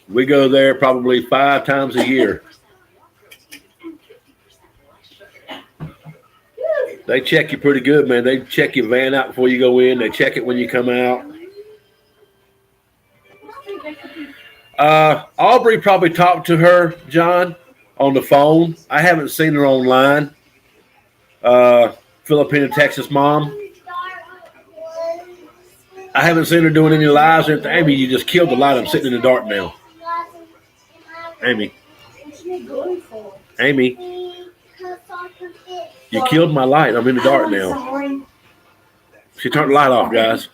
We go there probably 5 times a year. They check you pretty good, man. They check your van out before you go in. They check it when you come out. Aubrey probably talked to her, John, on the phone. I haven't seen her online. Filipina, Texas mom. I haven't seen her doing any lives. Amy, you just killed the light. I'm sitting in the dark now. Amy. Amy. You killed my light. I'm in the dark now. Sorry. She turned the light off, guys.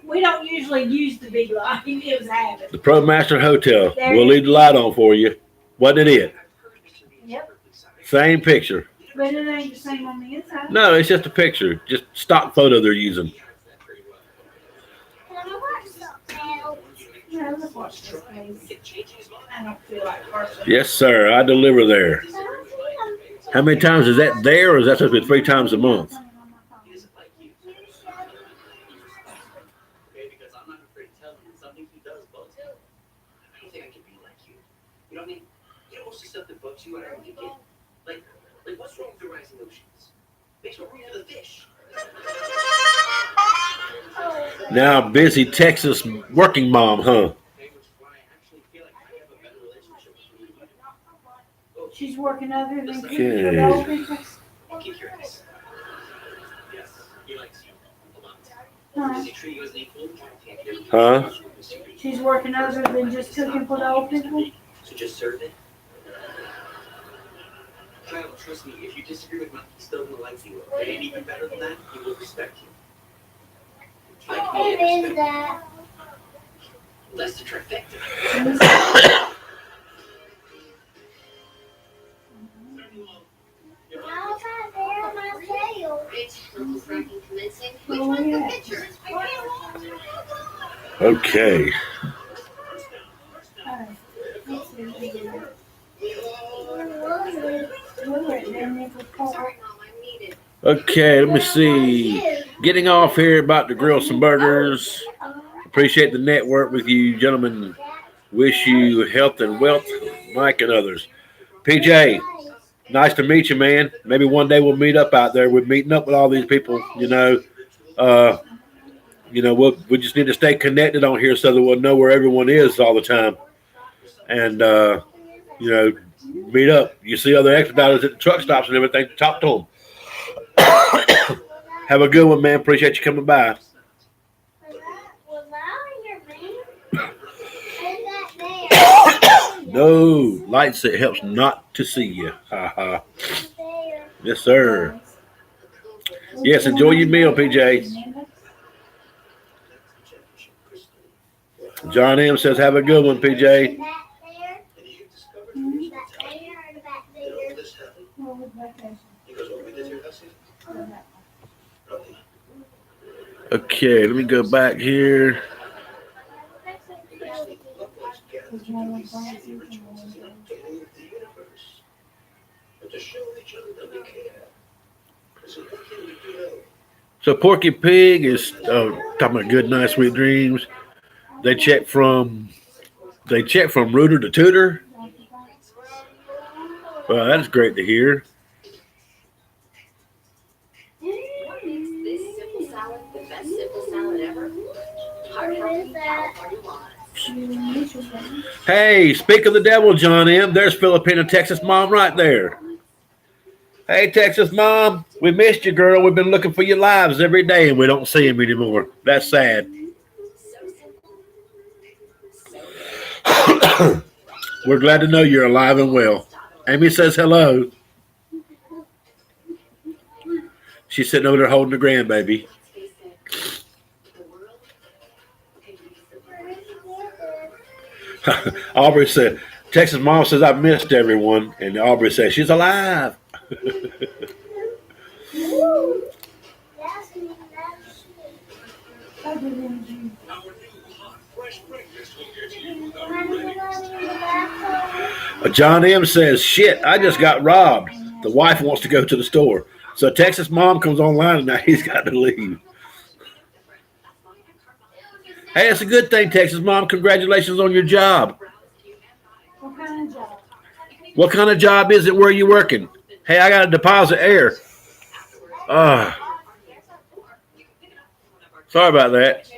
We don't usually use the big light. It was habit. The ProMaster Hotel. We'll leave the light on for you. Wasn't it? Yep. Same picture. But it ain't the same on the inside. No, it's just a picture. Just stock photo they're using. Yeah, let's watch this, please. I don't feel like person. Yes, sir. I deliver there. How many times is that there, or is that supposed to be 3 times a month? Because I'm not afraid to tell him something he does bugs him. I don't think I can be like you. You know what I mean? You know, most of the stuff that bugs you, I don't really get. Like what's wrong with the rising oceans? Makes no room for the fish. Now, busy Texas working mom, huh? She's working other than Okay. I'll keep curious. Yes, he likes you a lot. Does he treat you as an equal? Huh? She's working other than just cooking for the old people. So just serve it. Kyle, trust me, if you disagree with me, he still will like you. And even better than that, he will respect you. Like me, What and is respect that? you. That's the trifecta. How's that there on my tail? It's purple fracking commencing. Which Oh, one's the yeah. picture? Okay. Sorry, Mom, I'm needed. Okay, let me see. Getting off here about to grill some burgers. Appreciate the network with you, gentlemen. Wish you health and wealth, Mike and others. PJ, nice to meet you, man. Maybe one day we'll meet up out there. We're meeting up with all these people, you know. We just need to stay connected on here so that we'll know where everyone is all the time. And, meet up. You see other expediters at the truck stops and everything, talk to them. Have a good one, man. Appreciate you coming by. Was that on your van? Is that there? No, lights, it helps not to see you. Ha ha. There. Yes, sir. Yes, enjoy your meal, PJ. John M says, have a good one, PJ. That there? That there or the back there? Okay, let me go back here. So Porky Pig is talking about good night, sweet dreams. They check from Rooter to Tutor. Well, that's great to hear. What makes this simple salad the best simple salad ever? Heart healthy, California wise. Hey, speak of the devil, John M. There's Filipina Texas mom right there. Hey, Texas mom, we missed you, girl. We've been looking for your lives every day, and we don't see them anymore. That's sad. We're glad to know you're alive and well. Amy says hello. She's sitting over there holding the grandbaby. Aubrey said, Texas mom says, I missed everyone. And Aubrey says, she's alive. John M says, shit, I just got robbed. The wife wants to go to the store. So Texas mom comes online and now he's got to leave. Hey, it's a good thing, Texas mom. Congratulations on your job. What kind of job? What kind of job is it? Where are you working? Hey, I got to deposit air. Sorry about that.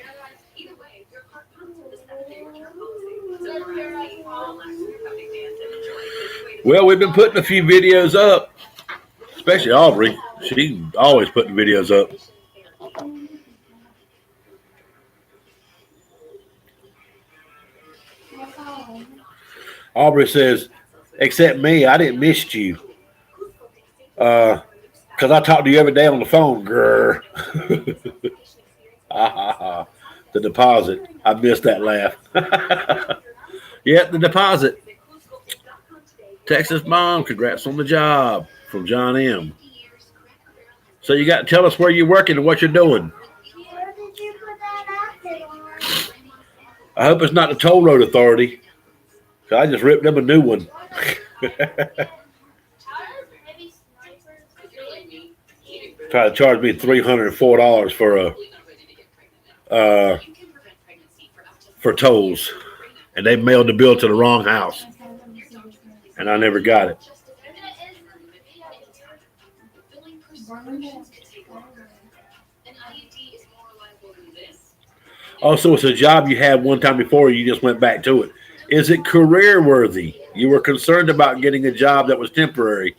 Well, we've been putting a few videos up, especially Aubrey. She's always putting videos up. Aubrey says, except me, I didn't miss you. Because I talk to you every day on the phone, grr. The deposit. I missed that laugh. Yeah, the deposit. Texas mom, congrats on the job from John M. So you got to tell us where you're working and what you're doing. Where did you put that outfit on? I hope it's not the toll road authority. I just ripped them a new one. Try to charge me $304 for tolls, and they mailed the bill to the wrong house, and I never got it. Also, it's a job you had one time before, you just went back to it. Is it career worthy? You were concerned about getting a job that was temporary.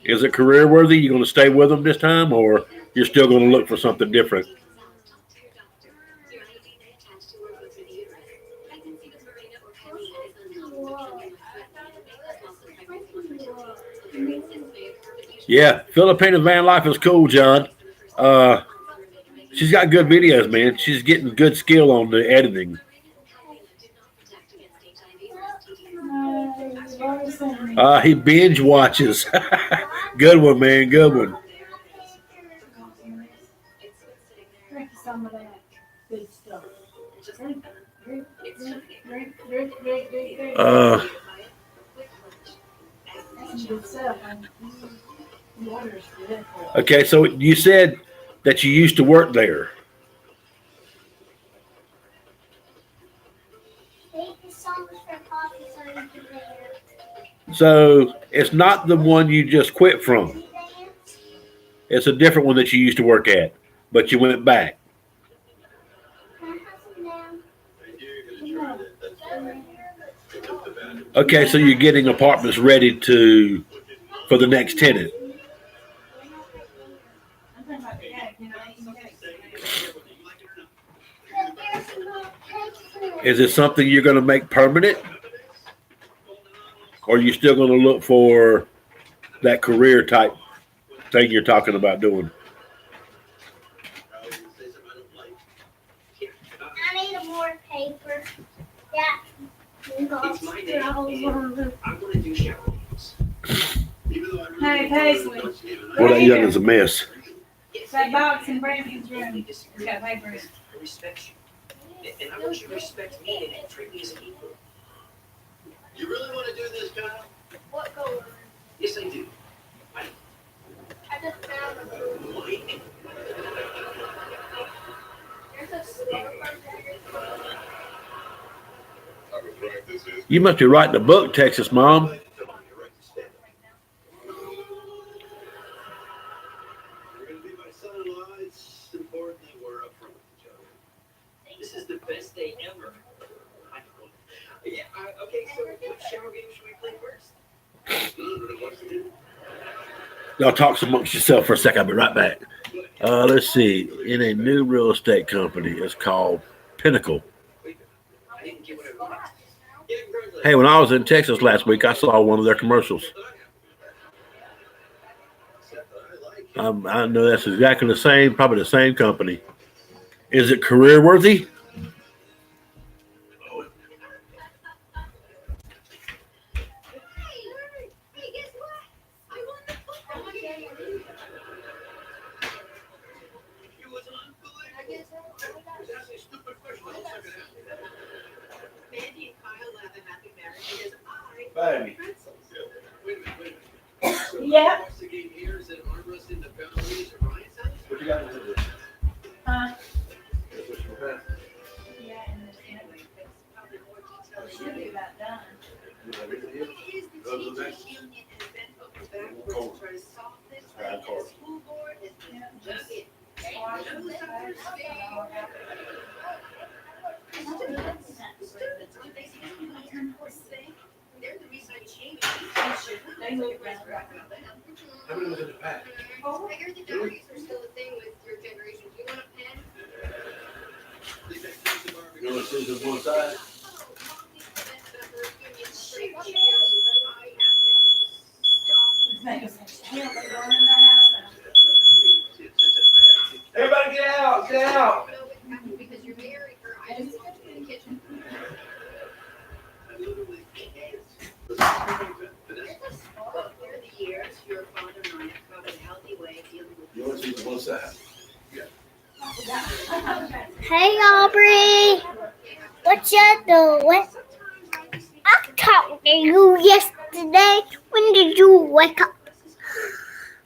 Is it career worthy? You going to stay with them this time, or you're still going to look for something different? Yeah, Filipina van life is cool, John. She's got good videos, man. She's getting good skill on the editing. He binge watches. Good one, man. Good one. Drink some of that good stuff. Drink. Good stuff. Water's good for it. Okay, so you said that you used to work there. Take the songs for coffee so you can dance. So it's not the one you just quit from. It's a different one that you used to work at, but you went back. Can I have some now? Okay, so you're getting apartments ready for the next tenant. Is it something you're going to make permanent? Or are you still going to look for that career type thing you're talking about doing? I need more paper. Yeah. It's my day, and I'm going to do chaperones. Hey, Paisley. Well, that young is a mess. That box in Brandon's room. It's got paper in it. I respect you. And I want you to respect me and treat me as an equal. You really want to do this, Kyle? What color? Yes, I do. I just found them. Mike, You must be writing a book, Texas Mom. You're right to spend. You're gonna be my son-in-law. It's important that we're upfront with each other. This is the best day ever. I know. Yeah. Okay. So, which shower game should we play first? Anything else to do? Y'all talk amongst yourself for a second. I'll be right back. Let's see. In a new real estate company, it's called Pinnacle. I didn't get what I wanted. Yeah, congratulations. Hey, when I was in Texas last week, I saw one of their commercials. I know that's exactly the same, probably the same company. Is it career worthy? Hey, guess what? I won the football game. It was unbelievable. It was actually a stupid question. The whole second half. Mandy and Kyle laugh at happy marriage because Baby. pretzels. Wait a minute. So Yeah. watch the game here. Is it arm wrestling the boundaries at Ryan's house? What you got to do? Huh? Yeah, and there's probably more details. Should be about done. It is the teachers union and bent over backwards to try to solve this thing. And the school board is just it. Students, aren't they supposed to be the most important thing? They're the reason I changed. They move around. How many was in the pack? I hear the doggies are still a thing with your generation. Do you want a pen? They got kids in You want barbecue. to sit on one side? Make us yeah, they go in the house now. Everybody get out! Get out! Because you're married her, I just want you in the kitchen. I literally can't. Well, through the years, your father and I have found a healthy way of dealing with. You want to sit on one side? Hey, Aubrey. What you doing? I talked to you yesterday. When did you wake up?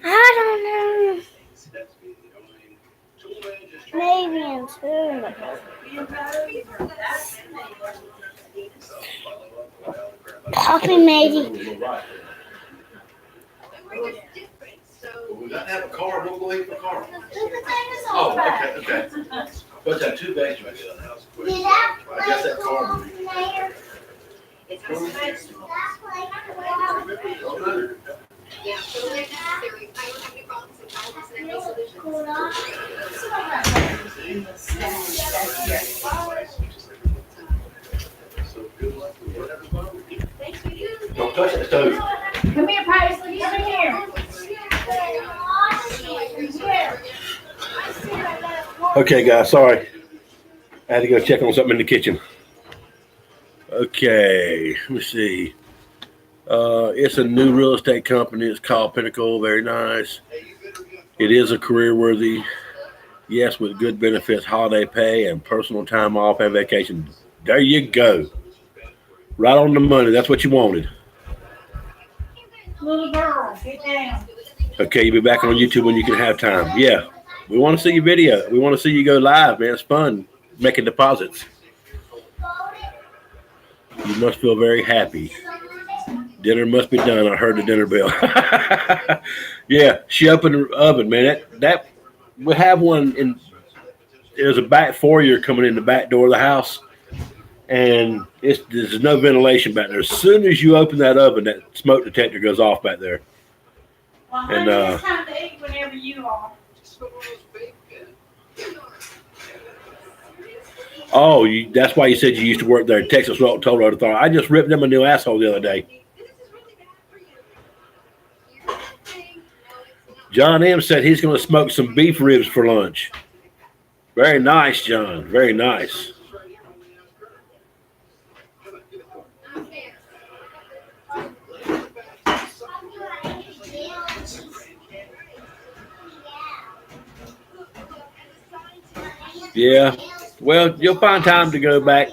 I don't know. Maybe in 2 Coffee matey. We're just different, so. We got to have a car. We'll go eat for a car. Oh, okay. But that 2 bags right there on the house. I guess that car will be. It's vegetables. Yeah, totally necessary. I don't have any problems with violence and any solutions. So good luck with whatever's barbecue. Thanks, we do. Don't touch that stove. Come here, Paisley, come here. Okay, guys, sorry. I had to go check on something in the kitchen. Okay, let me see. It's a new real estate company. It's called Pinnacle. Very nice. It is a career worthy. Yes, with good benefits, holiday pay, and personal time off and vacation. There you go. Right on the money. That's what you wanted. Little girl, get down. Okay, you'll be back on YouTube when you can have time. Yeah, we want to see your video. We want to see you go live, man. It's fun making deposits. You must feel very happy. Dinner must be done. I heard the dinner bell. Yeah, she opened the oven, man. That we have one in. There's a back foyer coming in the back door of the house, and there's no ventilation back there. As soon as you open that oven, that smoke detector goes off back there. Well, And, honey, it's time to eat whenever you are. Oh, that's why you said you used to work there. Texas told her to throw. I just ripped them a new asshole the other day. John M. said he's going to smoke some beef ribs for lunch. Very nice, John. Very nice. Yeah. Well, you'll find time to go back.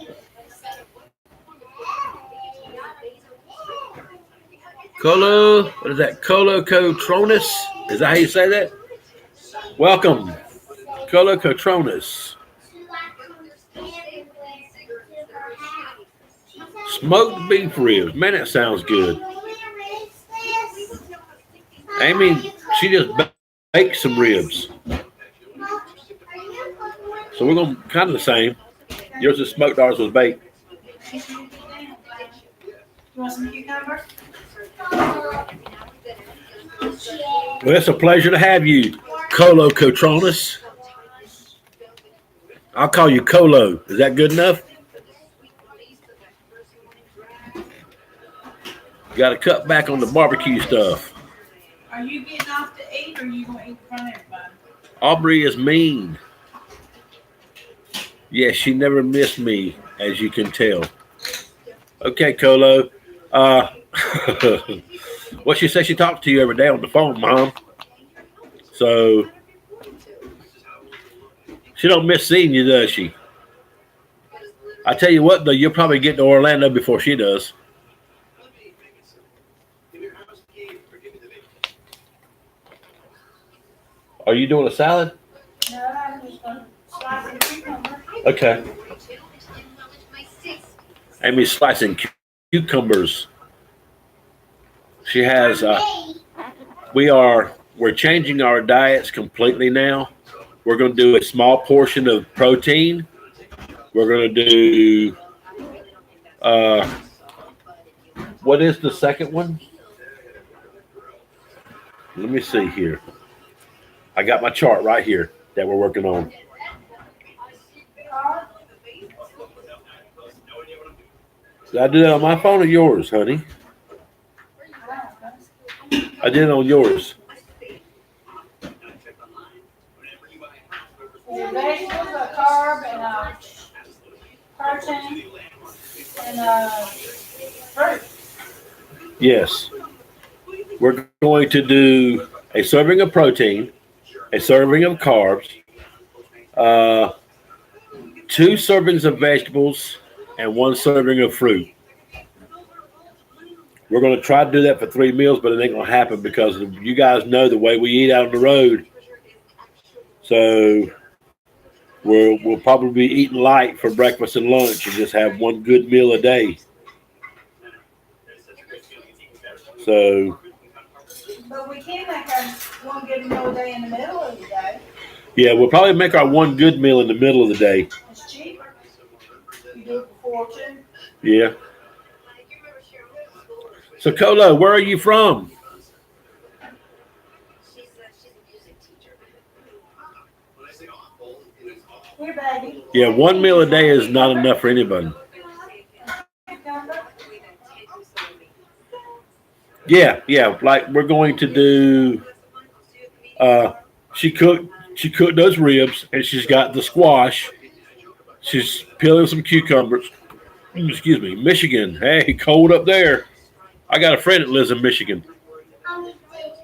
Colo, what is that? Colocotronus? Is that how you say that? Welcome, Colocotronus. Smoked beef ribs. Man, that sounds good. Amy, she just baked some ribs. So we're going to kind of the same. Yours is smoked, ours was baked. You want some cucumber? Well, it's a pleasure to have you, Colo Cotronus. I'll call you Colo. Is that good enough? Got to cut back on the barbecue stuff. Are you getting off to eat, or are you going to eat in front of everybody? Aubrey is mean. Yes, she never missed me, as you can tell. Okay, Colo. What she said, she talks to you every day on the phone, Mom. So she don't miss seeing you, does she? I tell you what, though, you'll probably get to Orlando before she does. Are you doing a salad? No, I'm just going to slice the cucumber. Okay. Amy's slicing cucumbers. She has. We're changing our diets completely now. We're going to do a small portion of protein. We're going to do. What is the second one? Let me see here. I got my chart right here that we're working on. Did I do that on my phone or yours, honey? I did it on yours. Your vegetables, a carb, and a protein, and fruit. Yes. We're going to do a serving of protein, a serving of carbs, 2 servings of vegetables, and 1 serving of fruit. We're going to try to do that for 3 meals, but it ain't going to happen because you guys know the way we eat out on the road. So we'll probably be eating light for breakfast and lunch and just have 1 good meal a day. So. But we can make our 1 good meal a day in the middle of the day. Yeah, we'll probably make our 1 good meal in the middle of the day. It's cheaper. You do it before too. Yeah. So, Colo, where are you from? Here, baby. Yeah, 1 meal a day is not enough for anybody. Yeah. Like we're going to do. She cooked those ribs, and she's got the squash. She's peeling some cucumbers. Excuse me, Michigan. Hey, cold up there. I got a friend that lives in Michigan.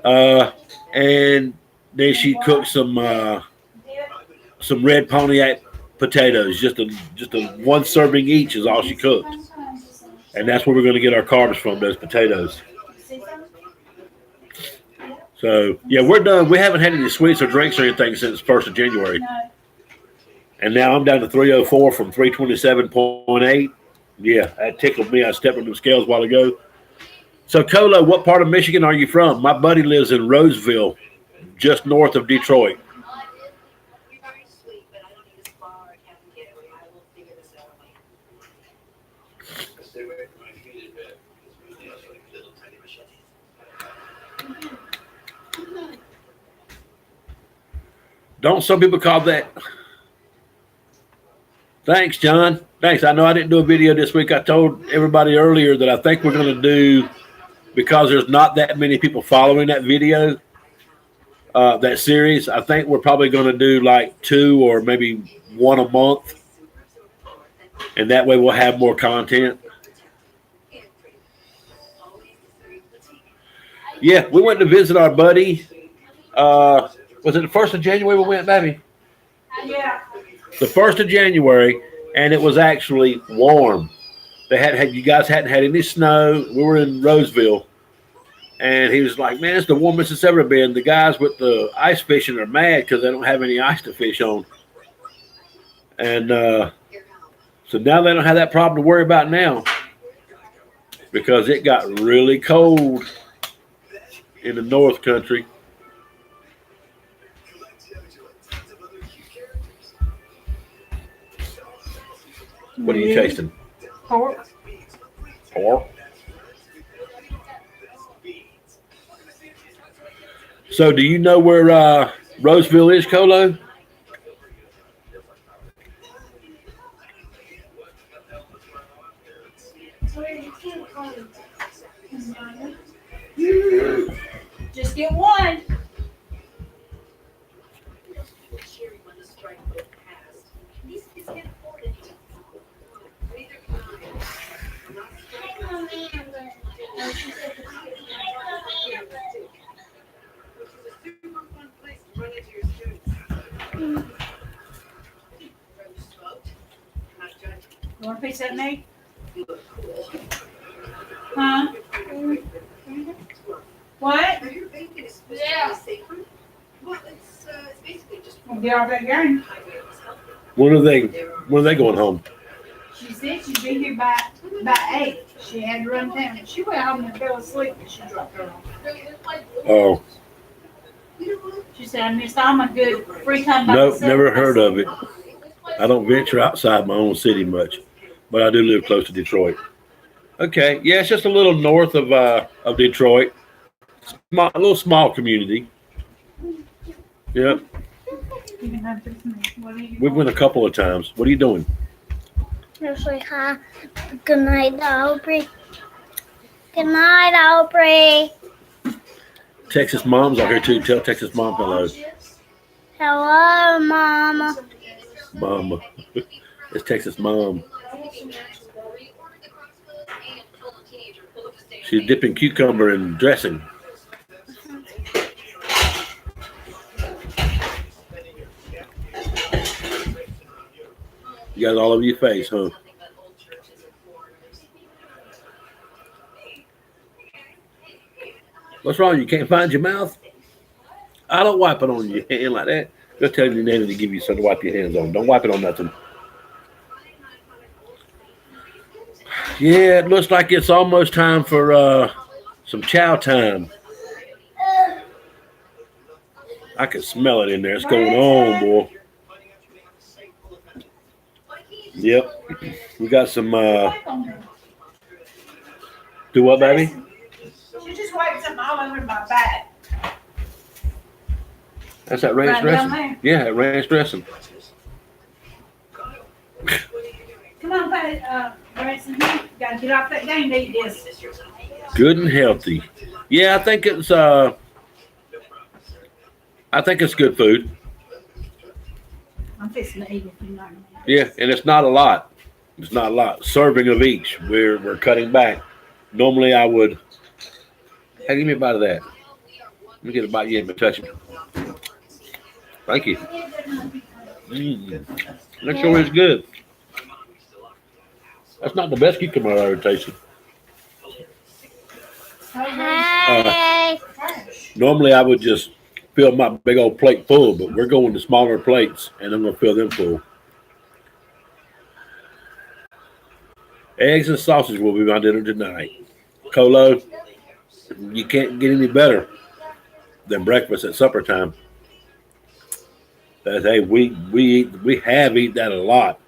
And then she cooked some red Pontiac potatoes. Just a 1 serving each is all she cooked. And that's where we're going to get our carbs from, those potatoes. So, yeah, we're done. We haven't had any sweets or drinks or anything since 1st of January. And now I'm down to 304 from 327.8. Yeah, that tickled me. I stepped on the scales a while ago. So, Colo, what part of Michigan are you from? My buddy lives in Roseville, just north of Detroit. Don't some people call that? Thanks, John. Thanks. I know I didn't do a video this week. I told everybody earlier that I think we're going to do, because there's not that many people following that video, that series. I think we're probably going to do like 2 or maybe 1 a month. And that way we'll have more content. Yeah, we went to visit our buddy. Was it the 1st of January we went, baby? Yeah. The 1st of January, and it was actually warm. You guys hadn't had any snow. We were in Roseville, and he was like, "Man, it's the warmest it's ever been." The guys with the ice fishing are mad because they don't have any ice to fish on, and so now they don't have that problem to worry about now. because it got really cold in the North Country. What are you tasting? Pork. Pork. So, do you know where Roseville is, Colo? Just get one. Cheering when the strike vote passed. These kids can't afford it. Neither can which is a super fun place to run into your students. You smoked? Not judging. You want a piece of me? You look cool. Huh? What? Are your bacon is supposed Yeah. to be sacred? Well, it's basically just We'll be all back again. highway of health. When are they going home? She said she'd be here by 8. She had to run down. She went home and fell asleep, but she dropped her off. Oh, She said, I missed all my good free time by nope, myself." never heard of it. I don't venture outside my own city much, but I do live close to Detroit. Okay, yeah, it's just a little north of Detroit. A little small community. Yep, You can have this one. What do you we've want? been a couple of times. What are you doing? Say hi. Good night, Aubrey. Good night, Aubrey. Texas mom's out here too. Tell Texas mom hello. Hello, Mama. Mama. It's Texas mom. She's dipping cucumber in dressing. You got it all over your face, huh? What's wrong? You can't find your mouth? I don't wipe it on your hand like that. Just tell your nanny to give you something to wipe your hands on. Don't wipe it on nothing. Yeah, it looks like it's almost time for some chow time. I can smell it in there. It's going on, boy. Yep. We got some, do what, baby? She just wiped something all over my back. That's that ranch Right down dressing. there. Yeah, that ranch dressing. Come on, Branson. Gotta get off that game to eat this. Good and healthy. Yeah, I think it's good food. I'm fixing to eat if you're not. Yeah, and it's not a lot. It's not a lot. Serving of each. We're cutting back. Normally I would. Hey, give me a bite of that. Let me get a bite. You ain't been touching. Thank you. That sure is good. That's not the best cucumber I've ever tasted. Hey. Normally I would just fill my big old plate full, but we're going to smaller plates, and I'm going to fill them full. Eggs and sausage will be my dinner tonight. Colo, you can't get any better than breakfast at supper time. Hey, we have eaten that a lot,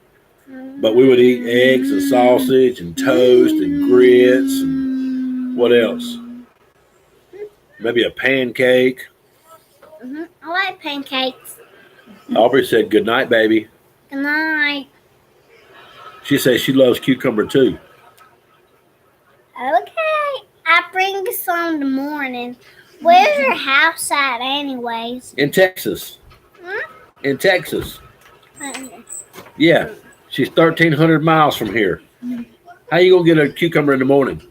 but we would eat eggs and sausage and toast and grits and what else? Maybe a pancake. I like pancakes. Aubrey said, "Good night, baby." Good night. She says she loves cucumber too. Okay. I bring some in the morning. Where's your house at, anyways? In Texas. In Texas. Yeah. She's 1,300 miles from here. How you going to get a cucumber in the morning?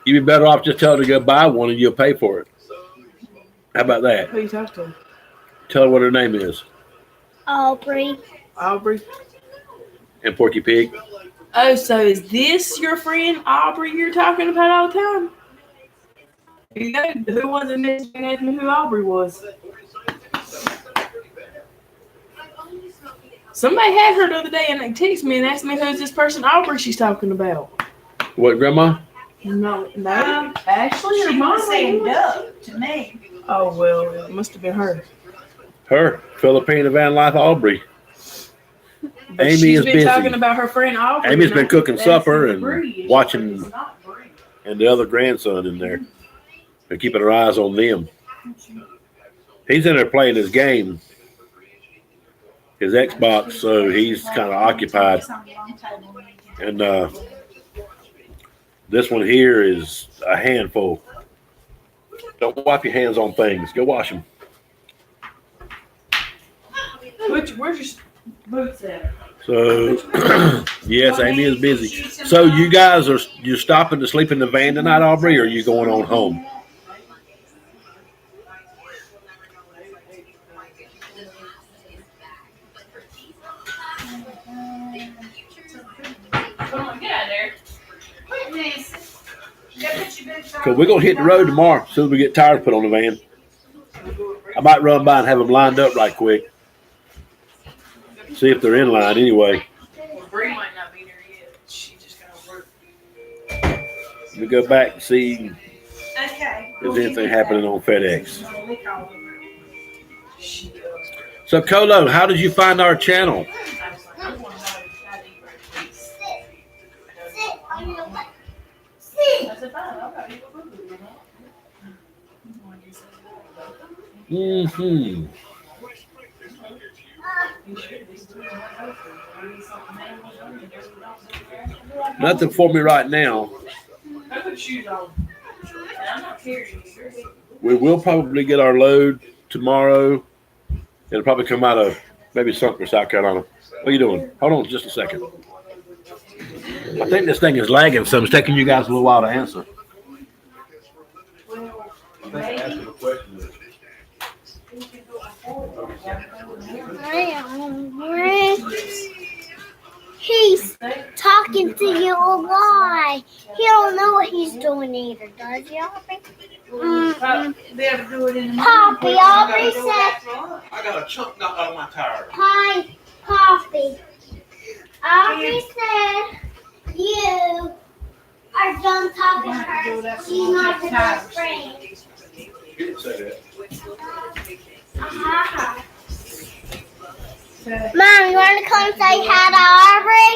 You'd be better off just tell her to go buy one and you'll pay for it. How about that? Who you talk to? Tell her what her name is. Aubrey. Aubrey. And Porky Pig. Oh, so is this your friend Aubrey you're talking about all the time? You know, who wasn't mentioning asking me who Aubrey was? Somebody had her the other day and they texted me and asked me who's this person Aubrey she's talking about. What, Grandma? No. Ashley or She mom? was saying duck to me. Oh, well, it must have been her. Her, Philippine Van Life Aubrey. But Amy she's is been busy. talking about her friend Aubrey. Amy's and been I think cooking that's supper the and Bree. watching, It's not Bree. and the other grandson in there. They're keeping our eyes on them. He's in there playing his game, his Xbox, so he's kind of occupied. It's on the long table. And this one here is a handful. Don't wipe your hands on things. Go wash them. Where's your boots at? So, yes, Amy is busy. So you guys you're stopping to sleep in the van tonight, Aubrey, or are you going on home? Come on, get out of there. Because we're going to hit the road tomorrow as soon as we get tires put on the van. I might run by and have them lined up right quick. See if they're in line anyway. Well, Bree might not be there yet. She just got to work. Let me go back and see Okay. if there's anything happening on FedEx. So, Colo, how did you find our channel? I was like, I want to know how to eat breakfast. Sit on your butt. Sit. I said, fine, I'll probably eat a boo-boo. Mm-hmm. Nothing for me right now. I put shoes on. And I'm not carrying you. We will probably get our load tomorrow. It'll probably come out of maybe Sumter, South Carolina. What are you doing? Hold on just a second. I think this thing is lagging, so it's taking you guys a little while to answer. He's talking to you a lie. He don't know what he's doing either, does he, Aubrey? Be able to do it in the Poppy, Aubrey said, I got a chunk knocked out of my tire. hi, Poppy. Aubrey said you are done talking to her. She's not the best friend. You didn't say that. Uh-huh. Mom, you want to come say hi to Aubrey?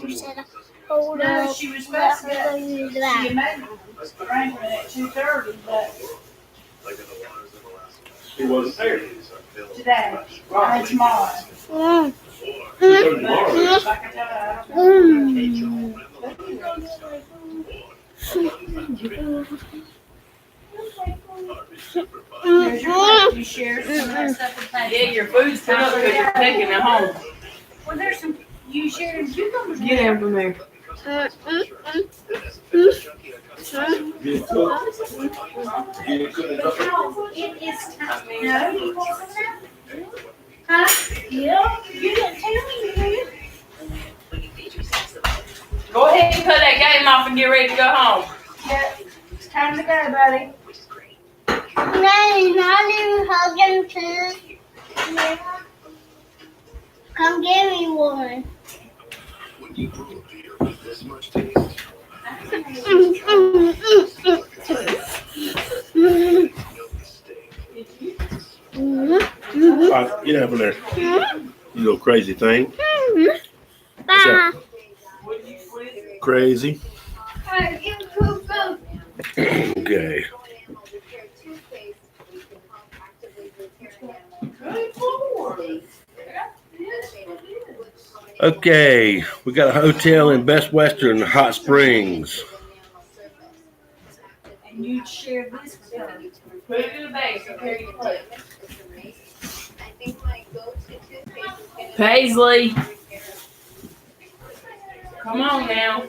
She said, hold No, up. she was supposed to Let me do that. see a man arrangement at 2:30, but He wasn't there. today, and tomorrow. Mm. Like I told her, there's your plate. You share some of that stuff with Patty. Yeah, your food's put up because you're taking it home. Well, there's some, you sharing cucumbers. Get him from there. It is time. No, you want some now? Huh? Yeah, you didn't tell me, did you? Go ahead and cut that game off and get ready to go home. Yeah, it's time to go, buddy. Daddy, not even hugging too. Come give me one. All right, get up in there. You little crazy thing. Bye. Crazy. Okay. Okay, we got a hotel in Best Western Hot Springs. And you share this with her. Put it in the bag so carry your plate. Paisley. Come on now.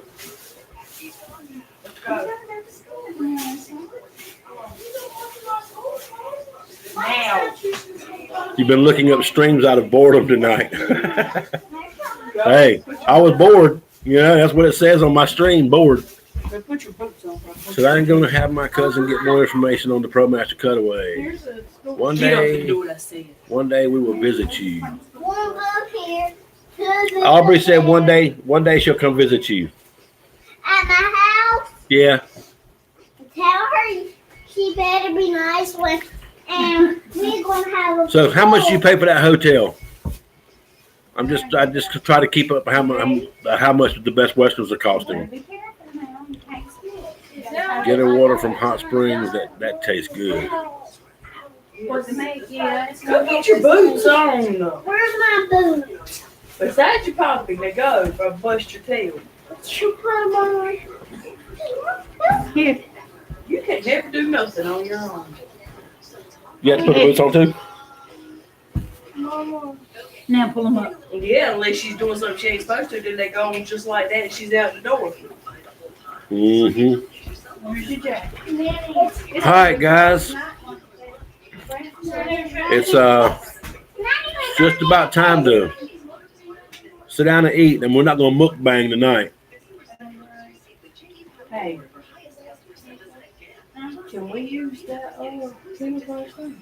Now. You've been looking up streams out of boredom tonight. Hey, I was bored. You know, that's what it says on my stream, bored. Put your boots on. So I'm going to have my cousin get more information on the ProMaster Cutaway. One You don't day, do what I said. one day we will visit you. One book here, two Aubrey said one day she'll come visit you. At my house. Yeah. Tell her she better be nice when, and we're gonna have a. So how much do you pay for that hotel? I just try to keep up how much the Best Westerns are costing. Getting water from hot springs, that tastes good. Go get your boots on. Where's my boots? Beside your pocket, they go for bust your tail. You put them on. Here. You can never do nothing on your own. You have to put the boots on too? Now pull them up. Yeah, unless she's doing something she ain't supposed to, then they go on just like that and she's out the door. Mm-hmm. Where's your jacket? All right, guys. It's just about time to sit down and eat, and we're not going to mukbang tonight. Hey. Can we use that peanut butter thing?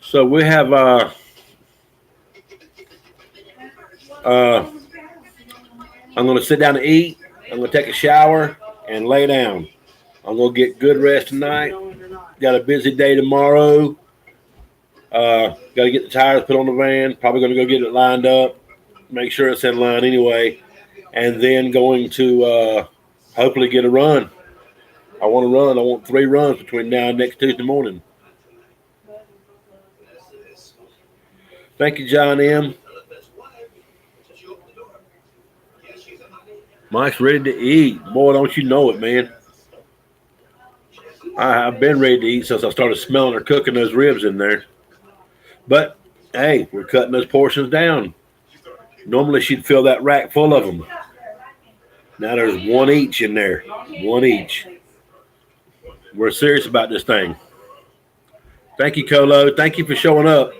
So we have I'm going to sit down and eat. I'm going to take a shower and lay down. I'm going to get good rest tonight. Got a busy day tomorrow. Got to get the tires put on the van. Probably going to go get it lined up. Make sure it's in line anyway. And then going to hopefully get a run. I want to run. I want 3 runs between now and next Tuesday morning. Thank you, John M. Mike's ready to eat. Boy, don't you know it, man. I've been ready to eat since I started smelling her cooking those ribs in there. But, hey, we're cutting those portions down. Normally she'd fill that rack full of them. Now there's 1 each in there. 1 each. We're serious about this thing. Thank you, Colo. Thank you for showing up.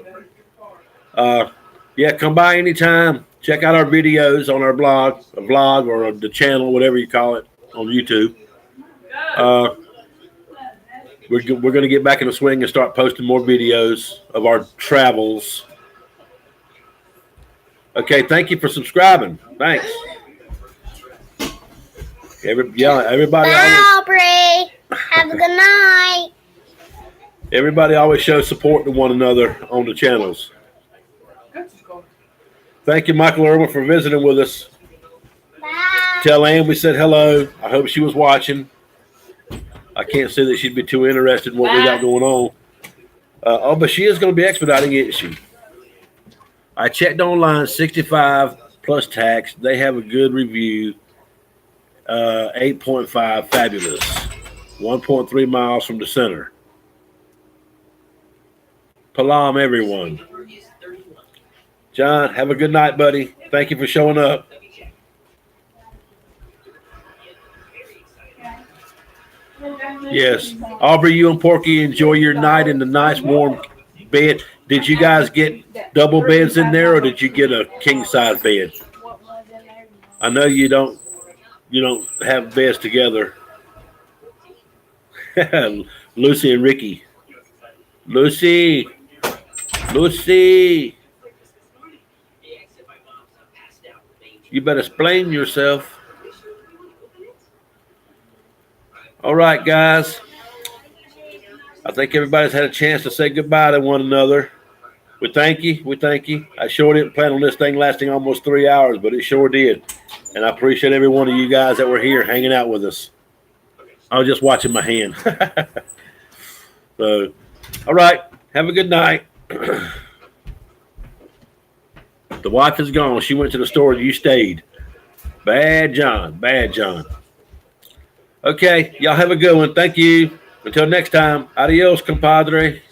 Yeah, come by anytime. Check out our videos on our vlog or the channel, whatever you call it, on YouTube. We're going to get back in the swing and start posting more videos of our travels. Okay, thank you for subscribing. Thanks. Everybody. Bye, Aubrey. Have a good night. Everybody always shows support to one another on the channels. Thank you, Michael Irwin, for visiting with us. Bye. Tell Ann we said hello. I hope she was watching. I can't say that she'd be too interested in what we got going on. But she is going to be expediting, isn't she? I checked online, 65 plus tax. They have a good review. 8.5, fabulous. 1.3 miles from the center. Palam, everyone. John, have a good night, buddy. Thank you for showing up. Yes. Aubrey, you and Porky enjoy your night in the nice warm bed. Did you guys get double beds in there, or did you get a king size bed? I know you don't have beds together. Lucy and Ricky. Lucy. You better explain yourself. All right, guys. I think everybody's had a chance to say goodbye to one another. We thank you. I sure didn't plan on this thing lasting almost 3 hours, but it sure did. And I appreciate every one of you guys that were here hanging out with us. I was just watching my hand. So, all right. Have a good night. The wife is gone. She went to the store. You stayed. Bad John. Okay. Y'all have a good one. Thank you. Until next time. Adios, compadre.